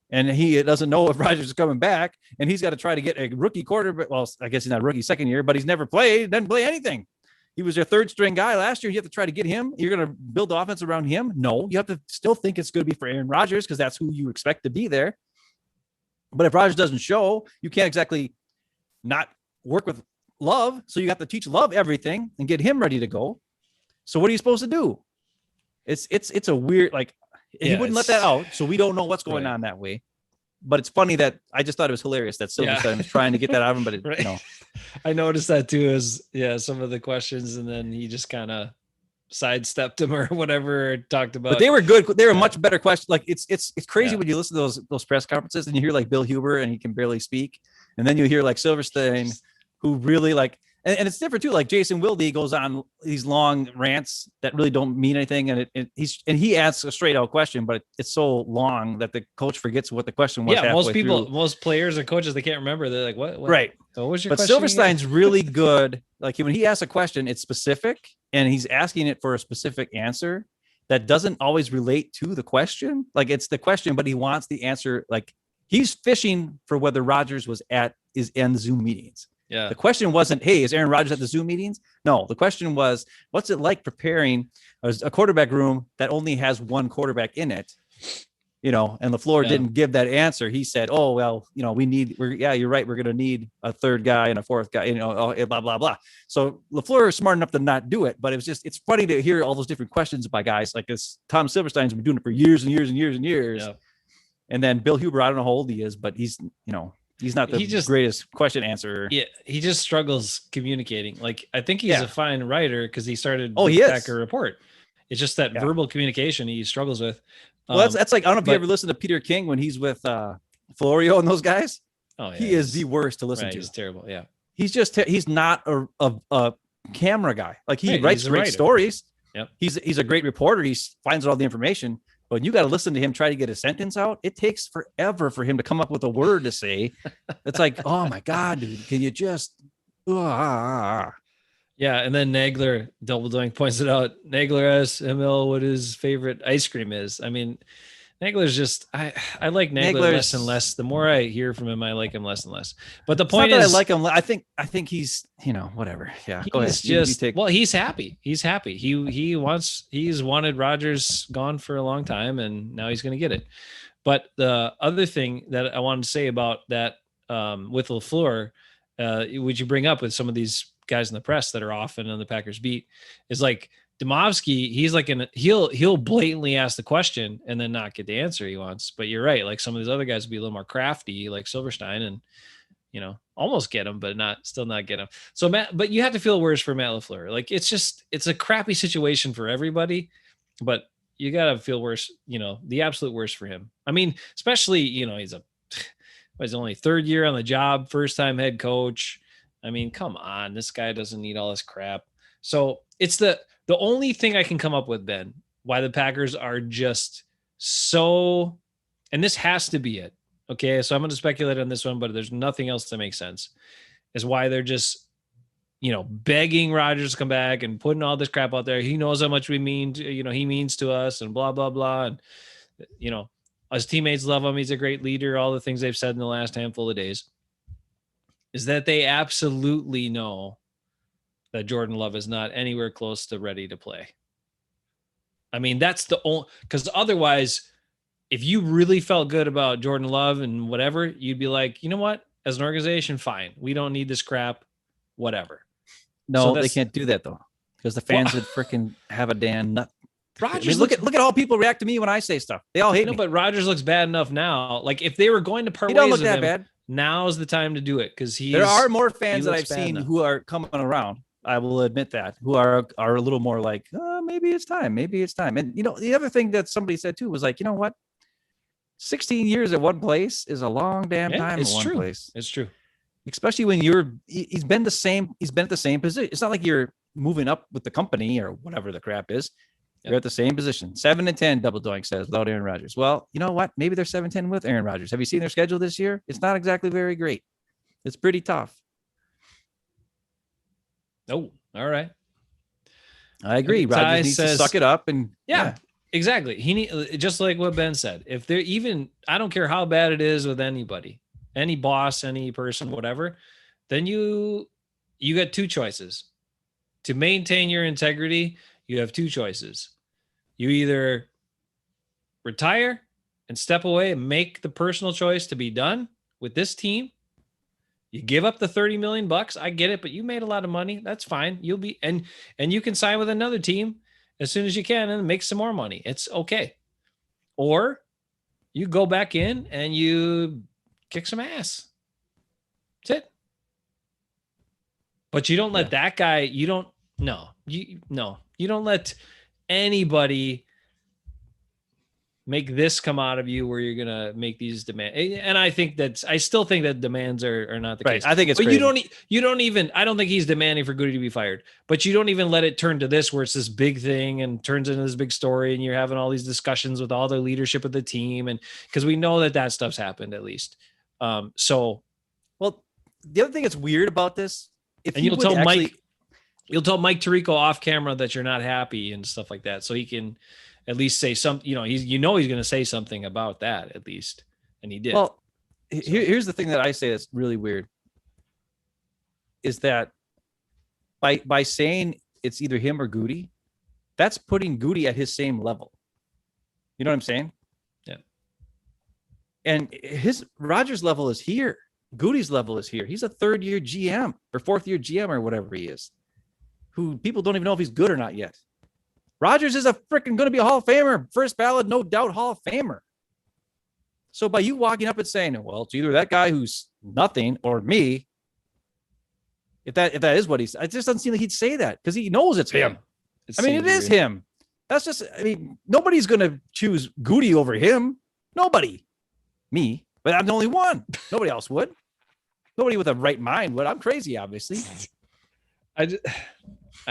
and he doesn't know if Rogers is coming back and he's got to try to get a rookie quarterback. Well, I guess he's not a rookie second year, but he's never played, doesn't play anything. He was your third string guy last year. You have to try to get him. You're going to build the offense around him. No, you have to still think it's going to be for Aaron Rodgers because that's who you expect to be there. But if Rodgers doesn't show, you can't exactly not work with Love. So you have to teach Love everything and get him ready to go. So what are you supposed to do? It's a weird, like, he wouldn't let that out. So we don't know what's going on that way. But it's funny that I just thought it was hilarious that Silverstein was trying to get that out of him, but it, you know, I noticed that too. Is some of the questions, and then he just kind of sidestepped him or whatever. Talked about, but they were good. They were much better questions. Like it's crazy when you listen to those press conferences and you hear like Bill Huber and he can barely speak, and then you hear like Silverstein, who really like. And it's different too. Like Jason Wilde goes on these long rants that really don't mean anything, and he asks a straight out question, but it's so long that the coach forgets what the question was. Yeah, most players and coaches, they can't remember. They're like, "What? Right? What was your?" But question Silverstein's really good. Like when he asks a question, it's specific, and he's asking it for a specific answer that doesn't always relate to the question. Like it's the question, but he wants the answer. Like he's fishing for whether Rodgers was at the Zoom meetings. Yeah. The question wasn't, hey, is Aaron Rodgers at the Zoom meetings? No, the question was, what's it like preparing a quarterback room that only has one quarterback in it? You know, and LaFleur didn't give that answer. He said, oh, well, you know, you're right. We're going to need a third guy and a fourth guy, you know, blah, blah, blah. So LaFleur is smart enough to not do it, but it's funny to hear all those different questions by guys like this. Tom Silverstein's been doing it for years and years and years and years. Yeah. And then Bill Huber, I don't know how old he is, but he's, you know, he's not the greatest question answerer. Yeah, he just struggles communicating. Like, I think he's a fine writer because he started Packer Report. It's just that verbal communication he struggles with. Well, that's like, I don't know if you ever listen to Peter King when he's with Florio and those guys. Oh, yeah. He is the worst to listen to. He's terrible. Yeah. He's just, he's not a camera guy. Like he writes great stories. Yep. He's a great reporter. He finds out all the information. But you got to listen to him try to get a sentence out. It takes forever for him to come up with a word to say. It's like, oh my God, dude, can you just? Yeah, and then Nagler, Double Doink points it out. Nagler asks ML what his favorite ice cream is. I mean, Nagler's just I like Nagler less and less. The more I hear from him, I like him less and less. But the point is, I like him. I think he's, you know, whatever. Yeah, go ahead. Well, he's happy. He's happy. He's wanted Rodgers gone for a long time, and now he's going to get it. But the other thing that I wanted to say about that with LaFleur, which you bring up with some of these guys in the press that are often on the Packers beat, is like Demovsky. He's like he'll blatantly ask the question and then not get the answer he wants. But you're right. Like some of these other guys will be a little more crafty, like Silverstein, and you know, almost get him, but still not get him. So but you have to feel worse for Matt LaFleur. Like it's a crappy situation for everybody, but you got to feel worse, you know, the absolute worst for him. I mean, especially, you know, he's only third year on the job, first time head coach. I mean, come on, this guy doesn't need all this crap. So it's the only thing I can come up with, Ben, why the Packers are just so, and this has to be it. Okay. So I'm going to speculate on this one, but there's nothing else that makes sense, is why they're just, you know, begging Rodgers to come back and putting all this crap out there. He knows how much he means to us and blah, blah, blah. And, you know, his teammates love him. He's a great leader. All the things they've said in the last handful of days is that they absolutely know that Jordan Love is not anywhere close to ready to play. I mean, that's the only, because otherwise, if you really felt good about Jordan Love and whatever, you'd be like, you know what, as an organization, fine. We don't need this crap, whatever. No, they can't do that though, because the fans would freaking have a damn nut. Rodgers, look at how people react to me when I say stuff. They all hate me. But Rodgers looks bad enough now. Like if they were going to part ways with him, bad. Now's the time to do it, because there are more fans that I've seen who are coming around. I will admit that, who are a little more like, maybe it's time. And you know, the other thing that somebody said too was like, you know what, 16 years at one place is a long damn time at one place. It's true, especially when he's been at the same position. It's not like you're moving up with the company or whatever the crap is. You're at the same position. 7-10, Double Doink says, without Aaron Rodgers. Well, you know what? Maybe they're 7-10 with Aaron Rodgers. Have you seen their schedule this year? It's not exactly very great. It's pretty tough. No, All right. I agree. Rogers needs to suck it up and yeah. Exactly. He need, just like what Ben said. If they're even, I don't care how bad it is with anybody, any boss, any person, whatever, then you got two choices. To maintain your integrity, you have two choices. You either retire and step away and make the personal choice to be done with this team. You give up the $30 million. I get it, but you made a lot of money. That's fine. You'll be and you can sign with another team as soon as you can and make some more money. It's okay. Or you go back in and you kick some ass. That's it. But you don't let that guy, you don't let anybody make this come out of you where you're gonna make these demands. And I still think that demands are not the case. I think it's but crazy. you don't even I don't think he's demanding for Goody to be fired, but you don't even let it turn to this where it's this big thing and turns into this big story and you're having all these discussions with all the leadership of the team, and because we know that stuff's happened at least. So well, the other thing that's weird about this, you'll tell Mike Tirico off camera that you're not happy and stuff like that, so he can at least say something. He's going to say something about that at least, and he did. Well, here's the thing that I say that's really weird is that by saying it's either him or Goody, that's putting Goody at his same level. You know what I'm saying? Yeah. And his Rogers level is here. Goody's level is here. He's a third-year GM or fourth-year GM or whatever he is, who people don't even know if he's good or not yet. Rogers is a freaking going to be a Hall of Famer, first ballot, no doubt Hall of Famer. So by you walking up and saying, well, it's either that guy who's nothing or me, if that is what he's, it just doesn't seem like he'd say that because he knows it's him. It is him. That's just, nobody's going to choose Goody over him. Nobody. Me, but I'm the only one. Nobody else would. Nobody with a right mind would. I'm crazy, obviously.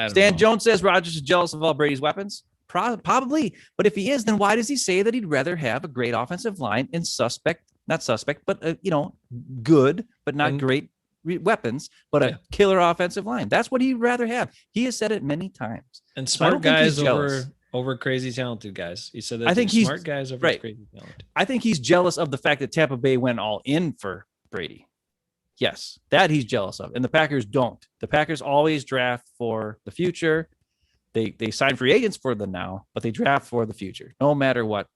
Stan Jones says Rogers is jealous of all Brady's weapons. Probably. But if he is, then why does he say that he'd rather have a great offensive line and good, but not great weapons, but a killer offensive line? That's what he'd rather have. He has said it many times. And smart guys over crazy talented guys. He said that. I think he's smart guys over crazy talented. I think he's jealous of the fact that Tampa Bay went all in for Brady. Yes, that he's jealous of. And the Packers don't. The Packers always draft for the future. They sign free agents for the now, but they draft for the future, no matter what.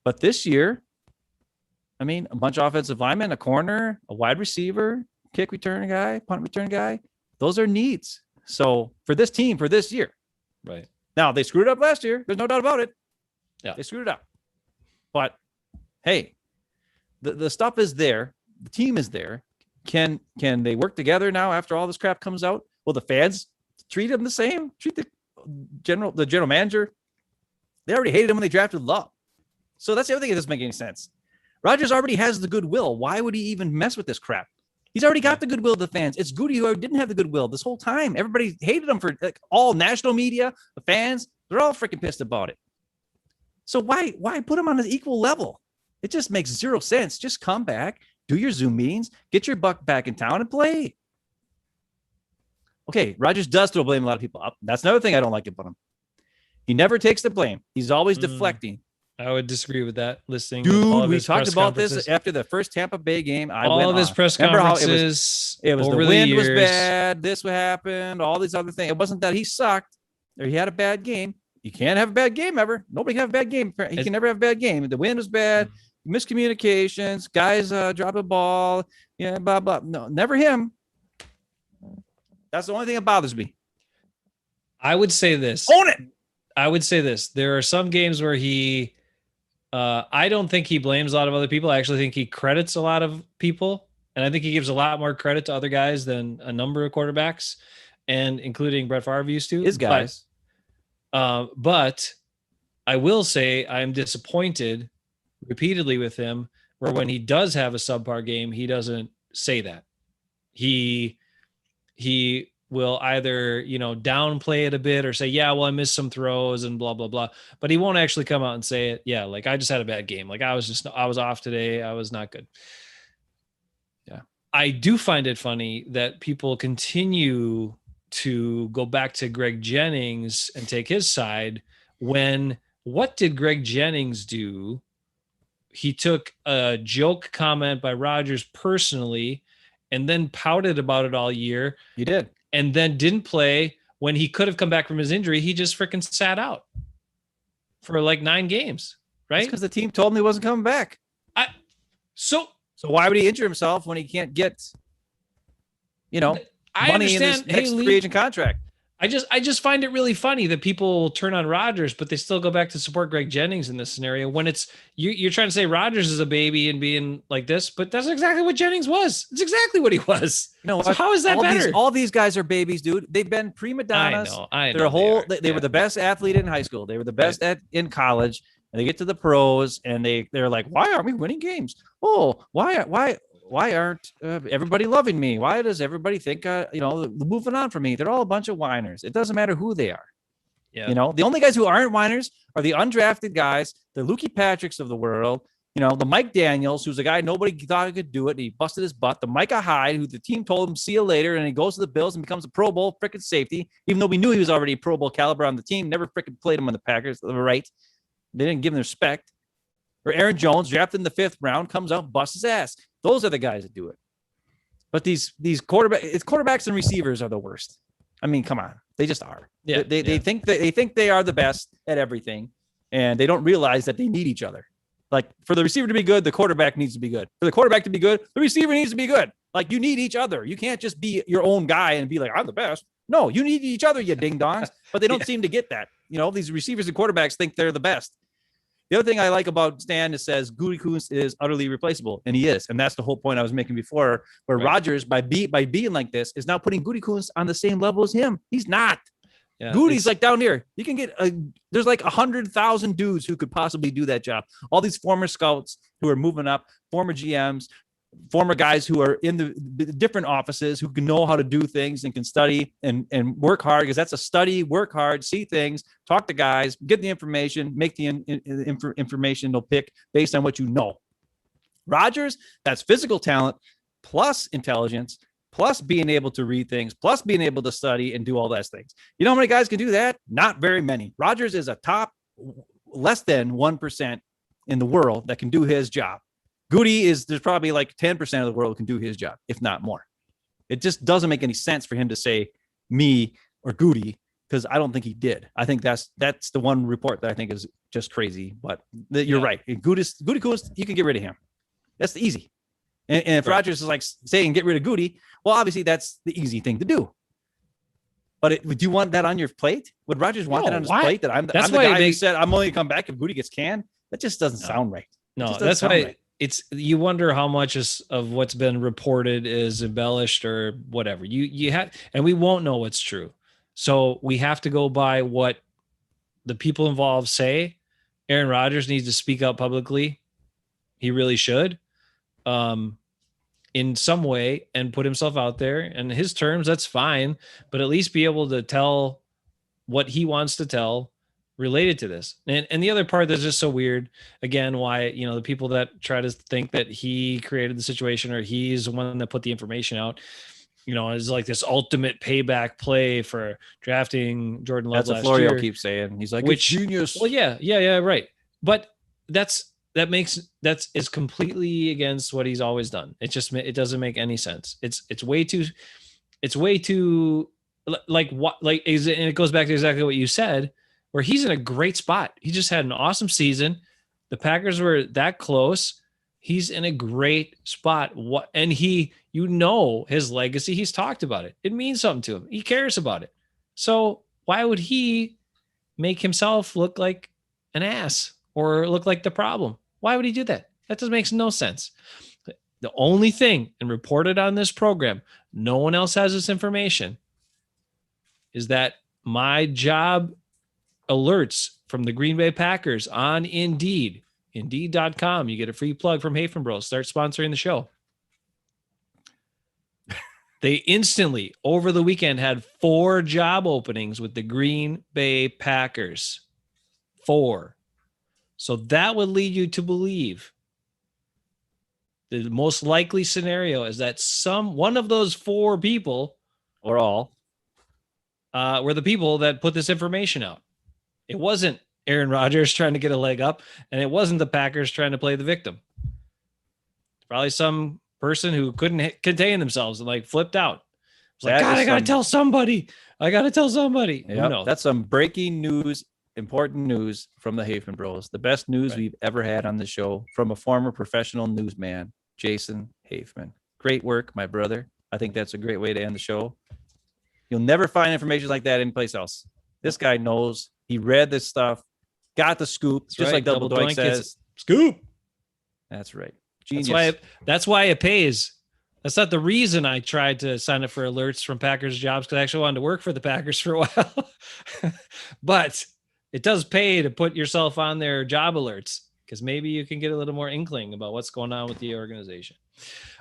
But this year, a bunch of offensive linemen, a corner, a wide receiver, kick return guy, punt return guy, those are needs. So for this team, for this year. Right. Now, they screwed up last year. There's no doubt about it. Yeah. They screwed it up. But, hey, the stuff is there. The team is there. Can they work together now after all this crap comes out? Will the fans treat him the same? Treat the general manager? They already hated him when they drafted Love. So that's the other thing that doesn't make any sense. Rodgers already has the goodwill. Why would he even mess with this crap? He's already got the goodwill of the fans. It's Goody who didn't have the goodwill this whole time. Everybody hated him for all national media, the fans. They're all freaking pissed about it. So why put him on an equal level? It just makes zero sense. Just come back, do your Zoom meetings, get your buck back in town and play. Okay, Rodgers does throw blame a lot of people up. That's another thing I don't like about him. He never takes the blame. He's always deflecting. I would disagree with that. Listening, dude, we talked about this after the first Tampa Bay game. All of his press conferences. It was the wind was bad. This happened. All these other things. It wasn't that he sucked or he had a bad game. You can't have a bad game ever. Nobody can have a bad game. He can never have a bad game. The wind was bad. Miscommunications. Guys drop a ball. Yeah, blah blah. No, never him. That's the only thing that bothers me. I would say this. Own it. I would say this. There are some games where he. I don't think he blames a lot of other people. I actually think he credits a lot of people. And I think he gives a lot more credit to other guys than a number of quarterbacks, and including Brett Favre used to. His guys. But I will say I'm disappointed repeatedly with him, where when he does have a subpar game, he doesn't say that. He will either, downplay it a bit or say, yeah, well, I missed some throws and blah, blah, blah. But he won't actually come out and say it. Yeah, like I just had a bad game. Like I was off today. I was not good. Yeah. I do find it funny that people continue to go back to Greg Jennings and take his side. When what did Greg Jennings do? He took a joke comment by Rogers personally and then pouted about it all year. He did. And then didn't play when he could have come back from his injury. He just freaking sat out for like 9 games, right? Because the team told him he wasn't coming back. So why would he injure himself when he can't get, money in his next free agent contract? I just find it really funny that people turn on Rogers, but they still go back to support Greg Jennings in this scenario when it's you're trying to say Rogers is a baby and being like this, but that's exactly what Jennings was. It's exactly what he was. No, so how is that better? All these guys are babies, dude. They've been prima donnas. I know. They were the best athlete in high school. They were the best in college, and they get to the pros, and they're like, why aren't we winning games? Oh, why aren't everybody loving me? Why does everybody think, moving on from me? They're all a bunch of whiners. It doesn't matter who they are. Yeah. The only guys who aren't whiners are the undrafted guys, the Lukey Patricks of the world, the Mike Daniels, who's a guy nobody thought he could do it. And he busted his butt. The Micah Hyde, who the team told him, see you later. And he goes to the Bills and becomes a Pro Bowl freaking safety, even though we knew he was already a Pro Bowl caliber on the team. Never freaking played him on the Packers. Right. They didn't give him respect. Or Aaron Jones, drafted in the 5th round, comes out, busts his ass. Those are the guys that do it. But these quarterbacks and receivers are the worst. I mean, come on, they just are. Yeah, they think they are the best at everything, and they don't realize that they need each other. Like for the receiver to be good, the quarterback needs to be good. For the quarterback to be good, the receiver needs to be good. Like you need each other. You can't just be your own guy and be like, I'm the best. No, you need each other, you ding dongs. But they don't seem to get that. These receivers and quarterbacks think they're the best. The other thing I like about Stan is says Goody Kuntz is utterly replaceable, and he is, and that's the whole point I was making before. Where Rogers, by being like this, is now putting Goody Kuntz on the same level as him. He's not. Yeah, Goody's like down here. You can get there's like 100,000 dudes who could possibly do that job. All these former scouts who are moving up, former GMs, former guys who are in the different offices who can know how to do things and can study and work hard, because that's a study, work hard, see things, talk to guys, get the information, make the informational pick based on what you know. Rogers, that's physical talent plus intelligence plus being able to read things plus being able to study and do all those things. You know how many guys can do that? Not very many. Rogers is a top less than 1% in the world that can do his job. Goody there's probably like 10% of the world can do his job, if not more. It just doesn't make any sense for him to say me or Goody, because I don't think he did. I think that's the one report that I think is just crazy, but you're right. Goody Kuntz, you can get rid of him. That's the easy. And if Rogers is like saying get rid of Goody, well, obviously that's the easy thing to do. But would you want that on your plate? Would Rogers want that on his plate? That I'm the guy who said I'm only going to come back if Goody gets canned? That just doesn't sound right. No, that's why. Right. You wonder how much of what's been reported is embellished or whatever. You have, and we won't know what's true. So we have to go by what the people involved say. Aaron Rodgers needs to speak up publicly. He really should, in some way, and put himself out there. And his terms, that's fine, but at least be able to tell what he wants to tell related to this. And the other part that's just so weird, again, why, the people that try to think that he created the situation or he's the one that put the information out, is like this ultimate payback play for drafting Jordan Love. That's what Florio keeps saying. He's like, which genius. Well, yeah, right. But that's completely against what he's always done. It doesn't make any sense. It's way too like what, like, and it goes back to exactly what you said, where he's in a great spot. He just had an awesome season. The Packers were that close. He's in a great spot. And his legacy, he's talked about it. It means something to him. He cares about it. So why would he make himself look like an ass or look like the problem? Why would he do that? That just makes no sense. The only thing, and reported on this program, no one else has this information, is that my job alerts from the Green Bay Packers on Indeed, Indeed.com. You get a free plug from Hafeman Bros. Start sponsoring the show. They instantly, over the weekend, had 4 job openings with the Green Bay Packers. 4. So that would lead you to believe the most likely scenario is that one of those 4 people, or all, were the people that put this information out. It wasn't Aaron Rodgers trying to get a leg up, and it wasn't the Packers trying to play the victim. Probably some person who couldn't contain themselves and like flipped out. It's like, God, I got to tell somebody. I got to tell somebody. Yep, that's some breaking news, important news from the Hafeman Bros. The best news we've ever had on the show from a former professional newsman, Jason Hafeman. Great work, my brother. I think that's a great way to end the show. You'll never find information like that anyplace else. This guy knows. He read this stuff, got the scoop, that's just right. Like Double Doink says. Scoop. That's right. Genius. That's why it pays. That's not the reason I tried to sign up for alerts from Packers jobs, because I actually wanted to work for the Packers for a while. But it does pay to put yourself on their job alerts, because maybe you can get a little more inkling about what's going on with the organization.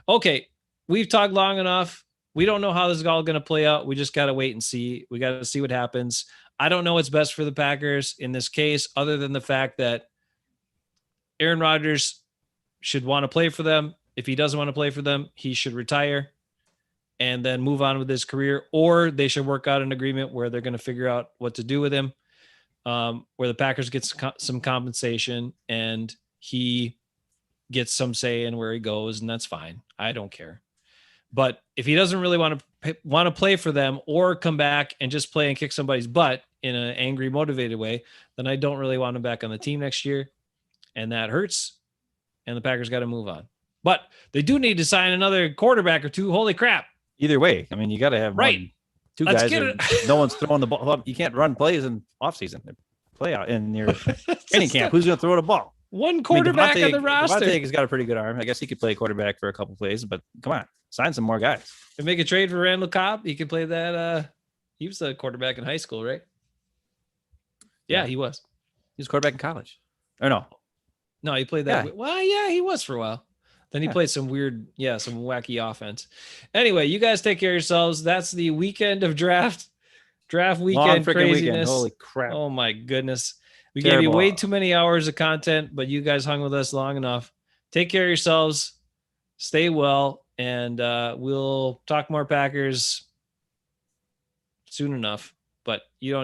Okay, we've talked long enough. We don't know how this is all going to play out. We just got to wait and see. We got to see what happens. I don't know what's best for the Packers in this case, other than the fact that Aaron Rodgers should want to play for them. If he doesn't want to play for them, he should retire and then move on with his career, or they should work out an agreement where they're going to figure out what to do with him, where the Packers get some compensation and he gets some say in where he goes, and that's fine. I don't care. But if he doesn't really want to play for them or come back and just play and kick somebody's butt in an angry, motivated way, then I don't really want him back on the team next year. And that hurts. And the Packers got to move on. But they do need to sign another quarterback or two. Holy crap. Either way, I mean, you got to have two guys. No one's throwing the ball. You can't run plays in offseason. Play out in your training camp. Who's going to throw the ball? One quarterback on the roster. Devontae has got a pretty good arm. I guess he could play quarterback for a couple plays, but come on, sign some more guys. And make a trade for Randall Cobb. He could play that. He was a quarterback in high school, right? Yeah, he was. He was quarterback in college. Or no? No, he played that. Yeah. Well, yeah, he was for a while. Then he played some weird, some wacky offense. Anyway, you guys take care of yourselves. That's the weekend of draft weekend craziness. Weekend. Holy crap. Oh my goodness. We gave you way too many hours of content, but you guys hung with us long enough. Take care of yourselves. Stay well. And we'll talk more Packers soon enough, but you don't need